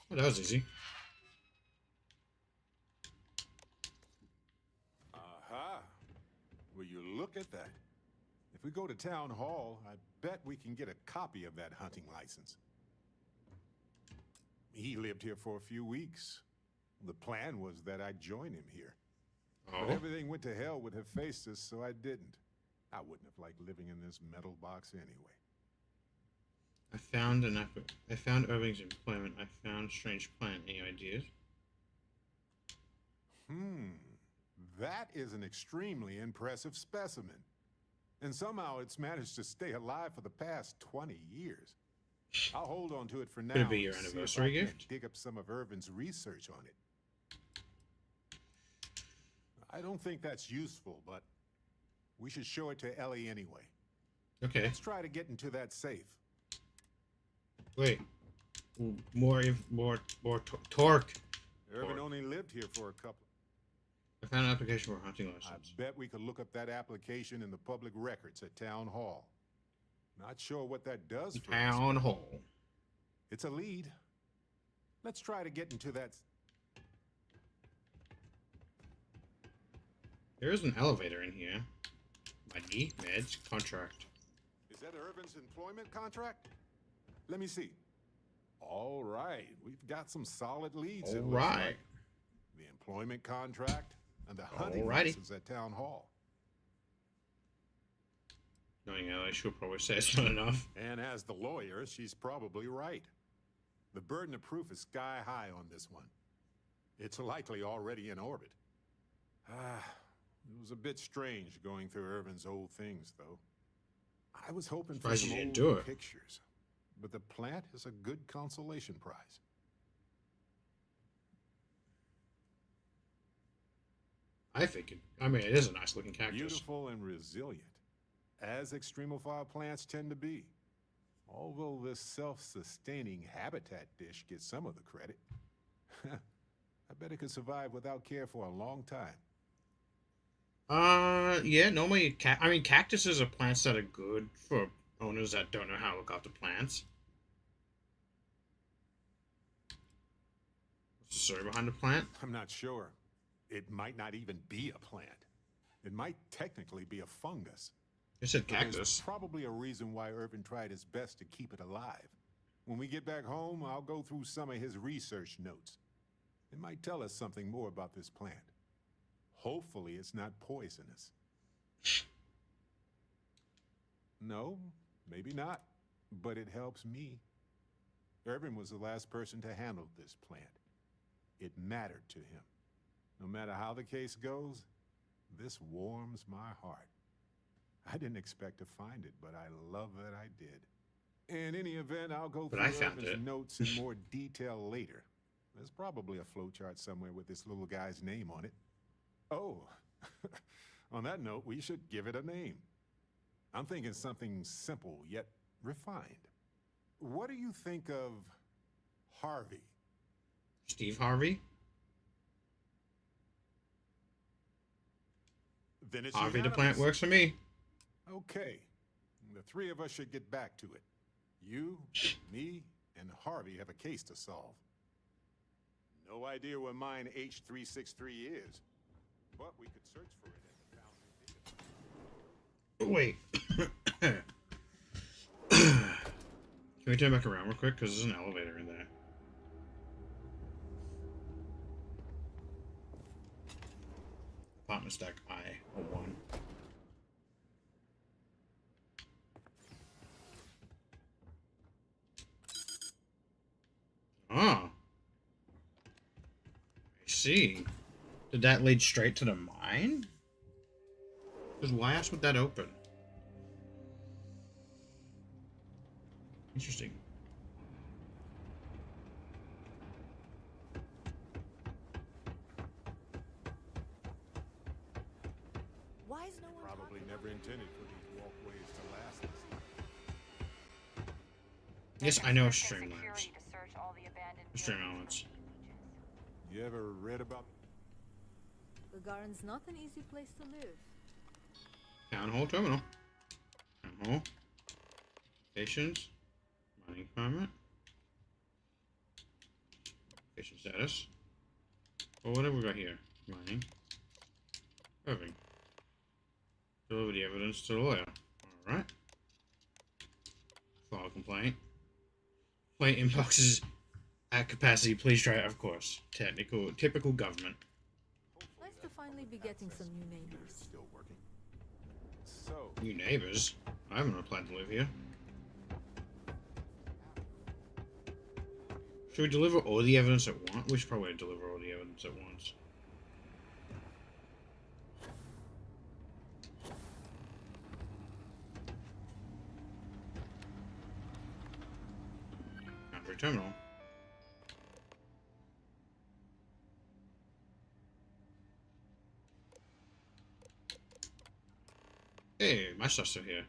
Oh, that was easy. Aha! Will you look at that? If we go to town hall, I bet we can get a copy of that hunting license. He lived here for a few weeks. The plan was that I'd join him here. But everything went to hell with Hephaestus, so I didn't. I wouldn't have liked living in this metal box anyway. I found Irving's employment. I found strange plant. Any ideas? That is an extremely impressive specimen. And somehow it's managed to stay alive for the past 20 years. I'll hold on to it for now. Could it be your and see anniversary if I gift? can dig up some of Irvin's research on it. I don't think that's useful, but we should show it to Ellie anyway. Okay. Let's try to get into that safe. Wait. More torque. Irvin only lived here for a couple. I found an application for a hunting license. I bet we could look up that application in the public records at Town Hall. Not sure what that does for us. Town Hall. It's a lead. Let's try to get into that. There is an elevator in here. Money, meds, contract. Is that Irvin's employment contract? Let me see. All right, we've got some solid leads. All right. Like. The employment contract and the hunting Alrighty. license at Town Hall. Knowing Ellie, she'll probably say it's not enough. And as the lawyer, she's probably right. The burden of proof is sky high on this one. It's likely already in orbit. It was a bit strange going through Irvin's old things, though. I was hoping for Surprised some you didn't old do it. pictures, but the plant is a good consolation prize. I think it is a nice looking cactus. Beautiful and resilient, as extremophile plants tend to be. Although this self-sustaining habitat dish gets some of the credit. I bet it could survive without care for a long time. Yeah, normally, cactuses are plants that are good for owners that don't know how to look after plants. What's the story behind the plant? I'm not sure. It might not even be a plant. It might technically be a fungus. You said But there's cactus. probably a reason why Irvin tried his best to keep it alive. When we get back home, I'll go through some of his research notes. It might tell us something more about this plant. Hopefully it's not poisonous. No, maybe not, but it helps me. Irvin was the last person to handle this plant. It mattered to him. No matter how the case goes, this warms my heart. I didn't expect to find it, but I love that I did. In any event, I'll go But through I found Irvin's it. notes in more detail later. There's probably a flowchart somewhere with this little guy's name on it. Oh, on that note, we should give it a name. I'm thinking something simple yet refined. What do you think of Harvey? Steve Harvey? Then it's Harvey the unanimous. plant works for me. Okay, the three of us should get back to it. You, me, and Harvey have a case to solve. No idea where mine H363 is, but we could search for it in the foundry database. Wait. Can we turn back around real quick? Because there's an elevator in there. Apartment stack I-01. Oh. I see. Did that lead straight to the mine? Because why else would that open? Interesting. Why is no one Probably never intended for these walkways to last this long. Yes, I know Streamlabs. Stream Elements. You ever read about... Gagarin's not an easy place to live. Town Hall Terminal. Town Hall. Stations. Mining permit. Station status. Well, what have we got here? Mining. Irving. Deliver the evidence to the lawyer. Alright. File complaint. Complaint inboxes at capacity. Please try it, of course. Typical government. Nice to finally be getting some new neighbors. Still working. So... New neighbors? I haven't applied to live here. Should we deliver all the evidence at once? We should probably deliver all the evidence at once. Foundry terminal. Hey, my stuff's still here.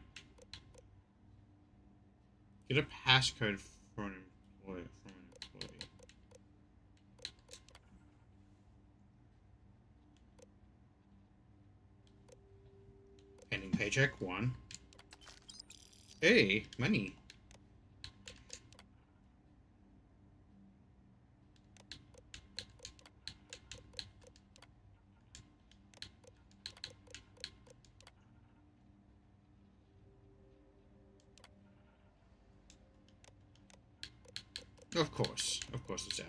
Get a passcode for an employee. Pending paycheck 1. Hey, money. Of course it's out.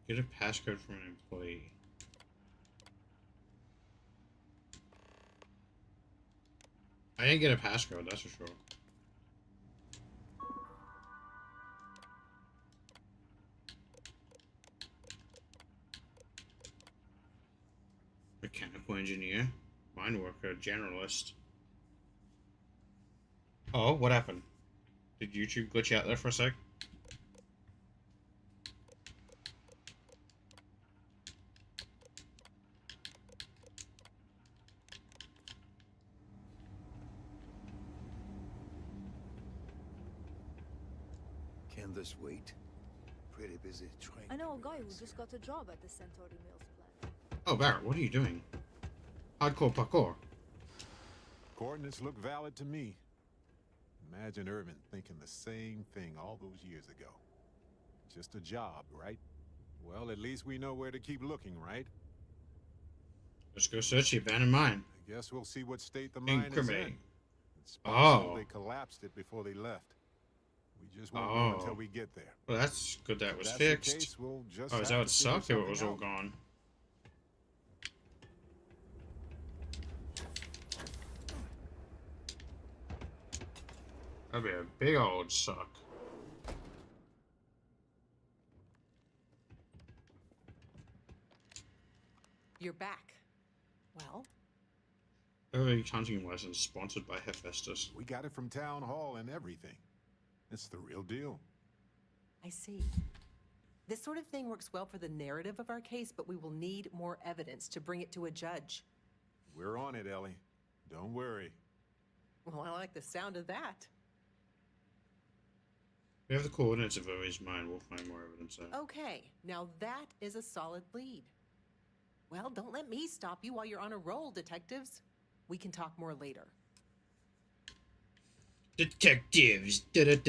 Get a passcode from an employee. I didn't get a passcode, that's for sure. Mechanical engineer, mine worker, generalist. Oh, what happened? Did YouTube glitch out there for a sec? Can this wait? Pretty busy trying. I know a guy who just got a job at the Centauri Mills plant. Oh, Barrett, what are you doing? Hardcore parkour. Coordinates look valid to me. Imagine Irvin thinking the same thing all those years ago. Just a job, right? Well, at least we know where to keep looking, right? Let's go search the abandoned mine. I guess we'll see what state the mine is in. Incriminating. It's possible Oh. they collapsed it before they left. We just won't know until we get there. Well, that's good that was If that's the fixed. case, we'll just Oh, is have that what to figure sucked or it was something all out. gone? That'd be a big old suck. You're back. Well, Every hunting license sponsored by Hephaestus. We got it from town hall and everything. It's the real deal. I see. This sort of thing works well for the narrative of our case, but we will need more evidence to bring it to a judge. We're on it, Ellie. Don't worry. Well, I like the sound of that. We have the coordinates of Owen's mine. We'll find more evidence there. Okay, now that is a solid lead. Well, don't let me stop you while you're on a roll, detectives. We can talk more later. Detectives. 3,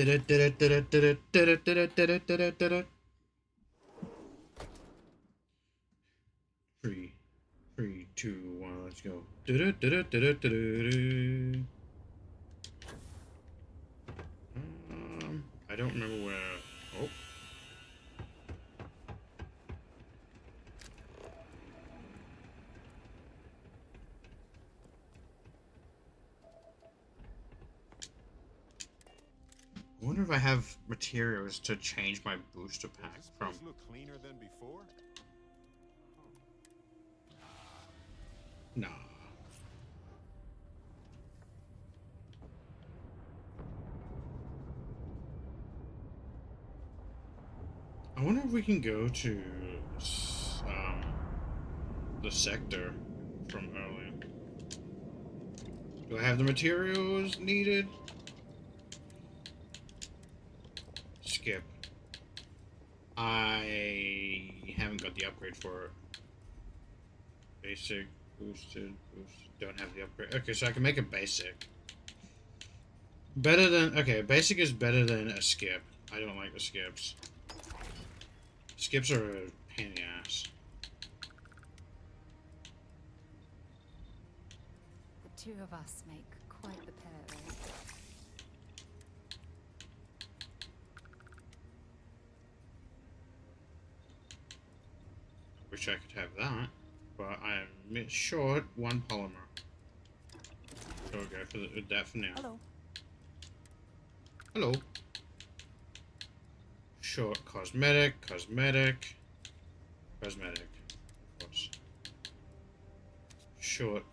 2, 1, let's go. I don't remember where. Oh. I wonder if I have materials to change my booster pack Does this from. place look cleaner than before? Nah. I wonder if we can go to the sector from earlier. Do I have the materials needed? Skip. I haven't got the upgrade for it. Basic, boosted, don't have the upgrade. Okay, so I can make a basic. Better than, okay, basic is better than a skip. I don't like the skips. Skips are a pain in the ass. The two of us make quite the pair, eh? Wish I could have that, but I'm short one polymer. So we'll go for that for now. Hello. Hello. Short cosmetic, cosmetic, cosmetic, of course. Short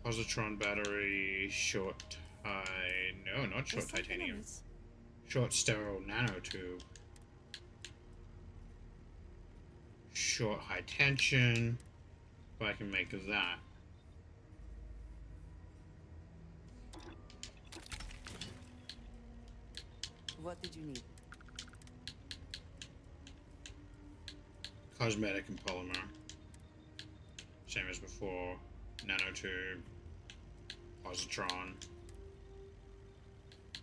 positron battery, short no, not short titanium. Short sterile nanotube. Short high tension. If I can make that. What did you need? Cosmetic and polymer. Same as before. Nanotube. Positron.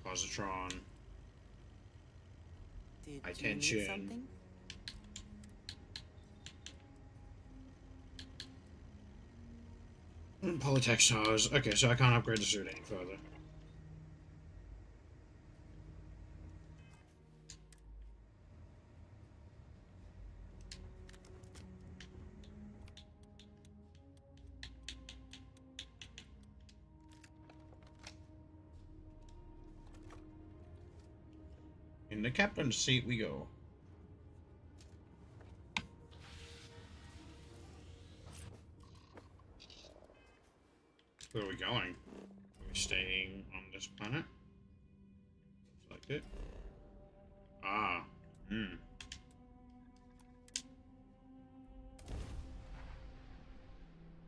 Positron. High tension. Polytextiles. Okay, so I can't upgrade the suit any further. In the captain's seat we go. Where are we going? Are we staying on this planet? Select it. Ah. Hmm.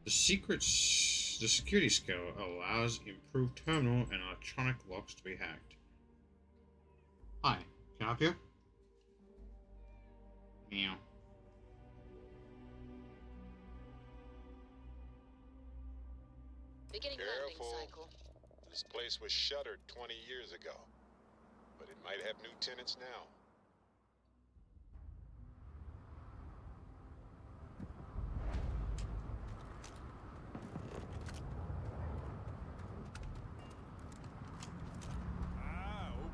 The security skill allows improved terminal and electronic locks to be hacked. Hi, can I help you? Meow. Beginning landing cycle. This place was shuttered 20 years ago, but it might have new tenants now.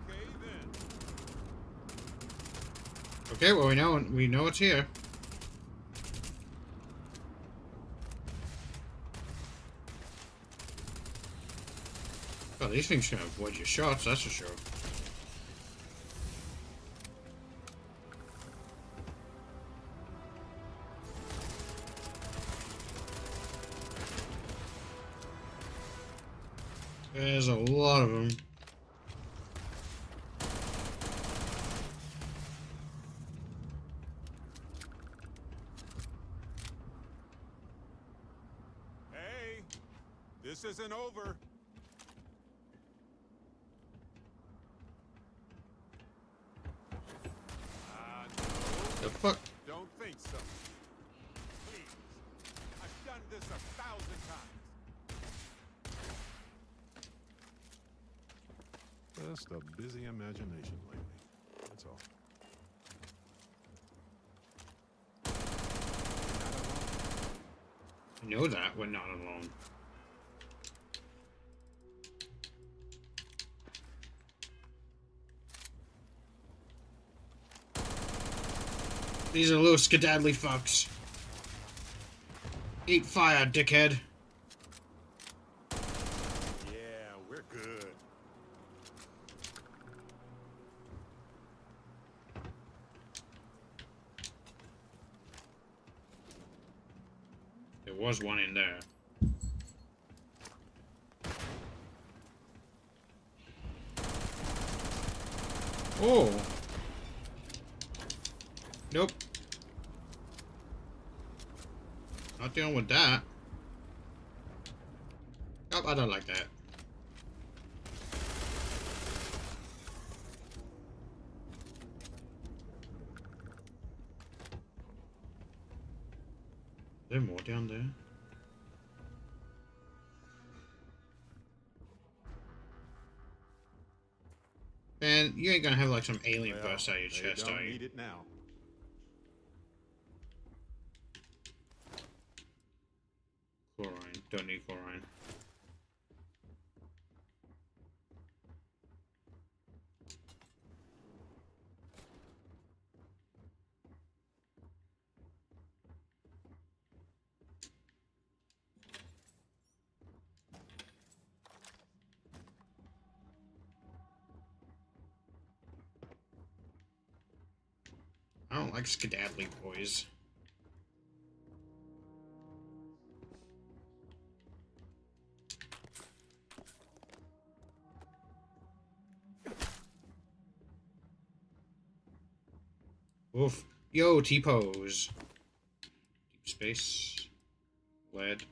Okay then. Okay, well we know it's here. Oh, these things can avoid your shots, that's for sure. There's a lot of them. Hey, this isn't over. The fuck? Don't think so. Please. I've done this 1,000 times. Just a busy imagination lately. That's all. I know that we're not alone. These are little skedaddly fucks. Eat fire, dickhead. Yeah, we're good. There was one in there. Oh! Nope. Not dealing with that. Nope, I don't like that. Is there more down there? Man, you ain't gonna have like some alien burst out of your chest, are you? Need it now. Chlorine. Don't need chlorine. I don't like skedaddly boys. Oof. Yo, T-pose. Deep space. Lead.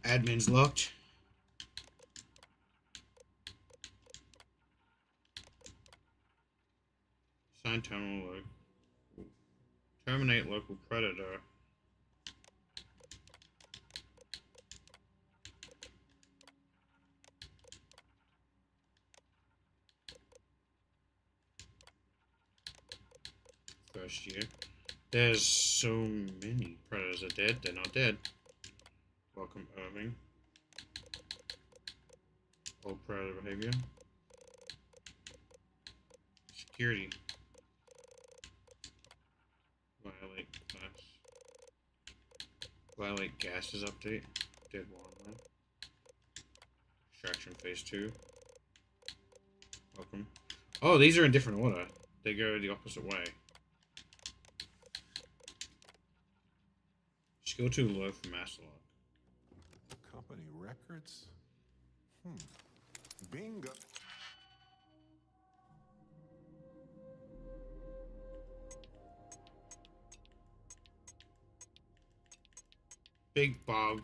Admin's locked. Sign terminal lock. Terminate local predator. First year. There's so many predators are dead. They're not dead. Welcome, Irving. Old predator behavior. Security. Violate class. Violate gases update. Dead wildlife. Extraction phase 2. Welcome. Oh, these are in different order. They go the opposite way. Skill 2 low for master lock. Company records? Bingo. Big bog.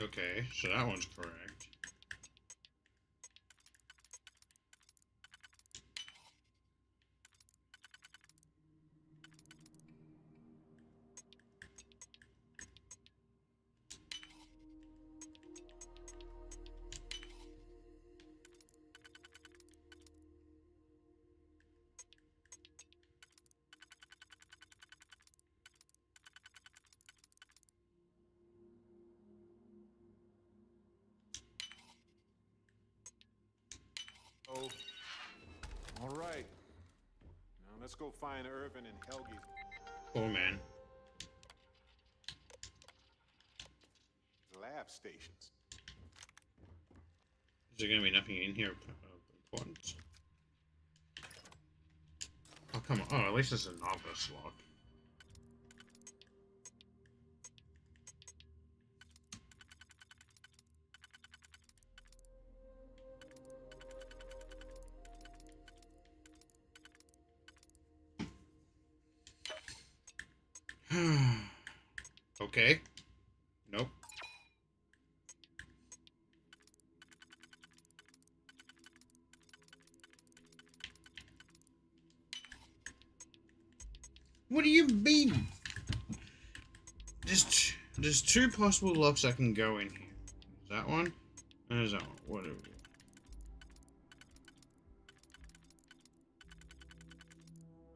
Okay, so that one's correct. Oh. All right. Now let's go find Irvin and Helgi. Poor man. Lab stations. Is there gonna be nothing in here of importance? Oh, come on. Oh, at least it's a novice lock. Okay. Nope. What do you mean? There's two possible locks I can go in here. There's that one, and there's that one. Whatever.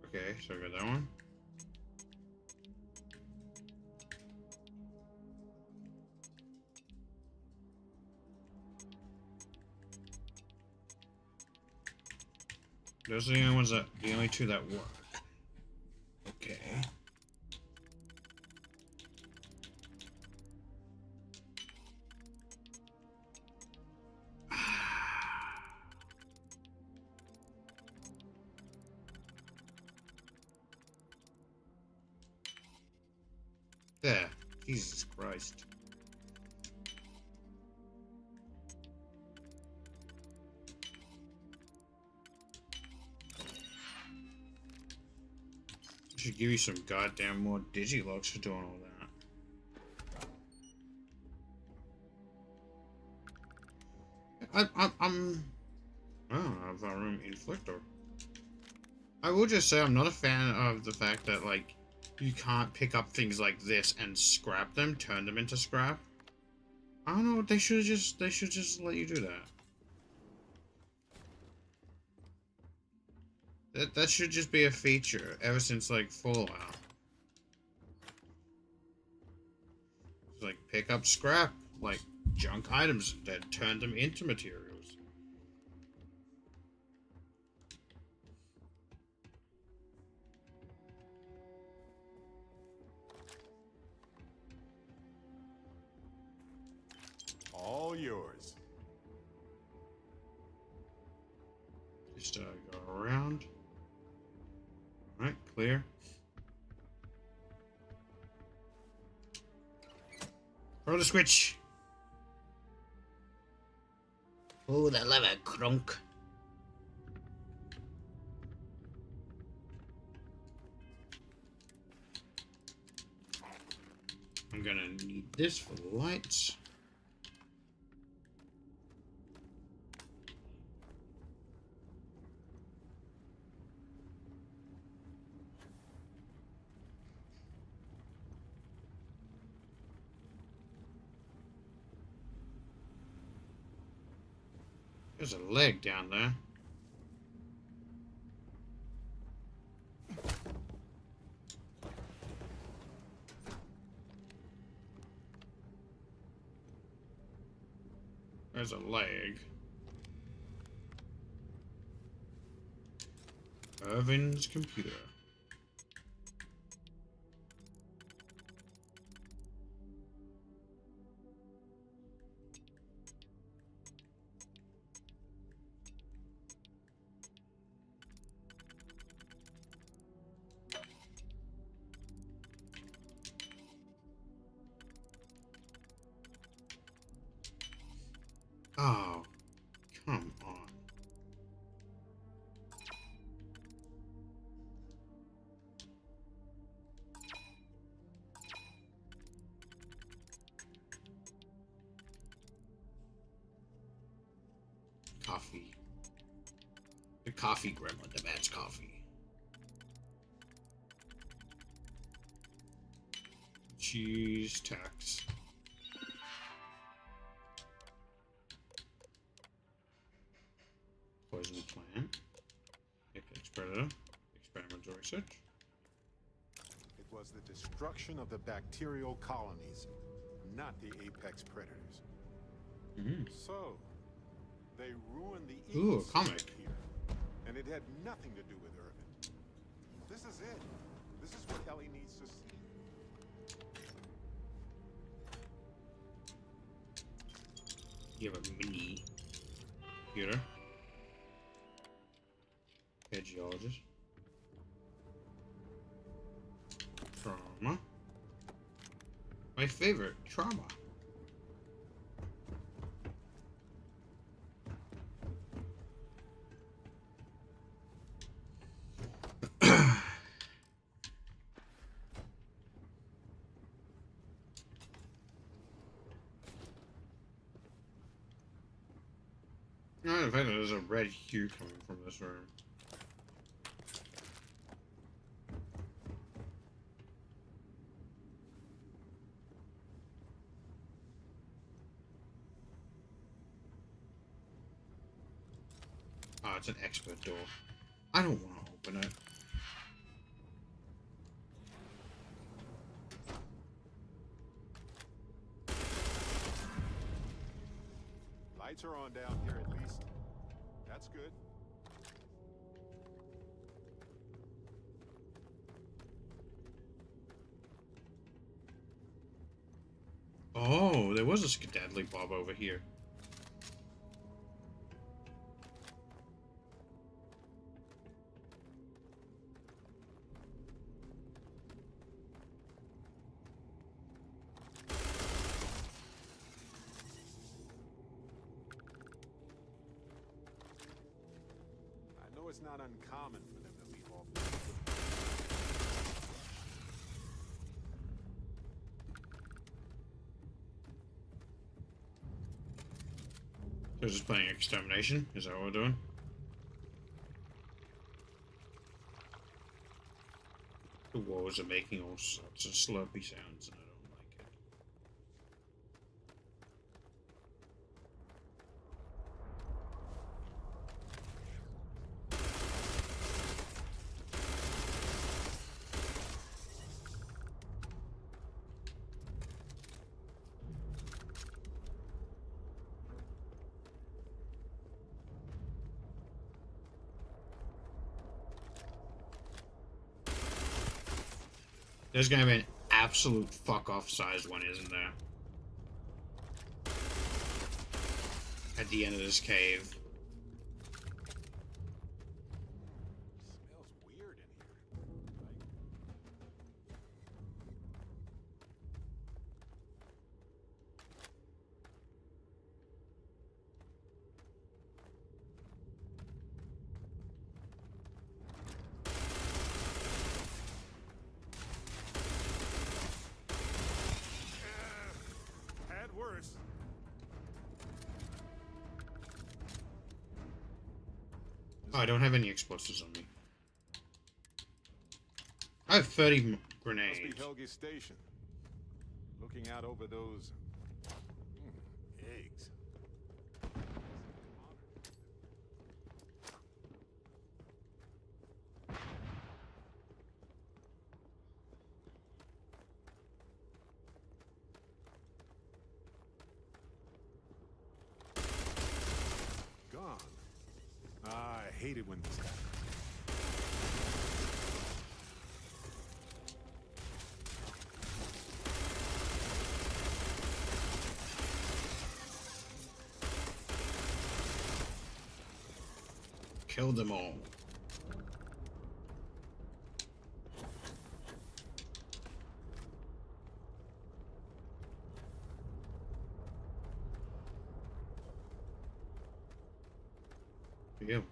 Okay, so I got that one. Those are the only ones that, the only two that work. Okay. There. Jesus Christ. I should give you some goddamn more digilocks for doing all that. I don't have a room inflictor. I will just say I'm not a fan of the fact that, like, you can't pick up things like this and scrap them, turn them into scrap. I don't know, they should just let you do that. That should just be a feature ever since, like, Fallout. It's like, pick up scrap, like, junk items, then turn them into materials. All yours. Just go around. Alright, clear. Throw the switch. Oh, that lever, crunk. I'm gonna need this for the lights. There's a leg down there. There's a leg. Irvin's computer. Oh, come on. Coffee. The coffee gremlin, the bad's coffee. Cheese tax. Poison plant. Apex predator. Experimental research. It was the destruction of the bacterial colonies, not the apex predators. So, they ruined the Ooh, a comic. here, and it had nothing to do with Irvin. This is it. This is what Ellie needs to see. You have a mini computer. A geologist. Trauma. My favorite, trauma. No, in fact, there's a red hue coming from this room. Oh, it's an expert door. I don't want to open it. Lights are on down here at least. That's good. Oh, there was a skedaddly Bob over here. I know it's not uncommon for them to leave off. They're just playing extermination. Is that what we're doing? The walls are making all sorts of slurpy sounds, and I don't like it. There's gonna be an absolute fuck-off sized one, isn't there? At the end of this cave. Smells weird in here. Had worse. Oh, I don't have any explosives on me. I have 30 Must grenades. be Helge's station. Looking out over those eggs. Gone. I hate it when this happens. Kill them all. For you.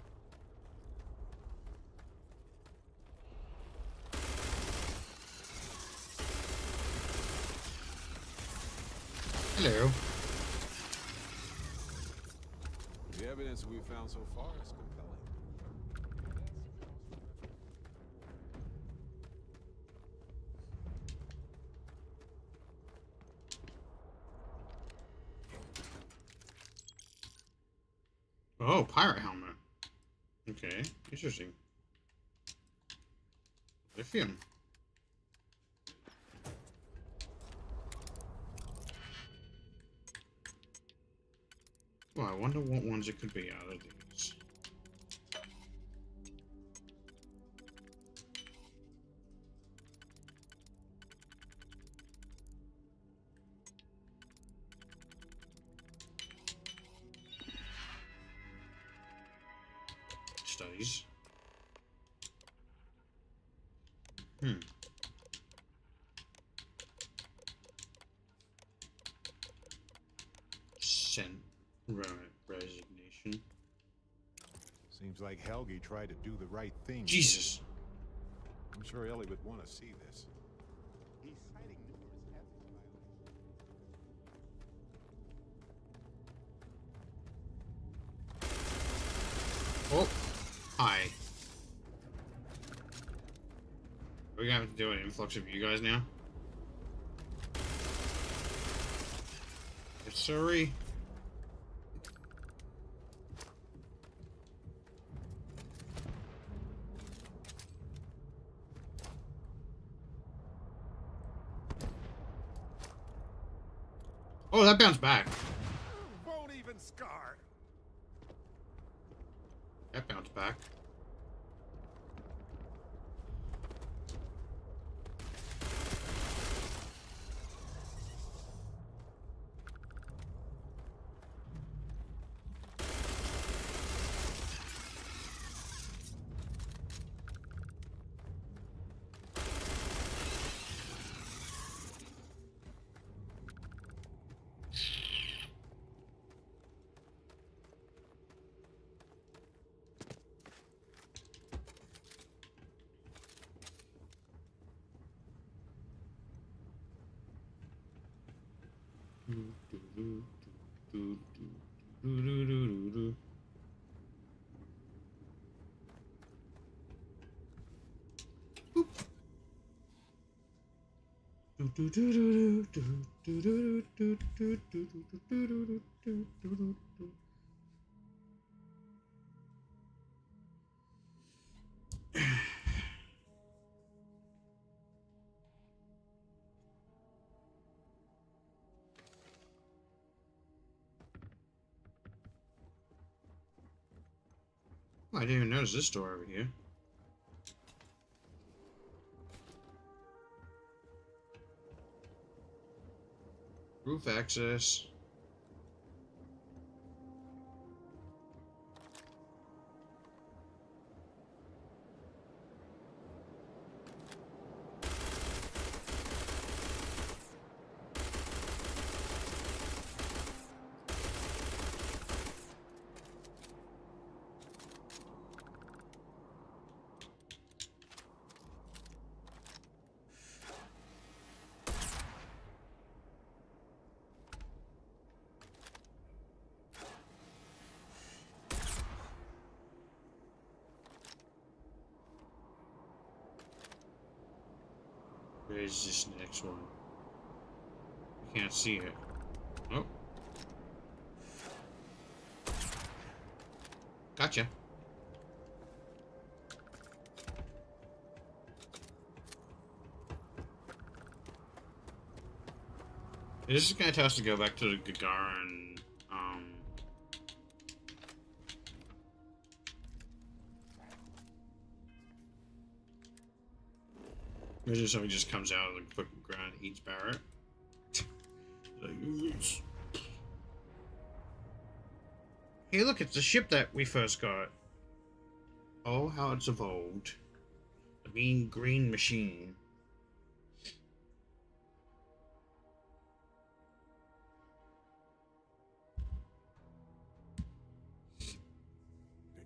Hello. The evidence we found so far is compelling. Oh, pirate helmet. Okay, interesting. Lithium. Well, I wonder what ones it could be out of these. Studies. Sent resignation. Seems like Helge tried to do the right thing. Jesus. I'm sure Ellie would want to see this. He's citing numerous ethics violations. Oh, hi. Are we gonna have to do an influx of you guys now? Yes, sorry. Oh, that bounced back. Won't even scar. That bounced back. I didn't even notice this door over here. Roof access. Where's this next one? I can't see it. Oh. Gotcha. This is gonna tell us to go back to the Gagarin, imagine somebody just comes out of the fucking ground and eats Barrett. Like, yes. Hey, look, it's the ship that we first got. Oh, how it's evolved. The mean green machine.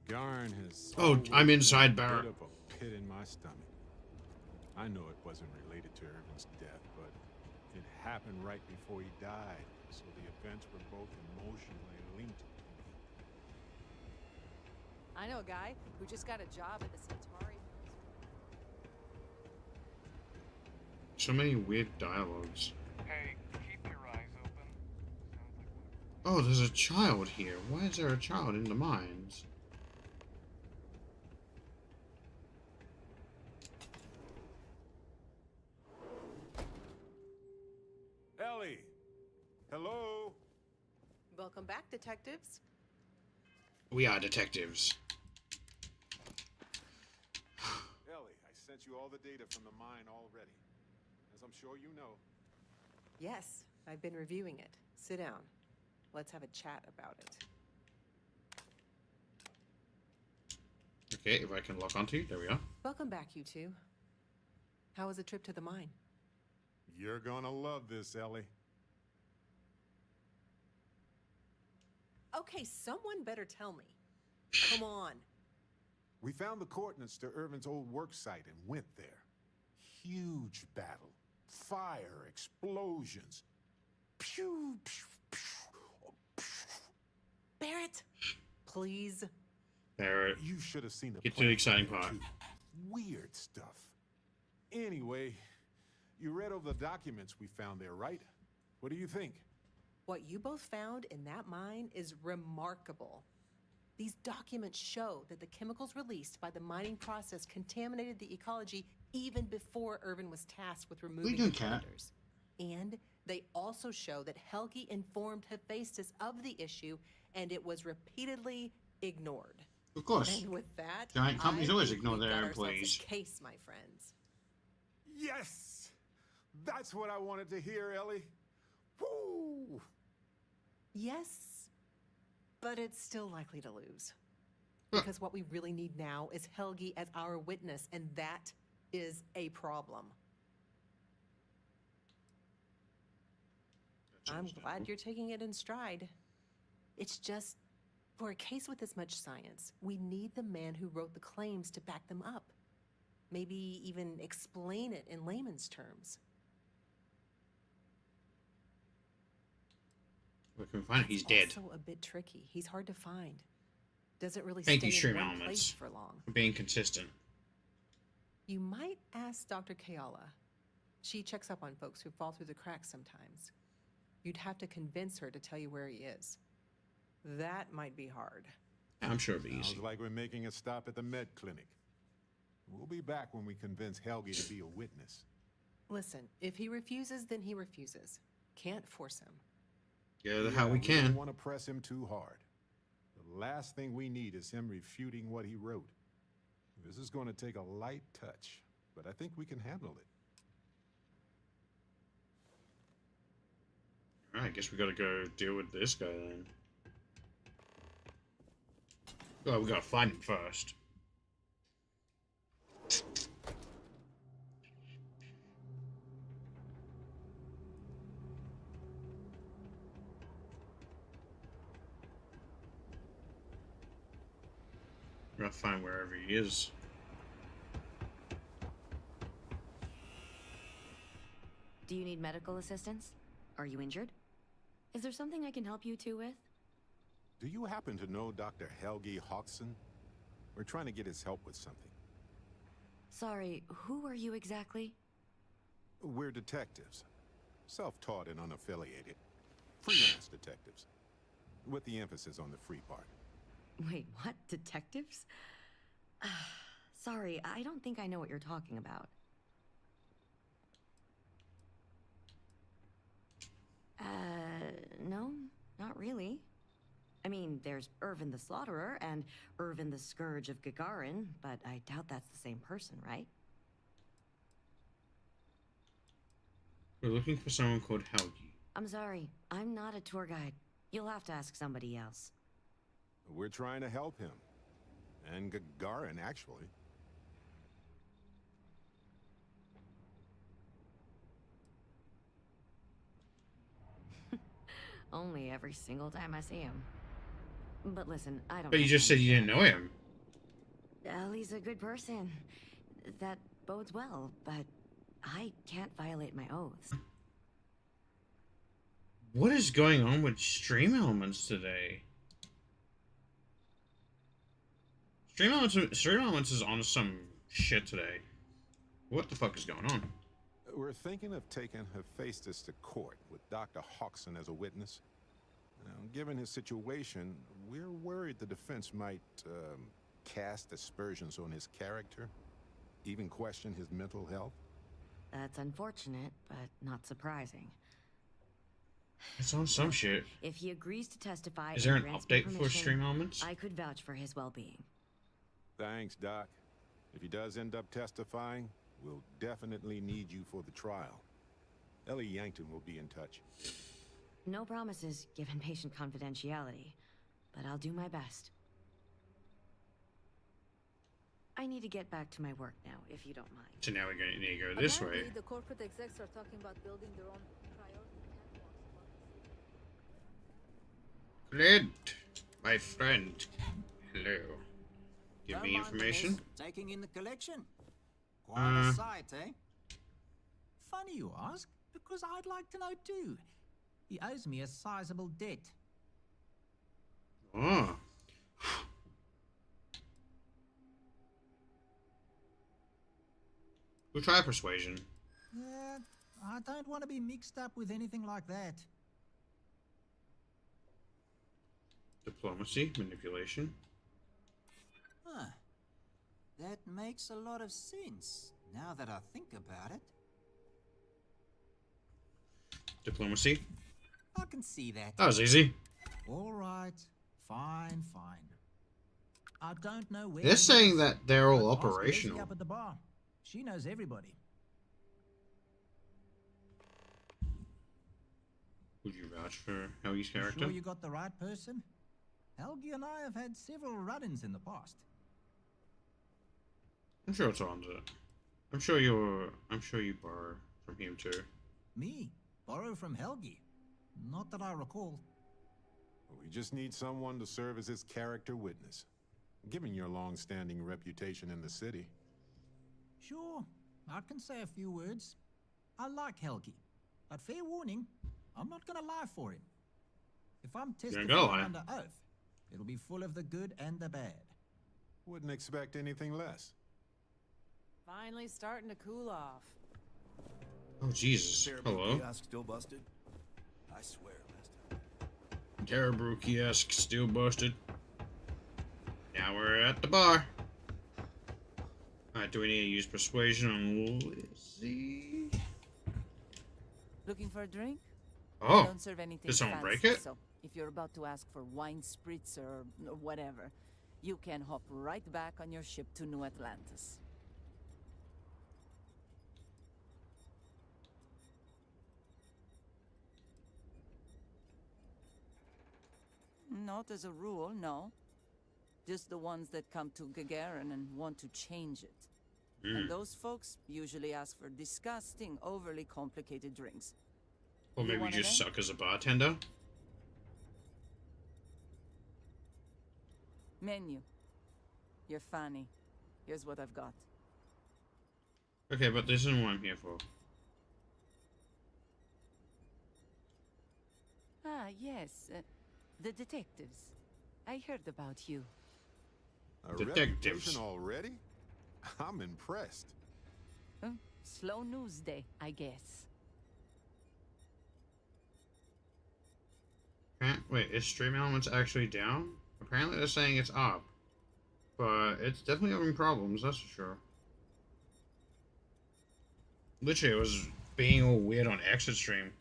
Garn has. Oh, I'm inside been a Barrett. bit of a pit in my stomach. I know it wasn't related to Irvin's death, but it happened right before he died, so the events were both emotionally linked. I know a guy who just got a job at the Centauri. So many weird dialogues. Hey, keep your eyes open. Oh, there's a child here. Why is there a child in the mines? Ellie! Hello? Welcome back, detectives. We are detectives. Ellie, I sent you all the data from the mine already. As I'm sure you know. Yes, I've been reviewing it. Sit down. Let's have a chat about it. Okay, if I can lock onto you, there we are. Welcome back, you two. How was the trip to the mine? You're gonna love this, Ellie. Okay, someone better tell me. Come on. We found the coordinates to Irvin's old work site and went there. Huge battle. Fire, explosions. Pew, pew, pew, pew. Barrett, please. There. You should have seen the Get to the exciting part. too. Weird stuff. Anyway, you read over the documents we found there, right? What do you think? What you both found in that mine is remarkable. These documents show that the chemicals released by the mining process contaminated the ecology even before Irvin was tasked with removing the predators. And they also show that Helgi informed Hephaestus of the issue, and it was repeatedly ignored. Of course. And with that, Giant companies I always think ignore we've their got ourselves employees. a case, my friends. Yes! That's what I wanted to hear, Ellie. Woo! Yes, but it's still likely to lose. Because what we really need now is Helgi as our witness, and that is a problem. I'm glad you're taking it in stride. It's just, for a case with this much science, we need the man who wrote the claims to back them up. Maybe even explain it in layman's terms. We can find he's dead. Also a bit tricky. He's hard to find. Doesn't really Thank stay you, Stream in one Elements, place for long. for being consistent. You might ask Dr. Kayala. She checks up on folks who fall through the cracks sometimes. You'd have to convince her to tell you where he is. That might be hard. I'm sure it'll be easy. Sounds like we're making a stop at the med clinic. We'll be back when we convince Helgi to be a witness. Listen, if he refuses, then he refuses. Can't force him. Yeah, how we don't can. want to press him too hard. The last thing we need is him refuting what he wrote. This is going to take a light touch, but I think we can handle it. Alright, I guess we gotta go deal with this guy then. Oh, we gotta find him first. We gotta find wherever he is. Do you need medical assistance? Are you injured? Is there something I can help you two with? Do you happen to know Dr. Helgi Hawkson? We're trying to get his help with something. Sorry, who are you exactly? We're detectives. Self-taught and unaffiliated. Freelance detectives. With the emphasis on the free part. Wait, what? Detectives? Sorry, I don't think I know what you're talking about. No, not really. I mean, there's Irvin the Slaughterer and Irvin the Scourge of Gagarin, but I doubt that's the same person, right? We're looking for someone called Helgi. I'm sorry, I'm not a tour guide. You'll have to ask somebody else. We're trying to help him. And Gagarin, actually. Only every single time I see him. But listen, I don't... But you just said you didn't know him. Ellie's a good person. That bodes well, but I can't violate my oaths. What is going on with Stream Elements today? Stream Elements is on some shit today. What the fuck is going on? We're thinking of taking Hephaestus to court with Dr. Hawkson as a witness. Now, given his situation, we're worried the defense might cast aspersions on his character, even question his mental health. That's unfortunate, but not surprising. It's on some shit. If he agrees to testify, Is there and an grants me update for permission, Stream Elements? I could vouch for his well-being. Thanks, Doc. If he does end up testifying, we'll definitely need you for the trial. Ellie Yankton will be in touch. No promises, given patient confidentiality, but I'll do my best. I need to get back to my work now, if you don't mind. So now we're going to need to go this way. Apparently, the corporate execs are talking about building their own priority Clint, my friend. Hello. Give me information. Taking in the collection. Quite a sight, eh? Funny you ask, because I'd like to know too. He owes me a sizable debt. Oh. We'll try persuasion. I don't want to be mixed up with anything like that. Diplomacy, manipulation. Huh. That makes a lot of sense, now that I think about it. Diplomacy. I can see that. That was easy. All right. Fine. I don't know where... They're saying is, that they're all but ask Leslie operational. up at the bar. She knows everybody. Would you vouch for Helgi's character? Sure you got the right person? Helgi and I have had several run-ins in the past. I'm sure it's on to. I'm sure you borrow from him too. Me? Borrow from Helgi? Not that I recall. We just need someone to serve as his character witness, given your long-standing reputation in the city. Sure, I can say a few words. I like Helgi, but fair warning, I'm not gonna lie for him. If I'm testifying under oath, it'll be full of the good and the bad. Wouldn't expect anything less. Finally starting to cool off. Oh Jesus! Hello. Kiosk still busted? I swear, Terrabrew kiosk still busted. Now we're at the bar. Alright, do we need to use persuasion on Lizzie? Looking for a drink? Oh, Don't serve anything did someone fancy, break it? So if you're about to ask for wine spritz or whatever, you can hop right back on your ship to New Atlantis. Not as a rule, no. Just the ones that come to Gagarin and want to change it. And those folks usually ask for disgusting, overly complicated drinks. Or maybe you just suck as a bartender? Menu. You're funny. Here's what I've got. Okay, but this isn't what I'm here for. Ah, yes. The detectives. I heard about you. A Detectives. reputation already? I'm impressed. Slow news day, I guess. Wait, is stream elements actually down? Apparently they're saying it's up. But it's definitely having problems, that's for sure. Literally, it was being all weird on exit stream.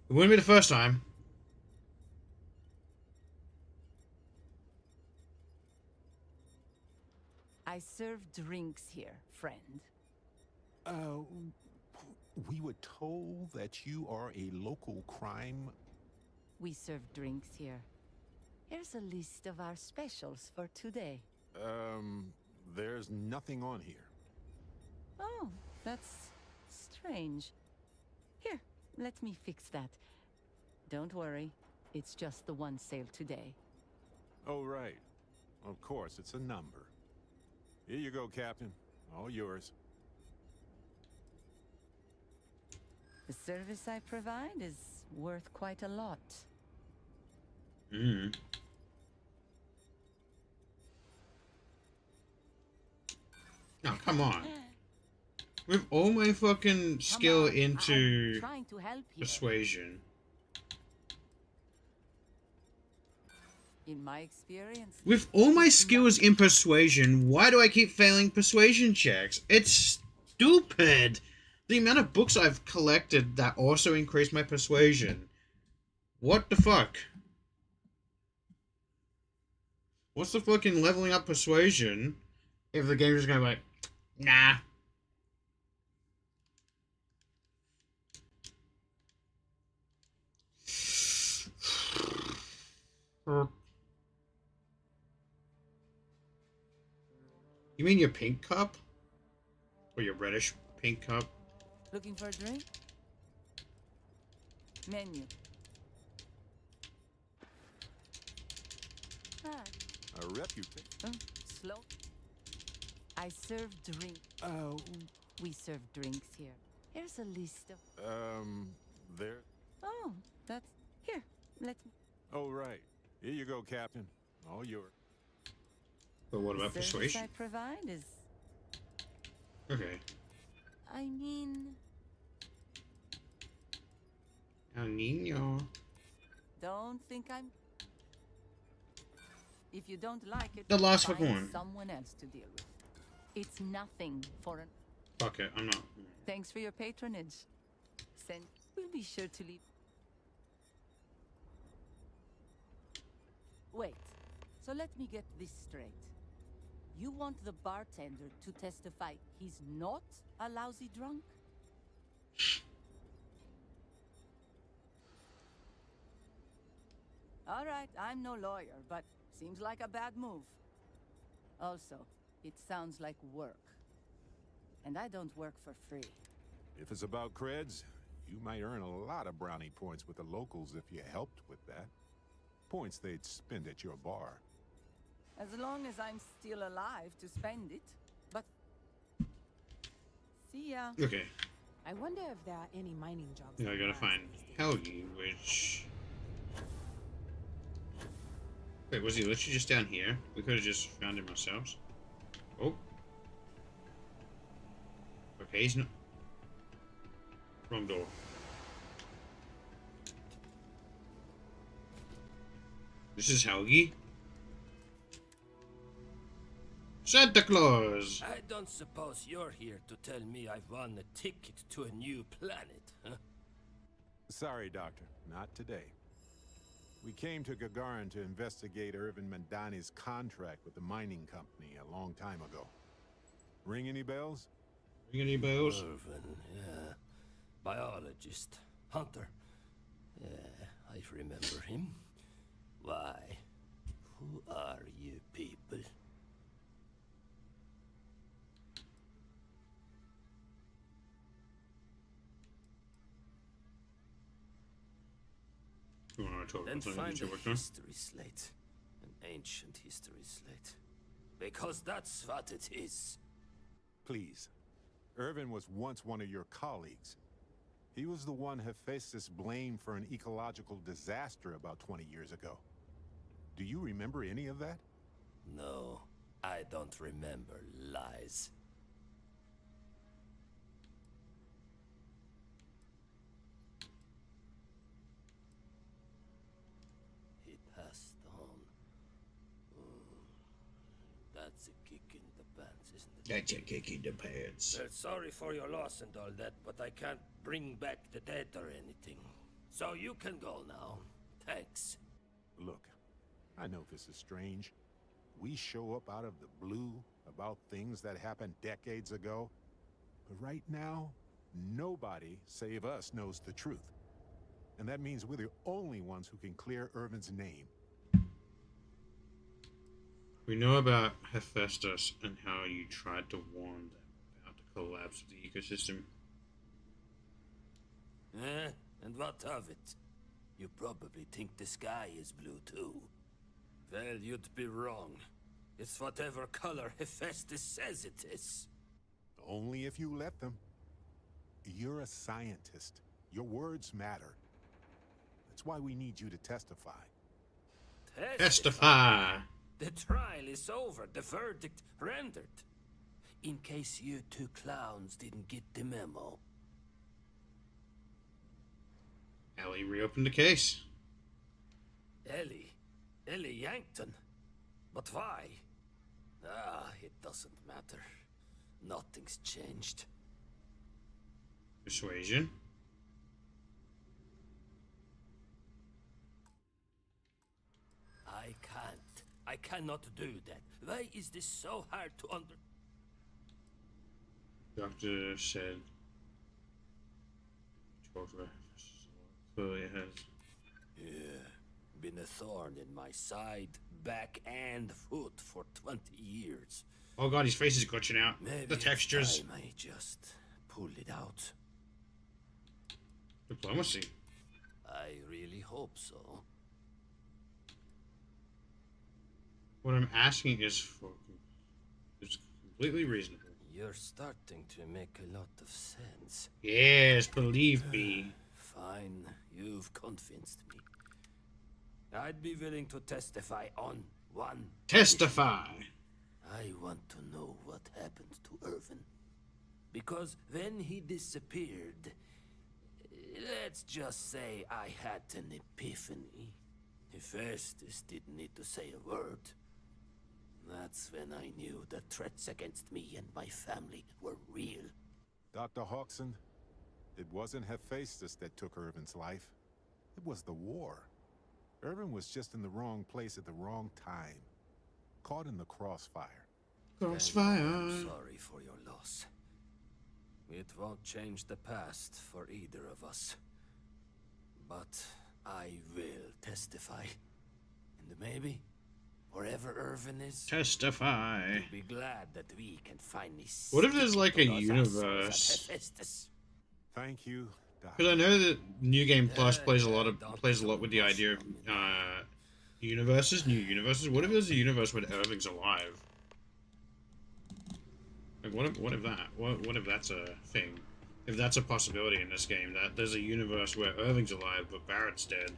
It wouldn't be the first time. I serve drinks here, friend. We were told that you are a local crime... We serve drinks here. Here's a list of our specials for today. There's nothing on here. Oh, that's strange. Here, let me fix that. Don't worry, it's just the one sale today. Oh, right. Of course, it's a number. Here you go, Captain. All yours. The service I provide is worth quite a lot. Oh, come on. With all my fucking skill into I'm trying to help you. persuasion. In my experience. With all my skills in persuasion, why do I keep failing persuasion checks? It's stupid! The amount of books I've collected that also increase my persuasion. What the fuck? What's the fucking leveling up persuasion if the game's just gonna be like, nah. You mean your pink cup? Or your reddish pink cup? Looking for a drink? Menu. A reputation? Slow. I serve drink. We serve drinks here. Here's a list of... There... Oh, that's... Here, let me... Oh, right. Here you go, Captain. All yours. But what about The service persuasion? I provide is... Okay. I mean... El Nino. Don't think I'm... If you don't like it, The last find fucking one. someone else to deal with. It's nothing for an... Fuck it, I'm not. Thanks for your patronage. We'll be sure to leave... Wait. So let me get this straight. You want the bartender to testify he's not a lousy drunk? All right, I'm no lawyer, but seems like a bad move. Also, it sounds like work. And I don't work for free. If it's about creds, you might earn a lot of brownie points with the locals if you helped with that. Points they'd spend at your bar. As long as I'm still alive to spend it. But... See ya. Okay. I wonder if there are any mining jobs. Yeah, I gotta find Helgi, which... Wait, was he literally just down here? We could have just found him ourselves. Oh. Okay, he's not... Wrong door. This is Helgi. Santa Claus! I don't suppose you're here to tell me I've won a ticket to a new planet, huh? Sorry, Doctor. Not today. We came to Gagarin to investigate Irvin Mandani's contract with the mining company a long time ago. Ring any bells? Ring any bells? Irvin, yeah. Biologist. Hunter. Yeah, I remember him. Why? Who are you people? You want to talk Then about something find that you a worked on? history slate. An ancient history slate. Because that's what it is. Please. Irvin was once one of your colleagues. He was the one Hephaestus blamed for an ecological disaster about 20 years ago. Do you remember any of that? No, I don't remember lies. He passed on. That's a kick in the pants, isn't it? That's a kick in the pants. Well, sorry for your loss and all that, but I can't bring back the dead or anything. So you can go now. Thanks. Look, I know this is strange. We show up out of the blue about things that happened decades ago. But right now, nobody save us knows the truth. And that means we're the only ones who can clear Irvin's name. We know about Hephaestus and how you tried to warn them about the collapse of the ecosystem. And what of it? You probably think the sky is blue too. Well, you'd be wrong. It's whatever color Hephaestus says it is. Only if you let them. You're a scientist. Your words matter. That's why we need you to testify. Testify! The trial is over. The verdict rendered. In case you two clowns didn't get the memo. Ellie reopened the case. Ellie Yankton? But why? It doesn't matter. Nothing's changed. Persuasion. I cannot do that. Why is this so hard to Doctor said. Clearly it has. Yeah, been a thorn in my side, back and foot for 20 years. Oh god, his face is glitching out. Maybe The textures. I may just pull it out. Diplomacy. I really hope so. What I'm asking is for. It's completely reasonable. You're starting to make a lot of sense. Yes, believe me. Fine, you've convinced me. I'd be willing to testify on one. Testify! I want to know what happened to Irvin. Because when he disappeared, let's just say I had an epiphany. Hephaestus didn't need to say a word. That's when I knew the threats against me and my family were real. Dr. Hawkson, it wasn't Hephaestus that took Irvin's life. It was the war. Irvin was just in the wrong place at the wrong time. Caught in the crossfire. Crossfire. I'm sorry for your loss. It won't change the past for either of us. But I will testify. And maybe, wherever Irvin is, Testify. you'll be glad that we can finally see. What if there's like a universe? Thank you, Because I know that New Game Plus plays a lot with the idea of universes, new universes. What if there's a universe where Irving's alive? Like, what if that's a thing? If that's a possibility in this game, that there's a universe where Irving's alive but Barrett's dead.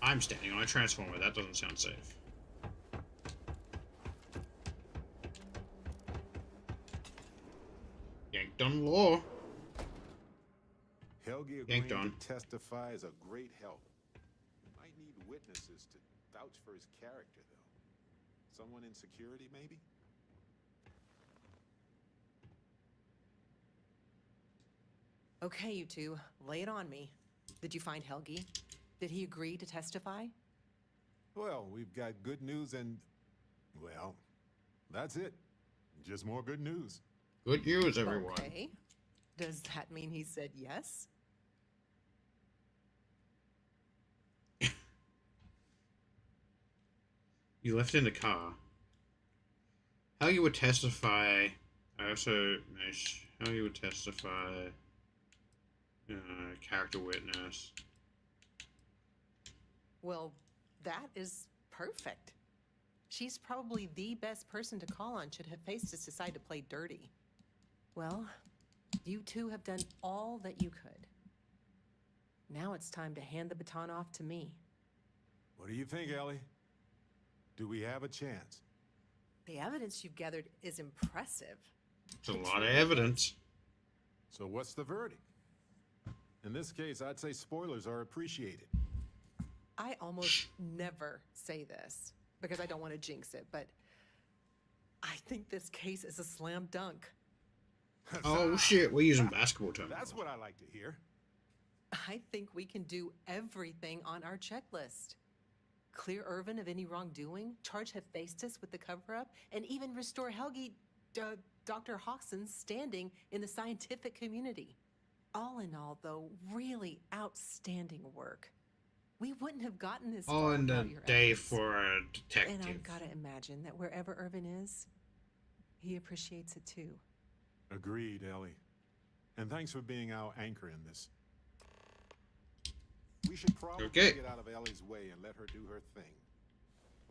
I'm standing on a transformer. That doesn't sound safe. Yanked on law. Helgi Yanked agreeing on. to testify is a great help. We might need witnesses to vouch for his character, though. Someone in security, maybe? Okay, you two, lay it on me. Did you find Helgi? Did he agree to testify? Well, we've got good news and... well, that's it. Just more good news. Good news, everyone. Okay. Does that mean he said yes? You left in the car. How you would testify... I also... How you would testify... character witness. Well, that is perfect. She's probably the best person to call on should Hephaestus decide to play dirty. Well, you two have done all that you could. Now it's time to hand the baton off to me. What do you think, Ellie? Do we have a chance? The evidence you've gathered is impressive. It's a lot of evidence. So what's the verdict? In this case, I'd say spoilers are appreciated. I almost never say this because I don't want to jinx it, but I think this case is a slam dunk. Oh shit, we're using basketball terms. That's what I like to hear. I think we can do everything on our checklist. Clear Irvin of any wrongdoing, charge Hephaestus with the cover-up, and even restore Helgi, Dr. Hawkson's standing in the scientific community. All in all, though, really outstanding work. We wouldn't have gotten this far On the without your day efforts. for a detective. And I've got to imagine that wherever Irvin is, he appreciates it too. Agreed, Ellie. And thanks for being our anchor in this. We should probably get out of Ellie's way and let her do her thing.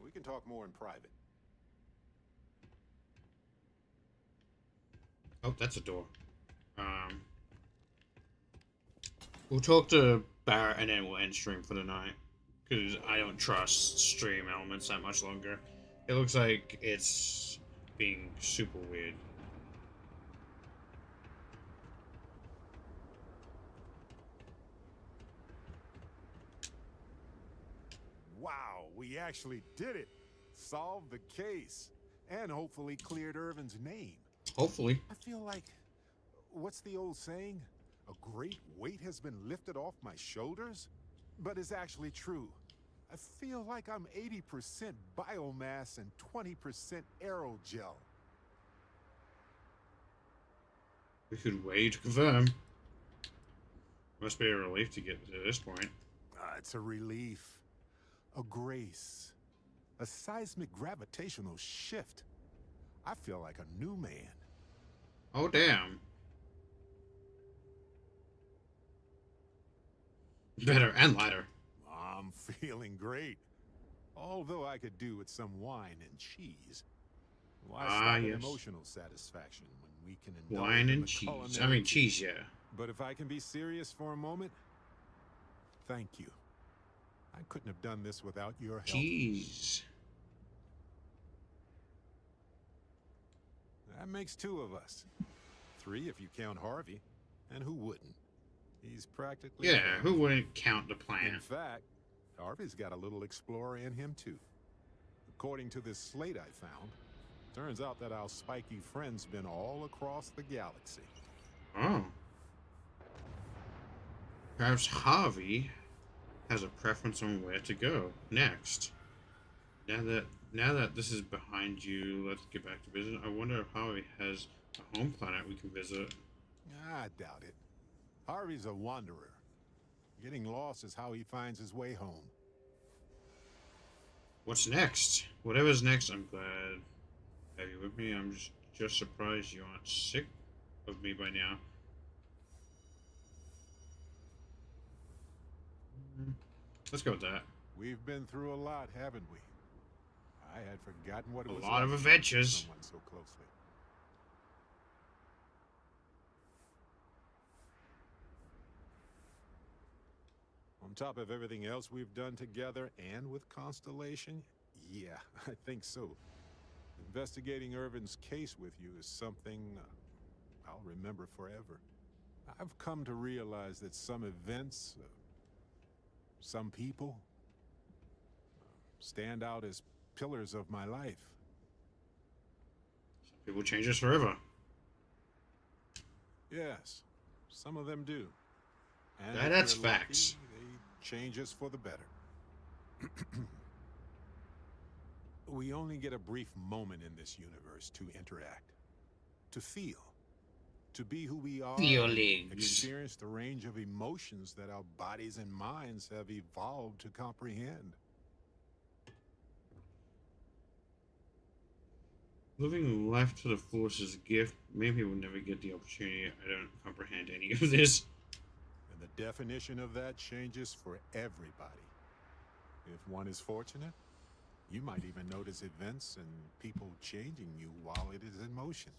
We can talk more in private. Oh, that's a door. We'll talk to Barrett and then we'll end stream for the night. Because I don't trust stream elements that much longer. It looks like it's being super weird. Wow, we actually did it. Solved the case. And hopefully cleared Irvin's name. Hopefully. I feel like, what's the old saying? A great weight has been lifted off my shoulders? But it's actually true. I feel like I'm 80% biomass and 20% aerogel. We could wait to confirm. Must be a relief to get to this point. It's a relief. A grace. A seismic gravitational shift. I feel like a new man. Oh, damn. Better and lighter. I'm feeling great. Although I could do with some wine and cheese. Why stop at emotional satisfaction when we can indulge Wine in and the cheese. culinary I mean, feast? cheese, yeah. But if I can be serious for a moment, thank you. I couldn't have done this without your help. Jeez. That makes 2 of us. 3 if you count Harvey. And who wouldn't? He's practically... Yeah, who wouldn't count the plan? In fact, Harvey's got a little explorer in him, too. According to this slate I found, turns out that our spiky friend's been all across the galaxy. Oh. Perhaps Harvey has a preference on where to go next. Now that this is behind you, let's get back to business. I wonder if Harvey has a home planet we can visit. I doubt it. Harvey's a wanderer. Getting lost is how he finds his way home. What's next? Whatever's next, I'm glad. Have you with me? I'm just surprised you aren't sick of me by now. Let's go with that. We've been through a lot, haven't we? I had forgotten what it was a lot like of to adventures. someone so closely. On top of everything else we've done together and with Constellation, yeah, I think so. Investigating Irvin's case with you is something I'll remember forever. I've come to realize that some events, some people, stand out as pillars of my life. Some people change us forever. Yes, some of them do. And Yeah, if that's we're lucky, facts. they change us for the better. We only get a brief moment in this universe to interact, to feel, to be who we are, Feelings. experience the range of emotions that our bodies and minds have evolved to comprehend. Living life to the fullest is a gift. Maybe we'll never get the opportunity. I don't comprehend any of this. And the definition of that changes for everybody. If one is fortunate, you might even notice events and people changing you while it is in motion.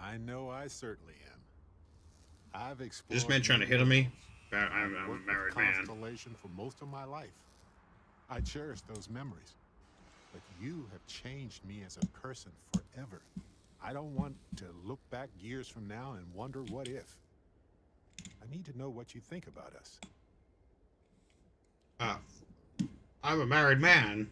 I know I certainly am. I've explored... This man trying to hit on me? I'm a worked married with man. Constellation for most of my life. I cherish those memories. But you have changed me as a person forever. I don't want to look back years from now and wonder what if. I need to know what you think about us. I'm a married man.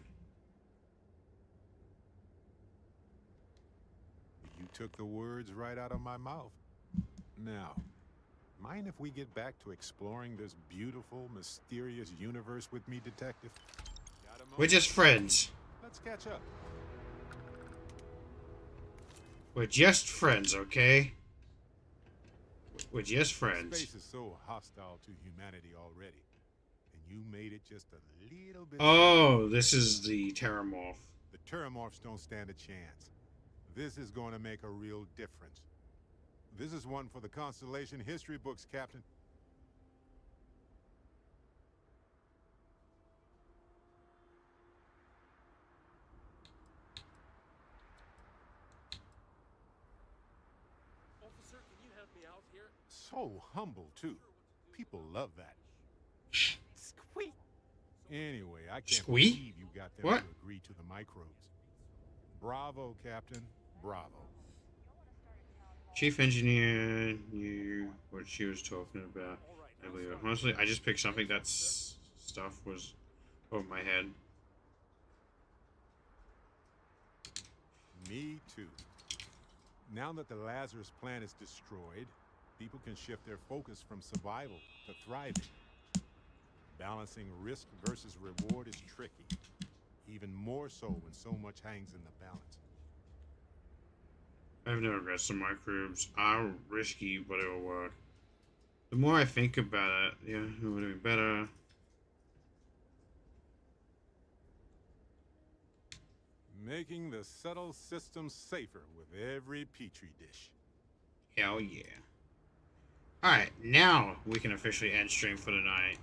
You took the words right out of my mouth. Now, mind if we get back to exploring this beautiful, mysterious universe with me, Detective? We're just friends. Let's catch up. We're just friends, okay? We're just friends. Space is so hostile to humanity already. And you made it just a little bit... Oh, this is the Terramorph. The Terramorphs don't stand a chance. This is going to make a real difference. This is one for the Constellation history books, Captain. Officer, can you help me out here? So humble, too. People love that. Squeak! Anyway, I can't Squeak? believe you got them What? to agree to the microbes. Bravo, Captain. Bravo. Chief engineer knew what she was talking about. I believe it. Honestly, I just picked something that stuff was over my head. Me too. Now that the Lazarus plant is destroyed, people can shift their focus from survival to thriving. Balancing risk versus reward is tricky. Even more so when so much hangs in the balance. I've never read some microbes. Are risky, but it'll work. The more I think about it, yeah, it would be better. Making the subtle system safer with every petri dish. Hell yeah. Alright, now we can officially end stream for the night.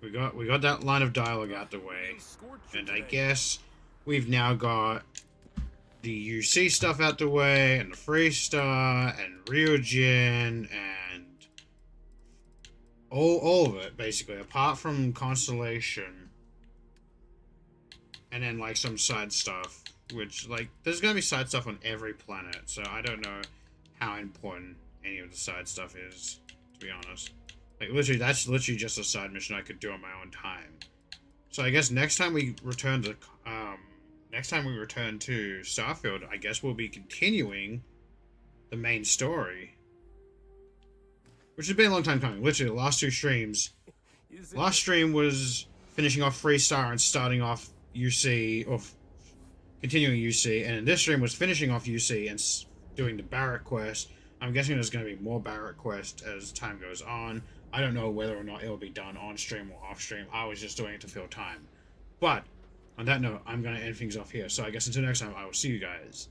we got that line of dialogue out the way, and I guess we've now got the UC stuff out the way, and the Freestar, and Ryujin, and all of it, basically, apart from Constellation, and then, like, some side stuff, which, like, there's gonna be side stuff on every planet, so I don't know how important any of the side stuff is, to be honest. Like, literally, that's literally just a side mission I could do on my own time. So I guess next time we return to, Starfield, I guess we'll be continuing the main story. Which has been a long time coming. Literally, the last two streams. Last stream was finishing off Freestar and starting off UC, or continuing UC, and this stream was finishing off UC and doing the Barrack quest. I'm guessing there's going to be more Barrack quest as time goes on. I don't know whether or not it'll be done on stream or off stream. I was just doing it to fill time. But on that note, I'm going to end things off here. So I guess until next time, I will see you guys